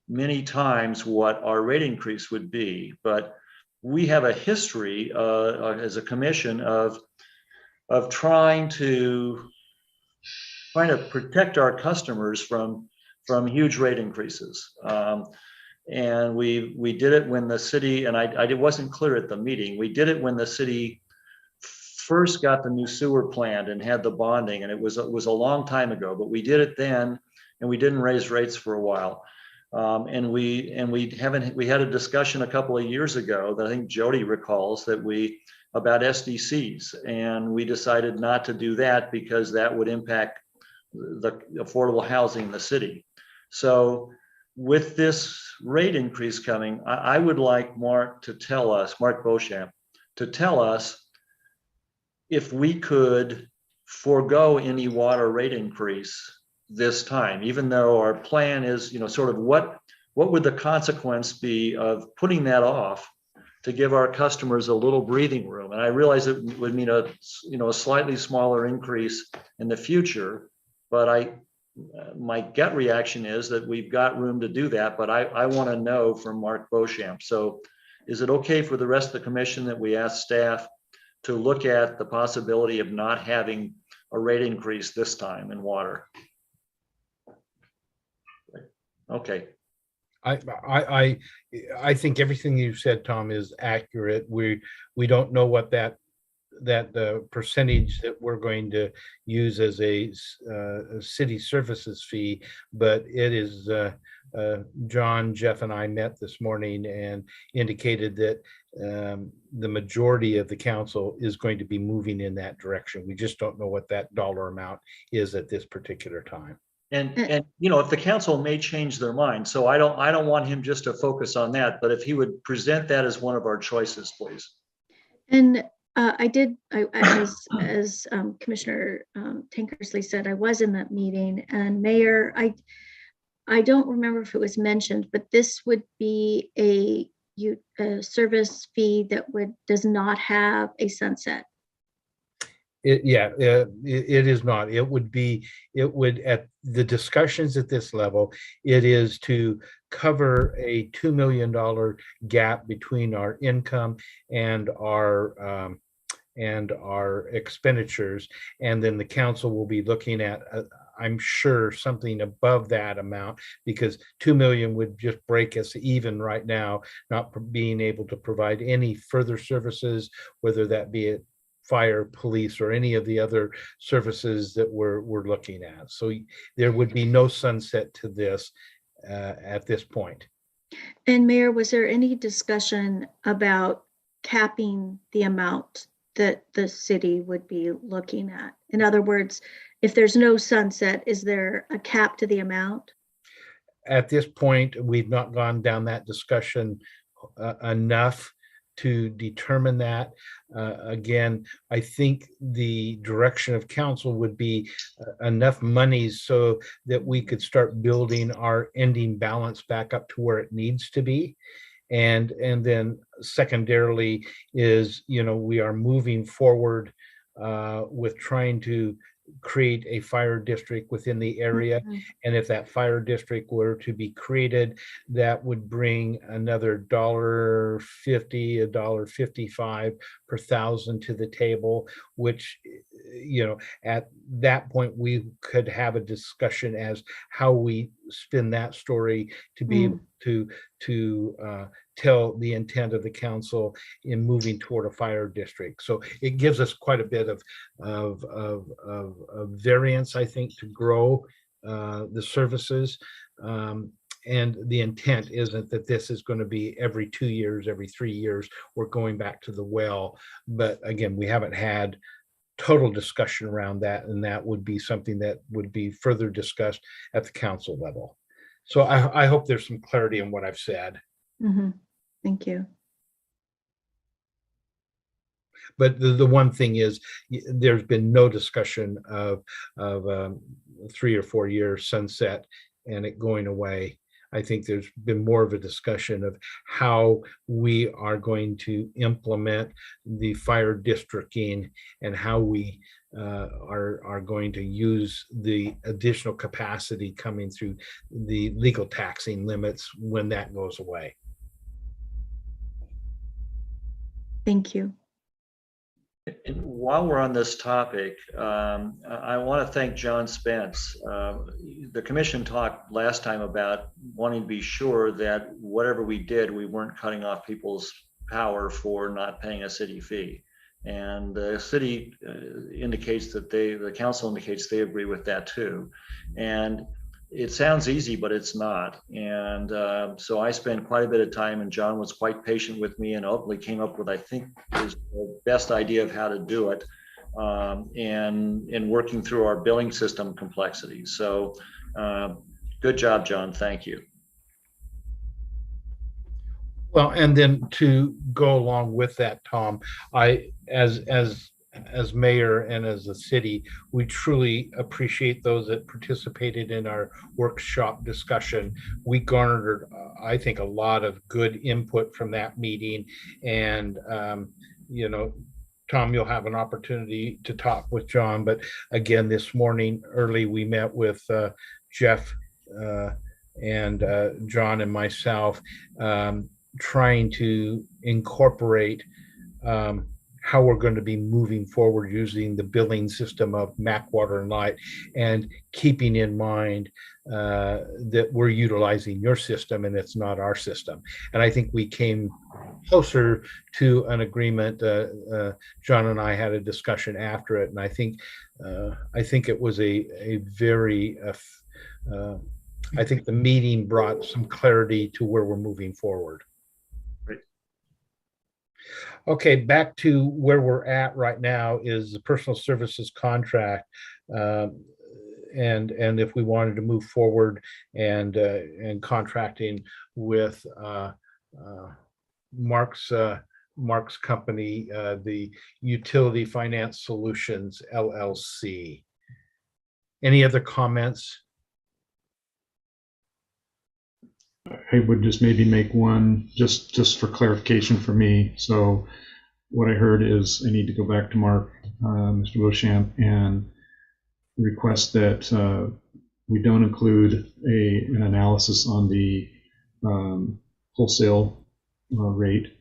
[SPEAKER 3] many times what our rate increase would be. But we have a history as a commission of trying to protect our customers from huge rate increases. And we did it when the city, and it wasn't clear at the meeting, we did it when the city first got the new sewer plant and had the bonding, and it was a long time ago, but we did it then, and we didn't raise rates for a while. And we had a discussion a couple of years ago that I think Jody recalls, about SDCs, and we decided not to do that because that would impact the affordable housing in the city. So with this rate increase coming, I would like Mark Beauchamp to tell us if we could forego any water rate increase this time, even though our plan is, sort of what would the consequence be of putting that off to give our customers a little breathing room? And I realize it would mean a slightly smaller increase in the future, but my gut reaction is that we've got room to do that, but I want to know from Mark Beauchamp. So is it okay for the rest of the commission that we ask staff to look at the possibility of not having a rate increase this time in water? Okay.
[SPEAKER 2] I think everything you said, Tom, is accurate. We don't know what that the percentage that we're going to use as a city services fee, but it is John, Jeff, and I met this morning and indicated that the majority of the council is going to be moving in that direction. We just don't know what that dollar amount is at this particular time.
[SPEAKER 3] And if the council may change their mind, so I don't want him just to focus on that, but if he would present that as one of our choices, please.
[SPEAKER 7] And as Commissioner Tankersley said, I was in that meeting, and Mayor, I don't remember if it was mentioned, but this would be a service fee that does not have a sunset.
[SPEAKER 2] It is not. It would at the discussions at this level, it is to cover a $2 million gap between our income and our expenditures. And then the council will be looking at, I'm sure, something above that amount, because 2 million would just break us even right now, not being able to provide any further services, whether that be it fire, police, or any of the other services that we're looking at. So there would be no sunset to this at this point.
[SPEAKER 7] And Mayor, was there any discussion about capping the amount that the city would be looking at? In other words, if there's no sunset, is there a cap to the amount?
[SPEAKER 2] At this point, we've not gone down that discussion enough to determine that. Again, I think the direction of council would be enough monies so that we could start building our ending balance back up to where it needs to be. And then secondarily is, we are moving forward with trying to create a fire district within the area. And if that fire district were to be created, that would bring another $1.50, $1.55 per thousand to the table, which, at that point, we could have a discussion as how we spin that story to be able to tell the intent of the council in moving toward a fire district. So it gives us quite a bit of variance, I think, to grow the services. And the intent isn't that this is going to be every 2 years, every 3 years, we're going back to the well. But again, we haven't had total discussion around that, and that would be something that would be further discussed at the council level. So I hope there's some clarity in what I've said.
[SPEAKER 7] Thank you.
[SPEAKER 2] But the one thing is, there's been no discussion of 3 or 4 years sunset and it going away. I think there's been more of a discussion of how we are going to implement the fire districting and how we are going to use the additional capacity coming through the legal taxing limits when that goes away.
[SPEAKER 7] Thank you.
[SPEAKER 3] And while we're on this topic, I want to thank John Spence. The commission talked last time about wanting to be sure that whatever we did, we weren't cutting off people's power for not paying a city fee. And the city indicates that the council indicates they agree with that too. And it sounds easy, but it's not. And so I spent quite a bit of time, and John was quite patient with me and ultimately came up with, I think, his best idea of how to do it, and working through our billing system complexities. So good job, John. Thank you. Well,
[SPEAKER 2] and then to go along with that, Tom, as as mayor and as a city, we truly appreciate those that participated in our workshop discussion. We garnered, I think, a lot of good input from that meeting. And, you know, Tom, you'll have an opportunity to talk with John. But again, this morning early, we met with Jeff and John and myself, trying to incorporate how we're going to be moving forward using the billing system of MW&L, and keeping in mind that we're utilizing your system and it's not our system. And I think we came closer to an agreement. John and I had a discussion after it, and I think it was a very I think the meeting brought some clarity to where we're moving forward. Okay, back to where we're at right now is the personal services contract. And if we wanted to move forward and contracting with Mark's company, the Utility Finance Solutions LLC. Any other comments?
[SPEAKER 12] I would just maybe make one just for clarification for me. So what I heard is I need to go back to Mark, Mr. Beauchamp, and request that we don't include an analysis on the wholesale rate,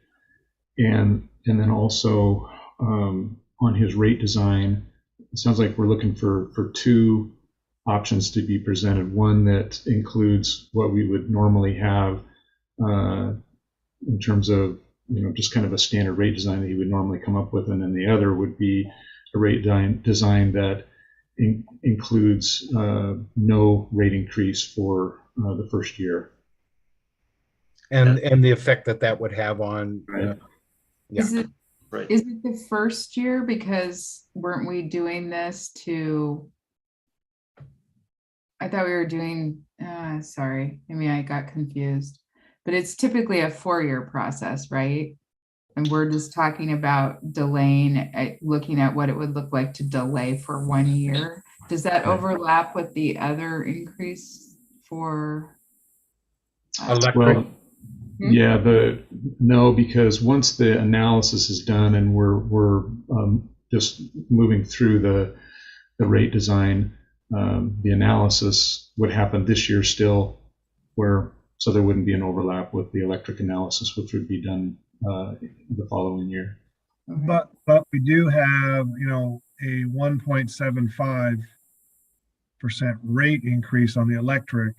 [SPEAKER 12] and then also on his rate design. It sounds like we're looking for two options to be presented. One that includes what we would normally have in terms of, you know, just kind of a standard rate design that you would normally come up with, and then the other would be a rate design that includes no rate increase for the first year.
[SPEAKER 2] And the effect that would have on
[SPEAKER 6] Yeah.
[SPEAKER 3] Right.
[SPEAKER 6] Is it the first year? Because weren't we doing this to, I thought we were doing, sorry, maybe I got confused, but it's typically a 4-year process, right? And we're just talking about delaying, looking at what it would look like to delay for 1 year. Does that overlap with the other increase for?
[SPEAKER 2] electric?
[SPEAKER 12] Well, yeah, no, because once the analysis is done and we're just moving through the rate design, the analysis would happen this year still, so there wouldn't be an overlap with the electric analysis, which would be done the following year.
[SPEAKER 4] But we do have, you know, a 1.75% rate increase on the electric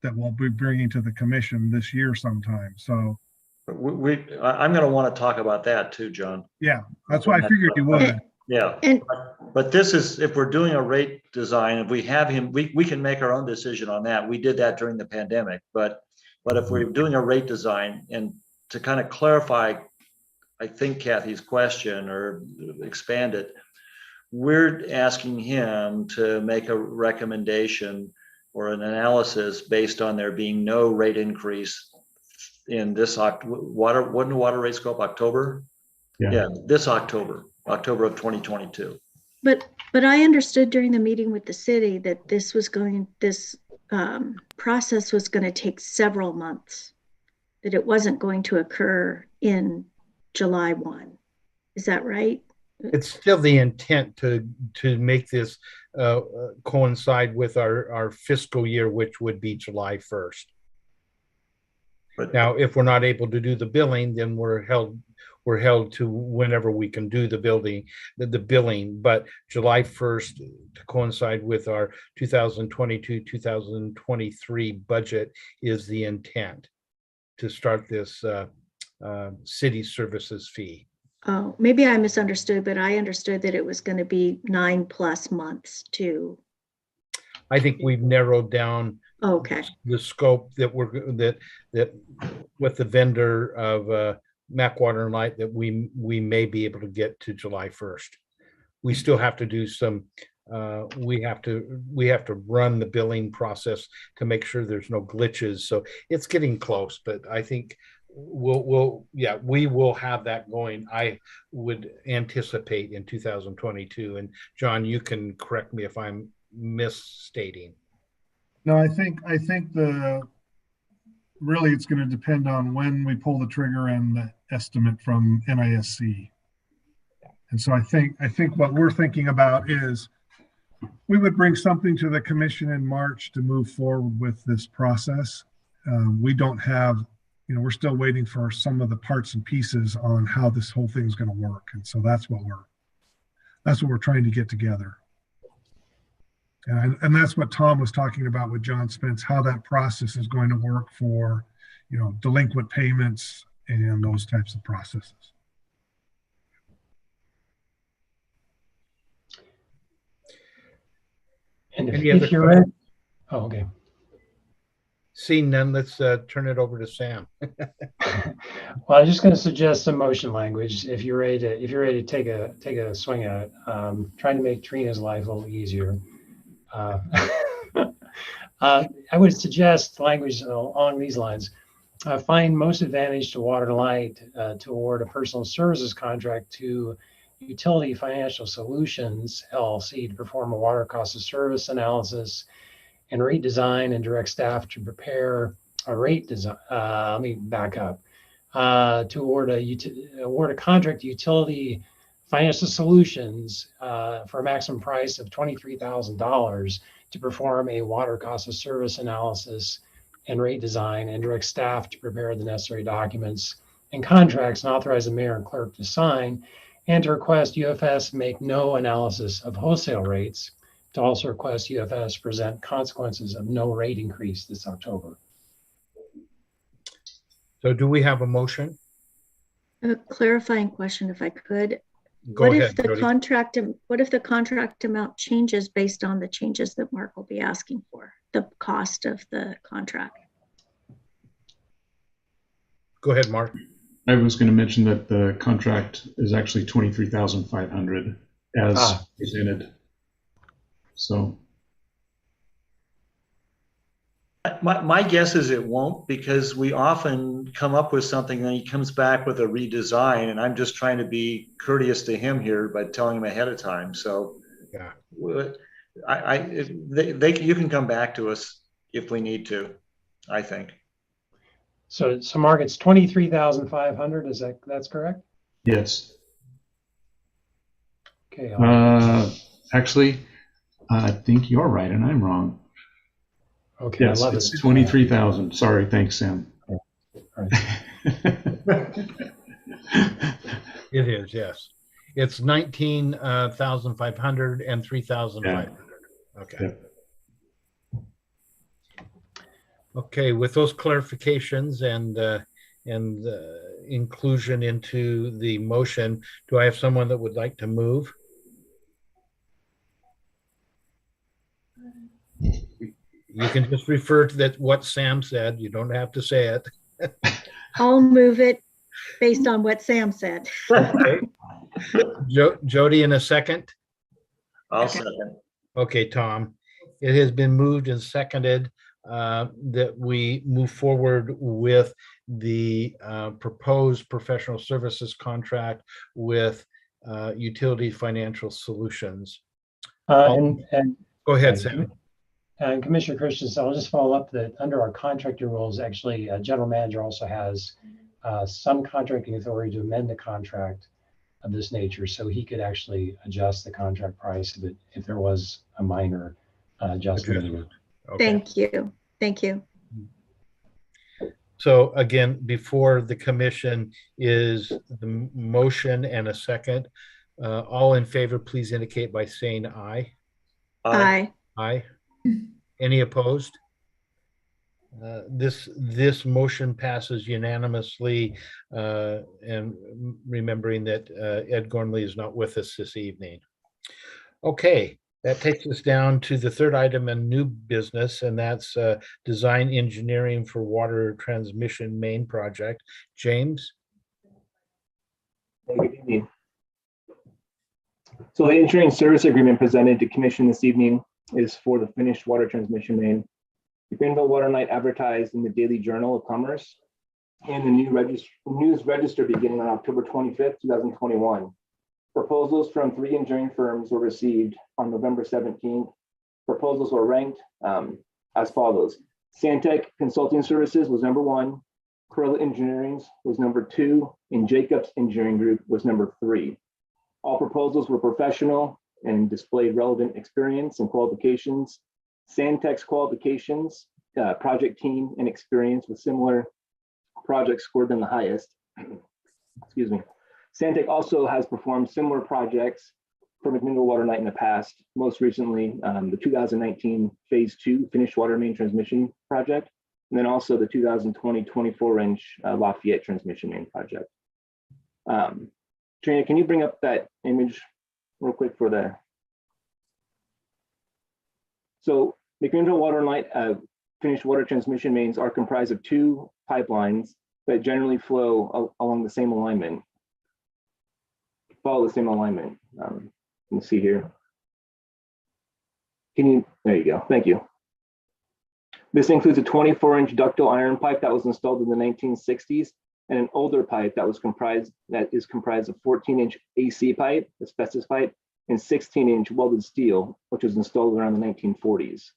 [SPEAKER 4] that we'll be bringing to the commission this year sometime. So
[SPEAKER 3] I'm going to want to talk about that too, John.
[SPEAKER 4] yeah, that's why I figured you would.
[SPEAKER 3] Yeah, but this is, if we're doing a rate design, if we have him, we can make our own decision on that. We did that during the pandemic, but if we're doing a rate design, and to kind of clarify, I think Kathy's question or expand it, we're asking him to make a recommendation or an analysis based on there being no rate increase in this when the water rates go up? October? Yeah, this October of 2022.
[SPEAKER 7] But I understood during the meeting with the city that this process was going to take several months, that it wasn't going to occur in July 1. Is that right?
[SPEAKER 2] It's still the intent to make this coincide with our fiscal year, which would be July 1st. But now, if we're not able to do the billing, then we're held to whenever we can do the billing. But July 1st to coincide with our 2022-2023 budget is the intent to start this city services fee.
[SPEAKER 7] Oh, maybe I misunderstood, but I understood that it was going to be 9+ months to.
[SPEAKER 2] I think we've narrowed down the scope that that with the vendor of MW&L that we may be able to get to July 1st. We still have to do some. We have to run the billing process to make sure there's no glitches. So it's getting close, but I think we will have that going. I would anticipate in 2022. And John, you can correct me if I'm misstating.
[SPEAKER 4] No, I think really it's going to depend on when we pull the trigger and the estimate from NISC. And so I think what we're thinking about is we would bring something to the commission in March to move forward with this process. We don't have, we're still waiting for some of the parts and pieces on how this whole thing is going to work. And so that's what we're trying to get together. And that's what Tom was talking about with John Spence, how that process is going to work for, delinquent payments and those types of processes.
[SPEAKER 9] And
[SPEAKER 2] Any
[SPEAKER 9] if
[SPEAKER 2] other
[SPEAKER 9] you're ready, oh, okay.
[SPEAKER 2] Seeing none, let's turn it over to Sam.
[SPEAKER 9] Well, I was just going to suggest some motion language if you're ready to take a swing at it. Trying to make Trina's life a little easier. I would suggest language along these lines. Find most advantage to Water Light to award a personal services contract to Utility Financial Solutions, LLC, to perform a water cost of service analysis and rate design and direct staff to prepare a rate design. Let me back up. To award a contract to Utility Financial Solutions for a maximum price of $23,000 to perform a water cost of service analysis and rate design and direct staff to prepare the necessary documents and contracts and authorize the mayor and clerk to sign, and to request UFS make no analysis of wholesale rates, to also request UFS present consequences of no rate increase this October.
[SPEAKER 2] So do we have a motion?
[SPEAKER 7] A clarifying question, if I could.
[SPEAKER 2] Go
[SPEAKER 7] What
[SPEAKER 2] ahead,
[SPEAKER 7] if the
[SPEAKER 2] Jody.
[SPEAKER 7] what if the contract amount changes based on the changes that Mark will be asking for, the cost of the contract?
[SPEAKER 2] Go ahead, Mark.
[SPEAKER 12] I was going to mention that the contract is actually 23,500 as presented. So
[SPEAKER 3] my guess is it won't, because we often come up with something and he comes back with a redesign, and I'm just trying to be courteous to him here by telling him ahead of time. So
[SPEAKER 2] yeah,
[SPEAKER 3] you can come back to us if we need to, I think.
[SPEAKER 9] So Mark, it's 23,500. That's correct?
[SPEAKER 12] yes.
[SPEAKER 9] Okay.
[SPEAKER 12] Actually, I think you're right and I'm wrong.
[SPEAKER 9] Okay.
[SPEAKER 12] Yes,
[SPEAKER 9] I love
[SPEAKER 12] it's
[SPEAKER 9] it.
[SPEAKER 12] 23,000. Sorry. Thanks, Sam.
[SPEAKER 9] All right.
[SPEAKER 2] it is. Yes, it's 19,500 and 3,500. Okay.
[SPEAKER 12] Yeah.
[SPEAKER 2] Okay. With those clarifications and inclusion into the motion, do I have someone that would like to move? You can just refer to that what Sam said. You don't have to say it.
[SPEAKER 7] I'll move it based on what Sam said.
[SPEAKER 2] Okay. Jody in a second.
[SPEAKER 3] I'll second.
[SPEAKER 2] Okay, Tom. It has been moved and seconded that we move forward with the proposed professional services contract with Utility Financial Solutions.
[SPEAKER 9] And
[SPEAKER 2] go ahead, Sam.
[SPEAKER 9] And Commissioner Christensen, I'll just follow up that under our contractor rules, actually, a general manager also has some contracting authority to amend the contract of this nature, so he could actually adjust the contract price if there was a minor adjustment.
[SPEAKER 2] Okay.
[SPEAKER 7] Thank you. Thank you.
[SPEAKER 2] So again, before the commission is the motion and a second. All in favor, please indicate by saying aye.
[SPEAKER 7] Aye.
[SPEAKER 2] Aye. Any opposed? This motion passes unanimously, and remembering that Ed Gormley is not with us this evening. Okay, that takes us down to the third item in new business, and that's design engineering for water transmission main project. James?
[SPEAKER 14] Good evening. So the engineering service agreement presented to commission this evening is for the finished water transmission main. The Greenville Water Night advertised in the Daily Journal of Commerce in the news register beginning on October 25th, 2021. Proposals from 3 engineering firms were received on November 17th. Proposals were ranked as follows. Santec Consulting Services was number 1, Corella Engineering was number 2, and Jacobs Engineering Group was number 3. All proposals were professional and displayed relevant experience and qualifications. Santec's qualifications, project team, and experience with similar projects scored them the highest. Excuse me. Santec also has performed similar projects for McMinnville Water Night in the past, most recently the 2019 Phase 2 Finished Water Main Transmission Project, and then also the 2020 24-inch Lafayette Transmission Main Project. Trina, can you bring up that image real quick for the... So McMinnville Water Night finished water transmission mains are comprised of 2 pipelines that generally flow along the same alignment, follow the same alignment. Let me see here. There you go, thank you. This includes a 24-inch ductile iron pipe that was installed in the 1960s and an older pipe that is comprised of 14-inch AC pipe, asbestos pipe, and 16-inch welded steel, which was installed around the 1940s.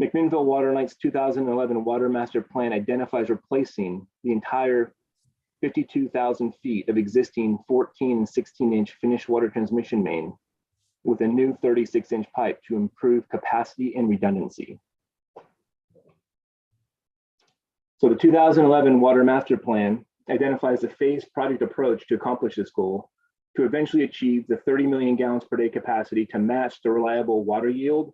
[SPEAKER 14] McMinnville Water Night's 2011 Water Master Plan identifies replacing the entire 52,000 feet of existing 14 and 16-inch finished water transmission main with a new 36-inch pipe to improve capacity and redundancy. So the 2011 Water Master Plan identifies a phased project approach to accomplish this goal to eventually achieve the 30 million gallons per day capacity to match the reliable water yield,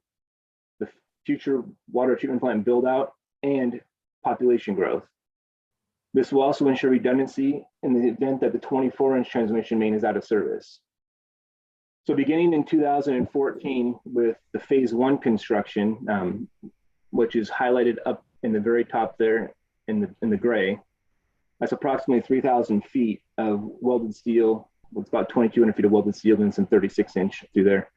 [SPEAKER 14] the future water treatment plant build out, and population growth. This will also ensure redundancy in the event that the 24-inch transmission main is out of service. So beginning in 2014 with the Phase 1 construction, which is highlighted up in the very top there in the gray, that's approximately 3,000 feet of welded steel. It's about 2,200 feet of welded steel and some 36-inch through there,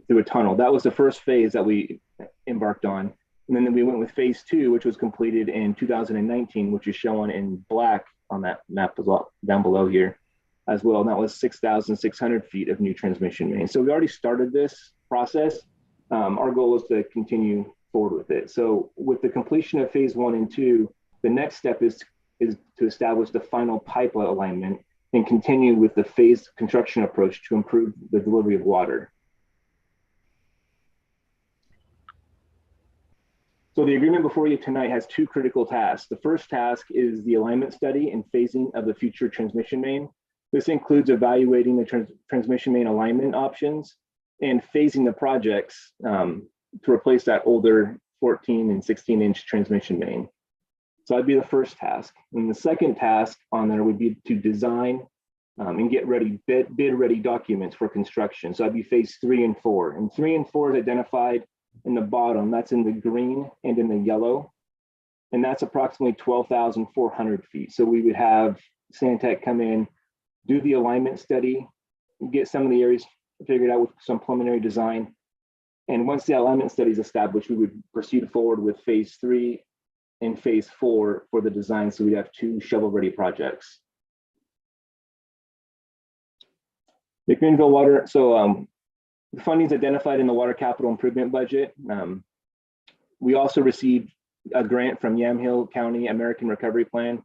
[SPEAKER 14] through a tunnel. That was the first phase that we embarked on. And then we went with Phase 2, which was completed in 2019, which is shown in black on that map as well, down below here as well. And that was 6,600 feet of new transmission main. So we already started this process. Our goal is to continue forward with it. So with the completion of Phase 1 and 2, the next step is to establish the final pipe alignment and continue with the phased construction approach to improve the delivery of water. So the agreement before you tonight has 2 critical tasks. The first task is the alignment study and phasing of the future transmission main. This includes evaluating the transmission main alignment options and phasing the projects to replace that older 14 and 16-inch transmission main. So that'd be the first task. And the second task on there would be to design and get ready bid ready documents for construction. So that'd be Phase 3 and 4. And 3 and 4 is identified in the bottom, that's in the green and in the yellow. And that's approximately 12,400 feet. So we would have Santec come in, do the alignment study, get some of the areas figured out with some preliminary design. And once the alignment study is established, we would proceed forward with Phase 3 and Phase 4 for the design. So we'd have 2 shovel-ready projects. McMinnville Water, so the funding is identified in the water capital improvement budget. We also received a grant from Yamhill County American Recovery Plan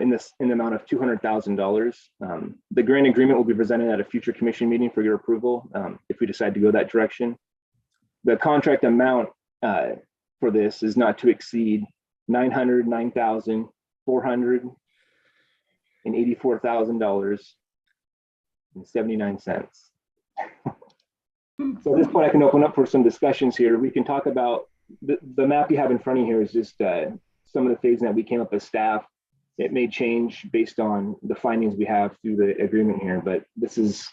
[SPEAKER 14] in the amount of $200,000. The grant agreement will be presented at a future commission meeting for your approval if we decide to go that direction. The contract amount for this is not to exceed $909,484.79. So at this point, I can open up for some discussions here. We can talk about the map you have in front of you here is just some of the phasing that we came up as staff. It may change based on the findings we have through the agreement here, but this is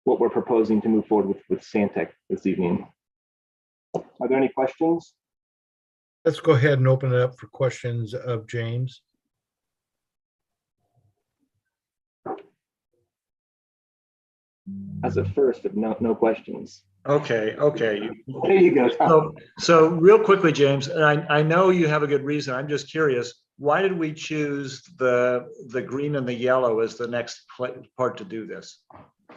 [SPEAKER 14] what we're proposing to move forward with Santec this evening. Are there any questions?
[SPEAKER 2] Let's go ahead and open it up for questions of James.
[SPEAKER 14] As a first, but no questions.
[SPEAKER 3] Okay.
[SPEAKER 14] There you go.
[SPEAKER 3] So real quickly, James, and I know you have a good reason. I'm just curious. why did we choose the green and the yellow as the next part to do this?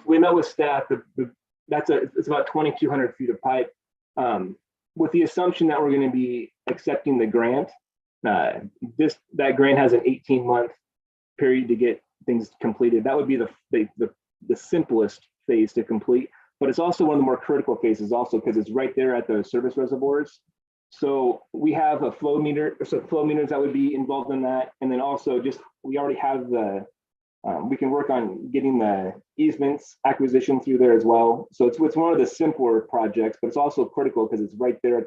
[SPEAKER 14] We met with staff. It's about 2,200 feet of pipe. With the assumption that we're going to be accepting the grant, that grant has an 18-month period to get things completed. That would be the simplest phase to complete, but it's also one of the more critical phases also because it's right there at the service reservoirs. So we have a flow meter, so flow meters that would be involved in that. And then also we already have we can work on getting the easements acquisition through there as well. So it's one of the simpler projects, but it's also critical because it's right there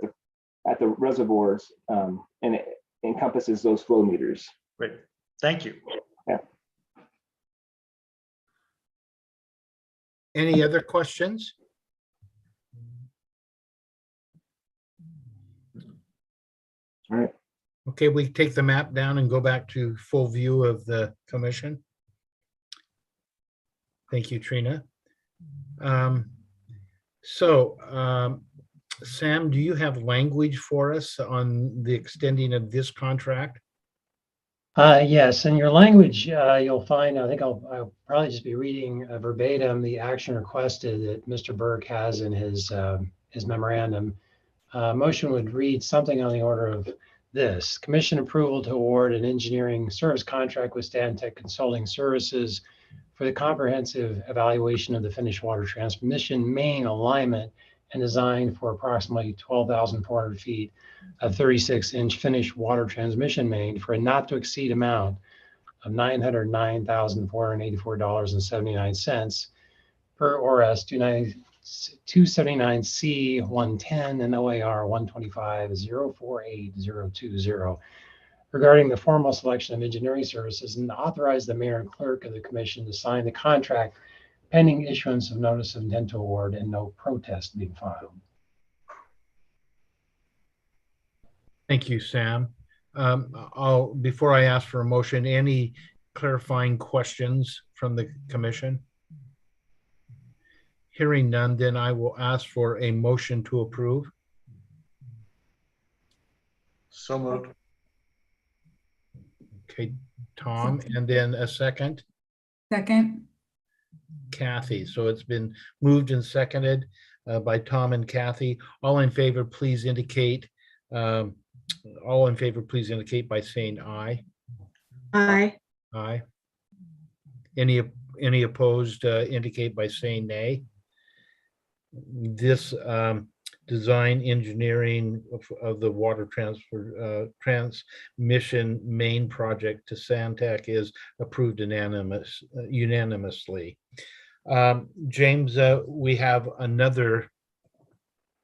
[SPEAKER 14] at the reservoirs, and it encompasses those flow meters.
[SPEAKER 3] Great, thank you.
[SPEAKER 14] Yeah.
[SPEAKER 2] Any other questions?
[SPEAKER 14] All right.
[SPEAKER 2] Okay, we take the map down and go back to full view of the commission. Thank you, Trina. Sam, do you have language for us on the extending of this contract?
[SPEAKER 9] Yes, in your language, you'll find, I think I'll probably just be reading verbatim the action requested that Mr. Berg has in his memorandum. Motion would read something on the order of this: Commission approval to award an engineering service contract with Stantec Consulting Services for the comprehensive evaluation of the finished water transmission main alignment and design for approximately 12,400 feet of 36-inch finished water transmission main for a not to exceed amount of $909,484.79 per ORS 279C 110 and OAR 125-048020 regarding the formal selection of engineering services, and authorize the mayor and clerk of the commission to sign the contract pending issuance of notice of intent to award and no protest being filed.
[SPEAKER 2] Thank you, Sam. Before I ask for a motion, any clarifying questions from the commission? Hearing none, then I will ask for a motion to approve.
[SPEAKER 3] So moved.
[SPEAKER 2] Okay, Tom, and then a second.
[SPEAKER 6] Second.
[SPEAKER 2] Kathy. So it's been moved and seconded by Tom and Kathy. All in favor, please indicate. By saying aye.
[SPEAKER 7] Aye.
[SPEAKER 2] Aye. Any opposed, indicate by saying nay. This design engineering of the water transmission main project to Stantec is approved unanimously. James, we have another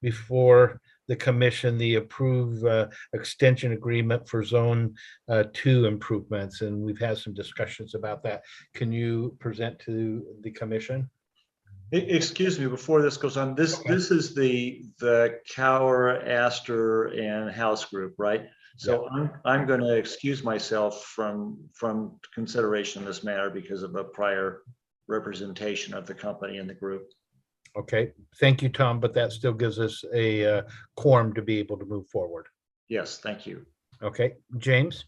[SPEAKER 2] before the commission, the approved extension agreement for zone 2 improvements, and we've had some discussions about that. Can you present to the commission?
[SPEAKER 3] Excuse me, before this goes on, this is the Cower, Astor, and House group, right? So yeah. I'm going to excuse myself from consideration in this matter because of a prior representation of the company and the group.
[SPEAKER 2] Okay, thank you, Tom, but that still gives us a quorum to be able to move forward.
[SPEAKER 3] Yes, thank you.
[SPEAKER 2] Okay, James.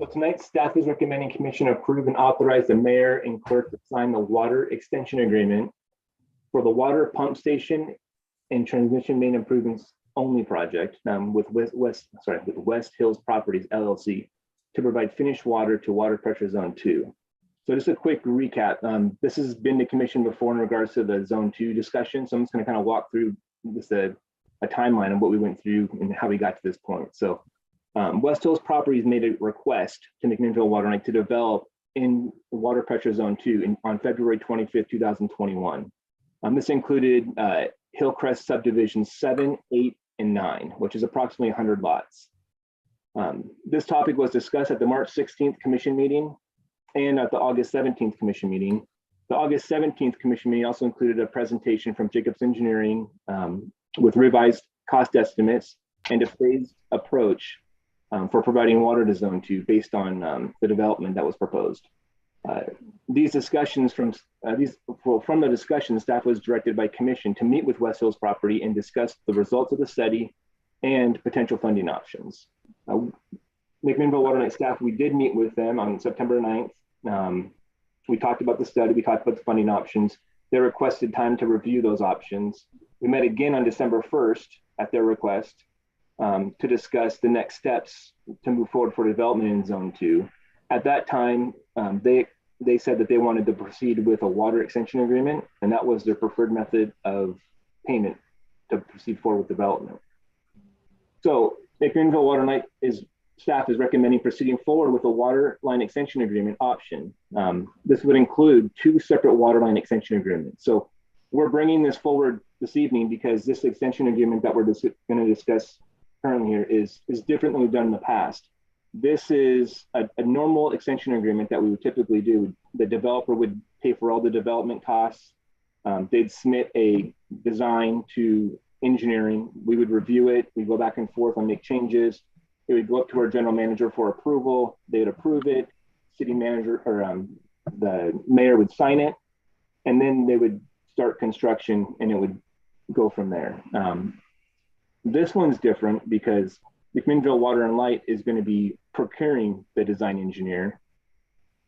[SPEAKER 14] So tonight, staff is recommending commission approve and authorize the mayor and clerk to sign the water extension agreement for the water pump station and transmission main improvements only project with West Hills Properties LLC to provide finished water to water pressure zone 2. So just a quick recap. This has been to commission before in regards to the zone 2 discussion. So I'm just going to kind of walk through just a timeline of what we went through and how we got to this point. So West Hills Properties made a request to McMinnville Water and Lake to develop in water pressure zone 2 on February 25th, 2021. This included Hillcrest subdivisions 7, 8, and 9, which is approximately 100 lots. This topic was discussed at the March 16th commission meeting and at the August 17th commission meeting. The August 17th commission meeting also included a presentation from Jacobs Engineering with revised cost estimates and a phased approach for providing water to zone 2 based on the development that was proposed. These discussions from the discussion, staff was directed by commission to meet with West Hills Property and discuss the results of the study and potential funding options. McMinnville Water Night staff, we did meet with them on September 9th. We talked about the study, we talked about the funding options. They requested time to review those options. We met again on December 1st at their request to discuss the next steps to move forward for development in Zone 2. At that time, they said that they wanted to proceed with a water extension agreement, and that was their preferred method of payment to proceed forward with development. So McMinnville Water Night staff is recommending proceeding forward with a water line extension agreement option. This would include 2 separate water line extension agreements. So we're bringing this forward this evening because this extension agreement that we're going to discuss currently here is different than we've done in the past. This is a normal extension agreement that we would typically do. The developer would pay for all the development costs. They'd submit a design to engineering. We would review it. We'd go back and forth and make changes. It would go up to our general manager for approval. They'd approve it. City manager or the mayor would sign it. And then they would start construction and it would go from there. This one's different because McMinnville Water and Light is going to be procuring the design engineer,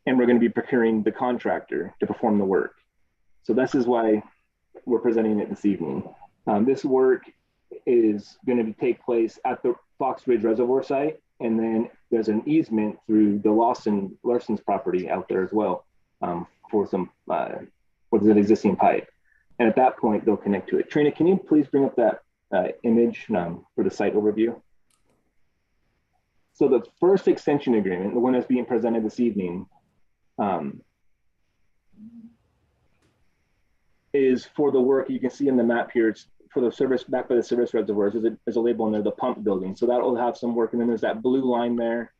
[SPEAKER 14] and we're going to be procuring the contractor to perform the work. So this is why we're presenting it this evening. This work is going to take place at the Fox Ridge Reservoir site, and then there's an easement through the Larson's property out there as well for the existing pipe. And at that point, they'll connect to it. Trina, can you please bring up that image for the site overview? So the first extension agreement, the one that's being presented this evening, is for the work you can see in the map here. It's for the service, back by the service reservoirs. There's a label in there, the pump building. So that will have some work. And then there's that blue line there.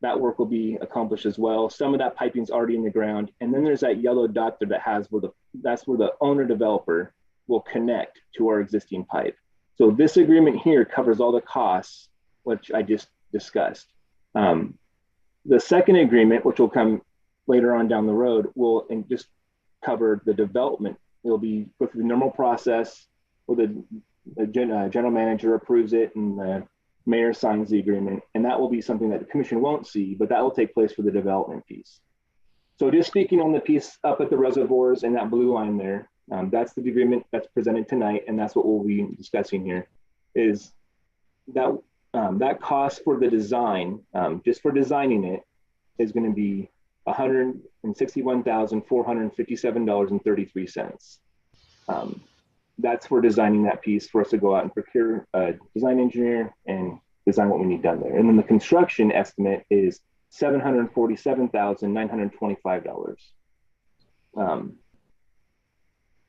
[SPEAKER 14] That work will be accomplished as well. Some of that piping is already in the ground. And then there's that yellow dot there that has that's where the owner developer will connect to our existing pipe. So this agreement here covers all the costs, which I just discussed. The second agreement, which will come later on down the road, will just cover the development. It'll be go through the normal process where the general manager approves it and the mayor signs the agreement. And that will be something that the commission won't see, but that will take place for the development piece. So just speaking on the piece up at the reservoirs and that blue line there, that's the agreement that's presented tonight, and that's what we'll be discussing here. Is that that cost for the design, just for designing it, is going to be $161,457.33. That's for designing that piece for us to go out and procure a design engineer and design what we need done there. And then the construction estimate is $747,925.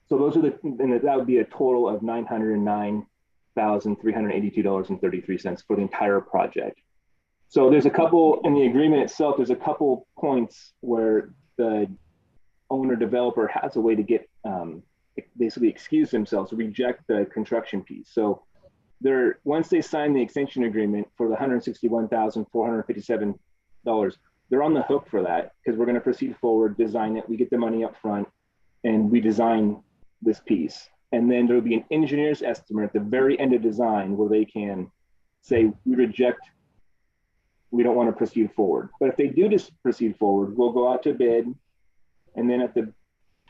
[SPEAKER 14] So those are and that would be a total of $909,382.33 for the entire project. So there's a couple in the agreement itself, there's a couple points where the owner developer has a way to get basically excuse themselves, to reject the construction piece. So once they sign the extension agreement for the $161,457, they're on the hook for that because we're going to proceed forward, design it, we get the money up front, and we design this piece. And then there'll be an engineer's estimate at the very end of design where they can say, we don't want to proceed forward. But if they do just proceed forward, we'll go out to bid. And then at the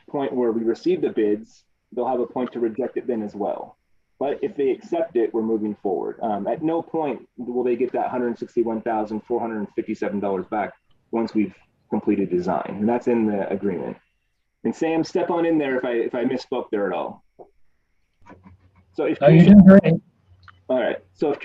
[SPEAKER 14] point where we receive the bids, they'll have a point to reject it then as well. But if they accept it, we're moving forward. At no point will they get that $161,457 back once we've completed design. And that's in the agreement. And Sam, step on in there if I misspoke there at all. So if
[SPEAKER 9] you did great.
[SPEAKER 14] All right. So if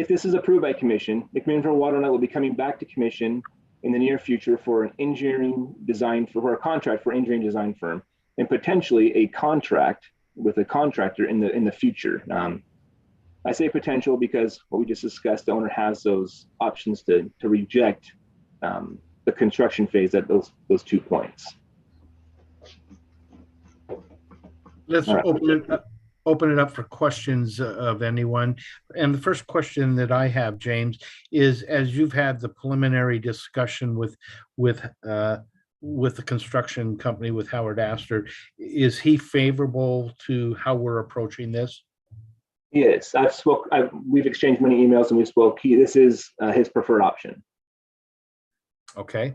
[SPEAKER 14] this is approved by commission, McMinnville Water and Light will be coming back to commission in the near future for an engineering design for a contract for engineering design firm, and potentially a contract with a contractor in the future. I say potential because what we just discussed, the owner has those options to reject the construction phase at those 2 points.
[SPEAKER 2] Let's open it up for questions of anyone. And the first question that I have, James, is as you've had the preliminary discussion with the construction company, with Howard Astor, is he favorable to how we're approaching this?
[SPEAKER 14] He is. We've exchanged many emails and we spoke. This is his preferred option.
[SPEAKER 2] Okay.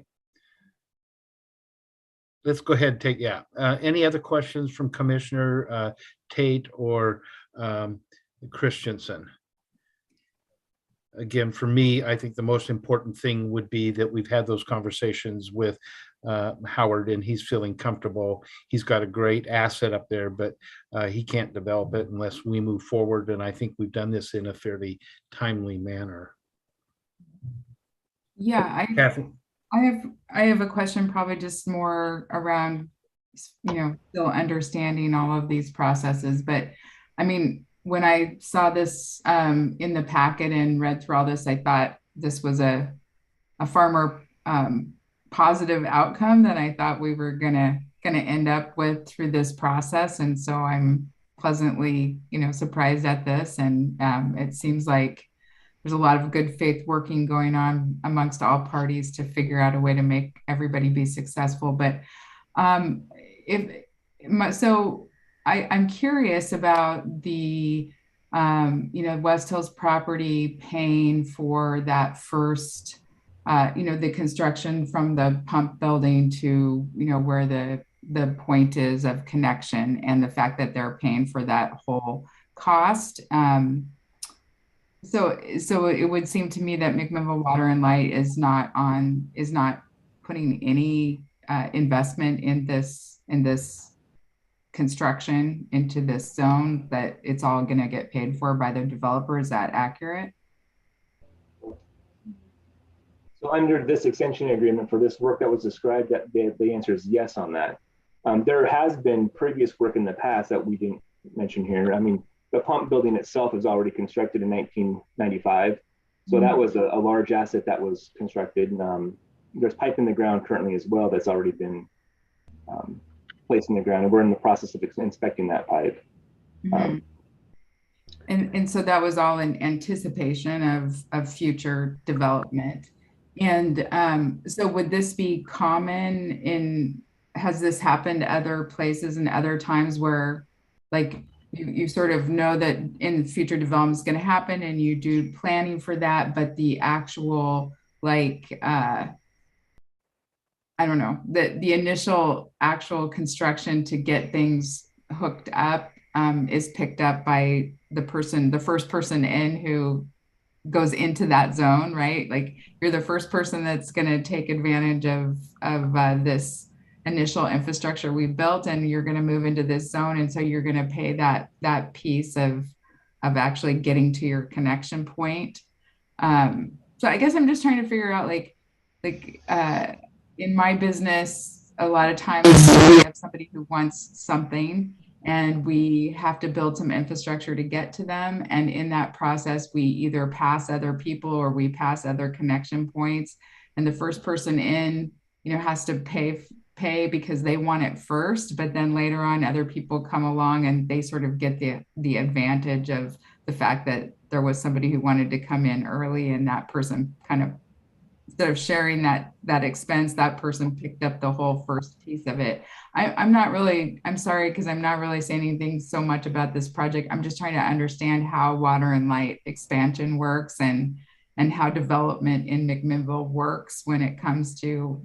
[SPEAKER 2] Let's go ahead and take, any other questions from Commissioner Tate or Christensen? Again, for me, I think the most important thing would be that we've had those conversations with Howard and he's feeling comfortable. He's got a great asset up there, but he can't develop it unless we move forward. And I think we've done this in a fairly timely manner.
[SPEAKER 6] Yeah,
[SPEAKER 2] Kathy?
[SPEAKER 6] I have a question, probably just more around, still understanding all of these processes. But I mean, when I saw this in the packet and read through all this, I thought this was a far more positive outcome than I thought we were gonna end up with through this process. And so I'm pleasantly, surprised at this. And it seems like there's a lot of good faith working going on amongst all parties to figure out a way to make everybody be successful. But I'm curious about the West Hills property paying for that first the construction from the pump building to where the point is of connection, and the fact that they're paying for that whole cost. So it would seem to me that McMinnville Water and Light is not putting any investment in this construction into this zone, that it's all going to get paid for by the developer. Is that accurate?
[SPEAKER 14] So under this extension agreement for this work that was described, that the answer is yes on that. There has been previous work in the past that we didn't mention here. I mean, the pump building itself is already constructed in 1995. So that was a large asset that was constructed. There's pipe in the ground currently as well that's already been placed in the ground, and we're in the process of inspecting that pipe.
[SPEAKER 6] And so that was all in anticipation of future development. And so would this be common has this happened other places and other times where, like, you sort of know that in future development is going to happen and you do planning for that, but the actual, like, I don't know, the initial actual construction to get things hooked up is picked up by the first person in who goes into that zone, right? Like, you're the first person that's going to take advantage of this initial infrastructure we built, and you're going to move into this zone, and so you're going to pay that piece of actually getting to your connection point. So I guess I'm just trying to figure out, like in my business, a lot of times we have somebody who wants something and we have to build some infrastructure to get to them, and in that process we either pass other people or we pass other connection points, and the first person in has to pay because they want it first, but then later on other people come along and they sort of get the advantage of the fact that there was somebody who wanted to come in early, and that person kind of, instead of sharing that expense, that person picked up the whole first piece of it. I'm sorry, because I'm not really saying anything so much about this project. I'm just trying to understand how water and light expansion works and how development in McMinnville works when it comes to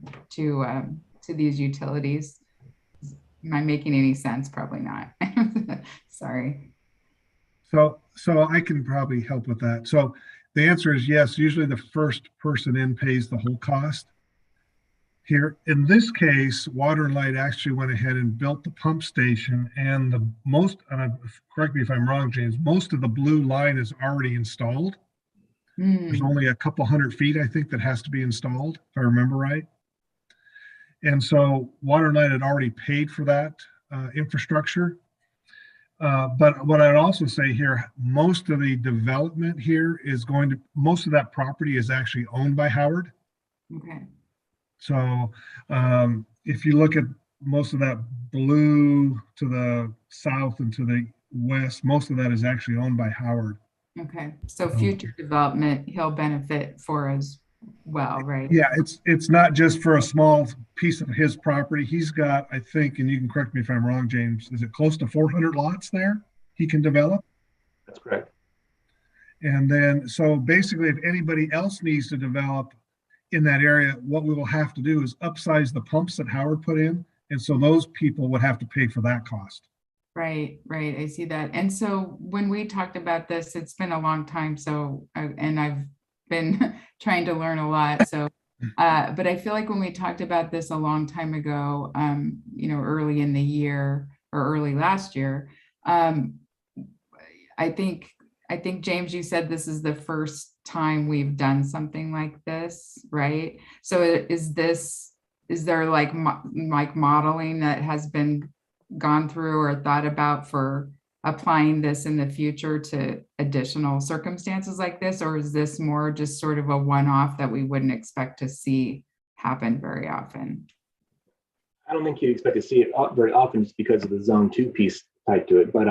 [SPEAKER 6] these utilities. Am I making any sense? Probably not. Sorry.
[SPEAKER 4] So I can probably help with that. So the answer is yes. Usually the first person in pays the whole cost. Here, in this case, Water and Light actually went ahead and built the pump station, and correct me if I'm wrong, James, most of the blue line is already installed. There's only a couple hundred feet, I think, that has to be installed, if I remember right. And so Water and Light had already paid for that infrastructure. But what I'd also say here, most of the development here most of that property is actually owned by Howard.
[SPEAKER 6] Okay.
[SPEAKER 4] So if you look at most of that blue to the south and to the west, most of that is actually owned by Howard.
[SPEAKER 6] Okay. So future development, he'll benefit for as well, right?
[SPEAKER 4] Yeah, it's not just for a small piece of his property. He's got, I think, and you can correct me if I'm wrong, James, is it close to 400 lots there he can develop?
[SPEAKER 14] That's correct.
[SPEAKER 4] And then, so basically, if anybody else needs to develop in that area, what we will have to do is upsize the pumps that Howard put in. And so those people would have to pay for that cost.
[SPEAKER 6] Right, right. I see that. And so when we talked about this, it's been a long time. So, and I've been trying to learn a lot. So, but I feel like when we talked about this a long time ago, you know, early in the year or early last year, I think, James, you said this is the first time we've done something like this, right? So is there like modeling that has been gone through or thought about for applying this in the future to additional circumstances like this? Or is this more just sort of a one-off that we wouldn't expect to see happen very often?
[SPEAKER 14] I don't think you'd expect to see it very often just because of the zone 2 piece tied to it. But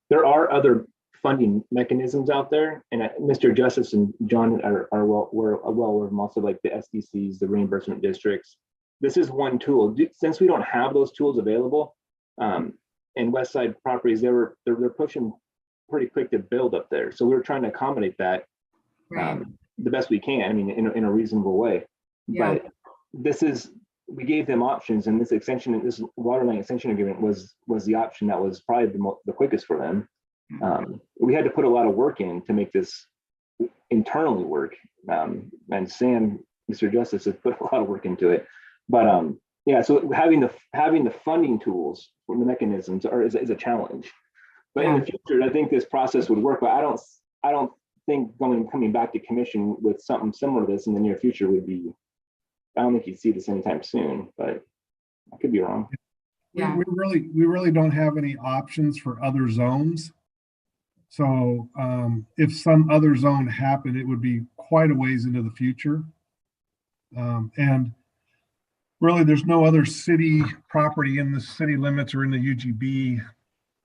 [SPEAKER 14] there are other funding mechanisms out there. And Mr. Justice and John are well aware of also, like the SDCs, the reimbursement districts. This is one tool. Since we don't have those tools available, and West Side Properties, they're pushing pretty quick to build up there. So we're trying to accommodate that the best we can. I mean, in a reasonable way. Yeah. But we gave them options, and this water line extension agreement was the option that was probably the quickest for them. We had to put a lot of work in to make this internally work. And Sam, Mr. Justice, has put a lot of work into it. But yeah, so having the funding tools for the mechanisms is a challenge. But in the future, I think this process would work. But I don't think coming back to commission with something similar to this in the near future would be. I don't think you'd see this anytime soon, but I could be wrong.
[SPEAKER 4] Yeah, we really don't have any options for other zones. So if some other zone happened, it would be quite a ways into the future. And really, there's no other city property in the city limits or in the UGB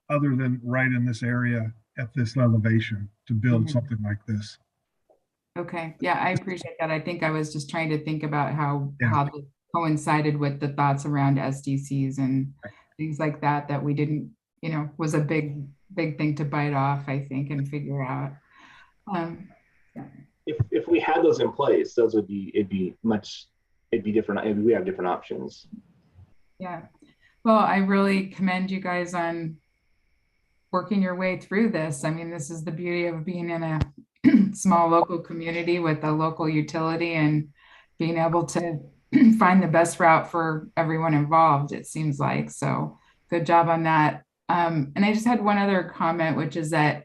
[SPEAKER 4] other than right in this area at this elevation to build something like this.
[SPEAKER 6] Okay, yeah, I appreciate that. I think I was just trying to think about how this coincided with the thoughts around SDCs and things like that we didn't, you know, was a big thing to bite off, I think, and figure out.
[SPEAKER 14] If we had those in place, it'd be different. We have different options.
[SPEAKER 6] Yeah. Well, I really commend you guys on working your way through this. I mean, this is the beauty of being in a small local community with a local utility and being able to find the best route for everyone involved, it seems like. So good job on that. And I just had one other comment, which is that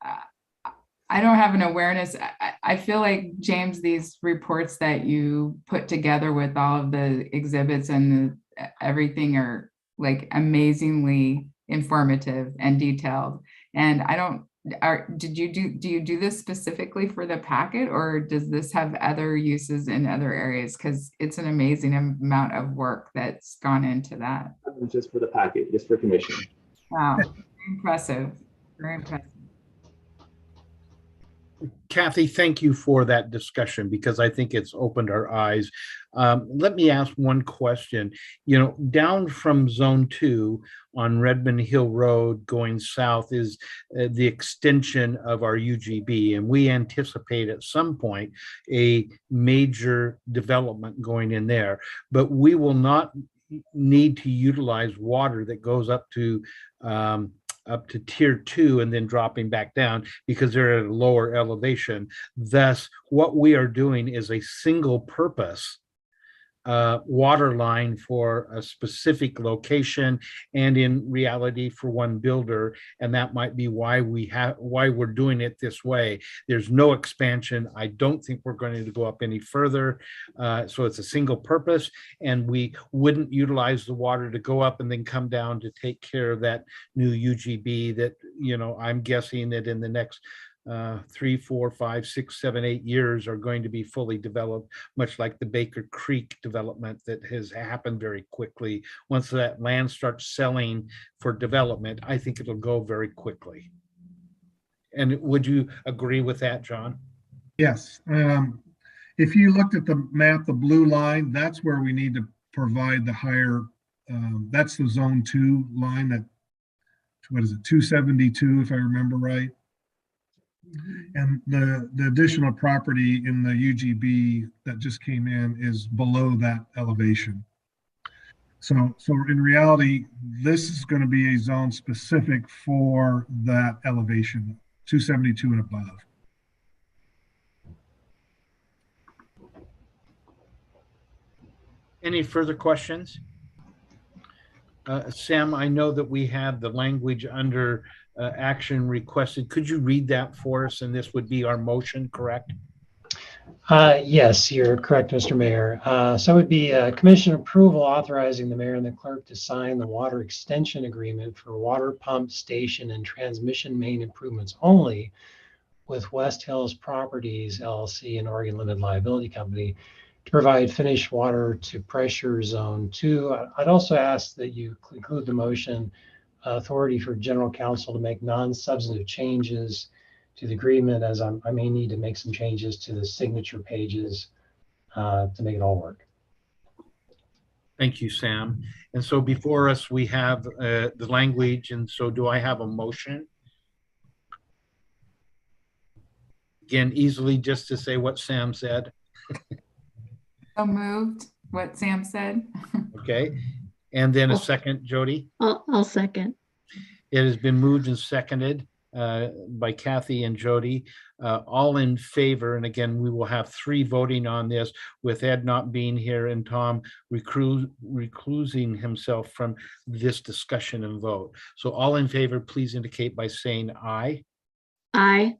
[SPEAKER 6] I don't have an awareness. I feel like, James, these reports that you put together with all of the exhibits and everything are like amazingly informative and detailed. And I don't, do you do this specifically for the packet, or does this have other uses in other areas? Because it's an amazing amount of work that's gone into that.
[SPEAKER 14] Just for the packet, just for commission.
[SPEAKER 6] Wow, very impressive, very impressive.
[SPEAKER 2] Kathy, thank you for that discussion because I think it's opened our eyes. Let me ask one question. You know, down from Zone 2 on Redmond Hill Road going south is the extension of our UGB, and we anticipate at some point a major development going in there, but we will not need to utilize water that goes up to tier 2 and then dropping back down because they're at a lower elevation. Thus, what we are doing is a single purpose water line for a specific location and in reality for one builder, and that might be why we're doing it this way. There's no expansion. I don't think we're going to go up any further, so it's a single purpose, and we wouldn't utilize the water to go up and then come down to take care of that new UGB that, you know, I'm guessing that in the next 3, 4, 5, 6, 7, 8 years are going to be fully developed, much like the Baker Creek development that has happened very quickly. Once that land starts selling for development, I think it'll go very quickly. And would you agree with that, John?
[SPEAKER 4] Yes. If you looked at the map, the blue line, that's where we need to provide the higher, that's the Zone 2 line that, what is it, 272, if I remember right. And the additional property in the UGB that just came in is below that elevation. So in reality, this is going to be a zone specific for that elevation, 272 and above.
[SPEAKER 2] Any further questions? Sam, I know that we have the language under action requested. Could you read that for us? And this would be our motion, correct?
[SPEAKER 9] Yes, you're correct, Mr. Mayor. So it would be commission approval authorizing the mayor and the clerk to sign the water extension agreement for water pump station and transmission main improvements only with West Hills Properties LLC and Oregon Limited Liability Company to provide finished water to pressure zone 2. I'd also ask that you include the motion authority for general counsel to make non-substantive changes to the agreement, as I may need to make some changes to the signature pages to make it all work.
[SPEAKER 2] Thank you, Sam. And so before us, we have the language. And so do I have a motion? Again, easily just to say what Sam said.
[SPEAKER 6] So moved, what Sam said.
[SPEAKER 2] Okay. And then a second, Jody?
[SPEAKER 7] I'll second.
[SPEAKER 2] It has been moved and seconded by Kathy and Jody, all in favor. And again, we will have 3 voting on this, with Ed not being here and Tom reclusing himself from this discussion and vote. So all in favor, please indicate by saying aye.
[SPEAKER 7] Aye.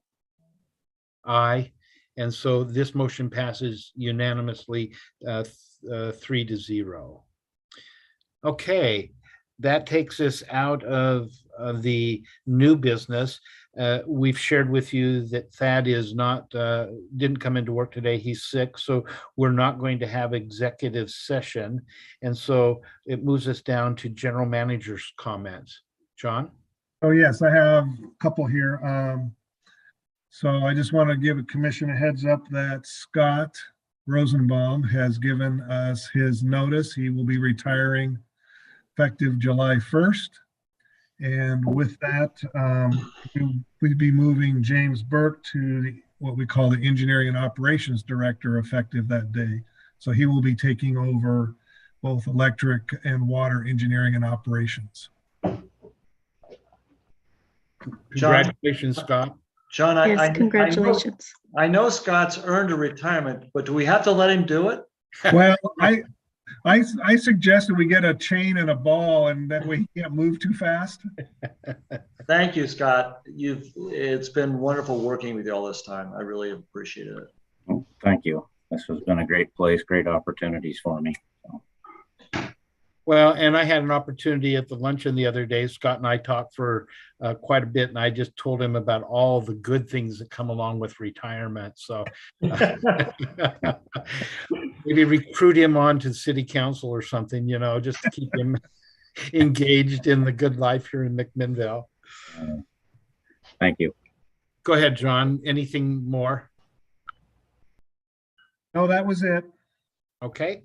[SPEAKER 2] Aye. And so this motion passes unanimously 3-0. Okay, that takes us out of the new business. We've shared with you that Thad is not, didn't come into work today. He's sick, so we're not going to have executive session. And so it moves us down to general manager's comments. John?
[SPEAKER 4] Oh, yes, I have a couple here. So I just want to give a commission a heads up that Scott Rosenbaum has given us his notice. He will be retiring effective July 1st. And with that, we'd be moving James Burke to what we call the Engineering and Operations Director effective that day. So he will be taking over both electric and water engineering and operations.
[SPEAKER 2] Congratulations, Scott.
[SPEAKER 3] John,
[SPEAKER 7] Yes, congratulations.
[SPEAKER 3] I know Scott's earned a retirement, but do we have to let him do it?
[SPEAKER 4] Well, I suggested we get a chain and a ball, and that we can't move too fast.
[SPEAKER 3] Thank you, Scott. It's been wonderful working with you all this time. I really appreciate it.
[SPEAKER 10] Well, thank you. This has been a great place, great opportunities for me. So.
[SPEAKER 2] Well, and I had an opportunity at the luncheon the other day. Scott and I talked for quite a bit, and I just told him about all the good things that come along with retirement. So maybe recruit him on to city council or something, you know, just to keep him engaged in the good life here in McMinnville.
[SPEAKER 10] Thank you.
[SPEAKER 2] Go ahead, John. Anything more?
[SPEAKER 4] No, that was it.
[SPEAKER 2] Okay,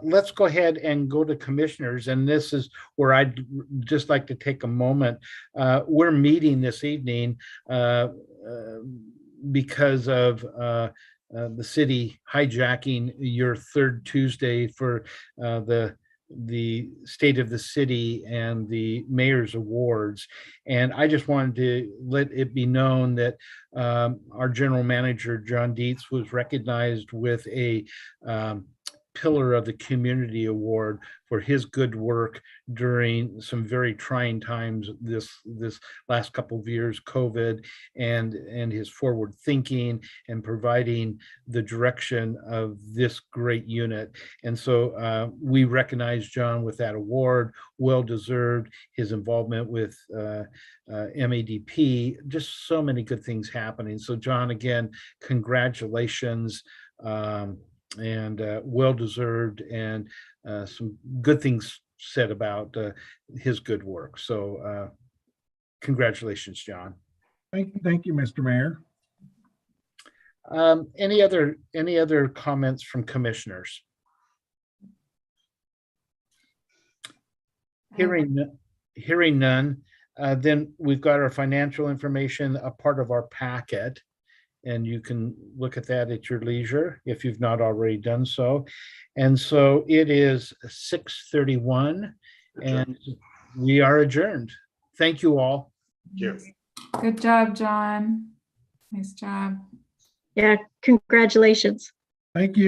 [SPEAKER 2] let's go ahead and go to commissioners. And this is where I'd just like to take a moment. We're meeting this evening because of the city hijacking your third Tuesday for the state of the city and the mayor's awards. And I just wanted to let it be known that our general manager, John Dietz, was recognized with a Pillar of the Community Award for his good work during some very trying times this last couple of years, COVID, and his forward thinking and providing the direction of this great unit. And so we recognize John with that award, well deserved. His involvement with MADP, just so many good things happening. So John, again, congratulations. And well deserved, and some good things said about his good work. So congratulations, John.
[SPEAKER 4] Thank you, Mr. Mayor.
[SPEAKER 2] Any other comments from commissioners? Hearing none, Then we've got our financial information, a part of our packet, and you can look at that at your leisure if you've not already done so. And so it is 6:31 and we are adjourned. Thank you all.
[SPEAKER 6] Good job, John. Nice job.
[SPEAKER 7] Yeah, congratulations.
[SPEAKER 4] Thank you.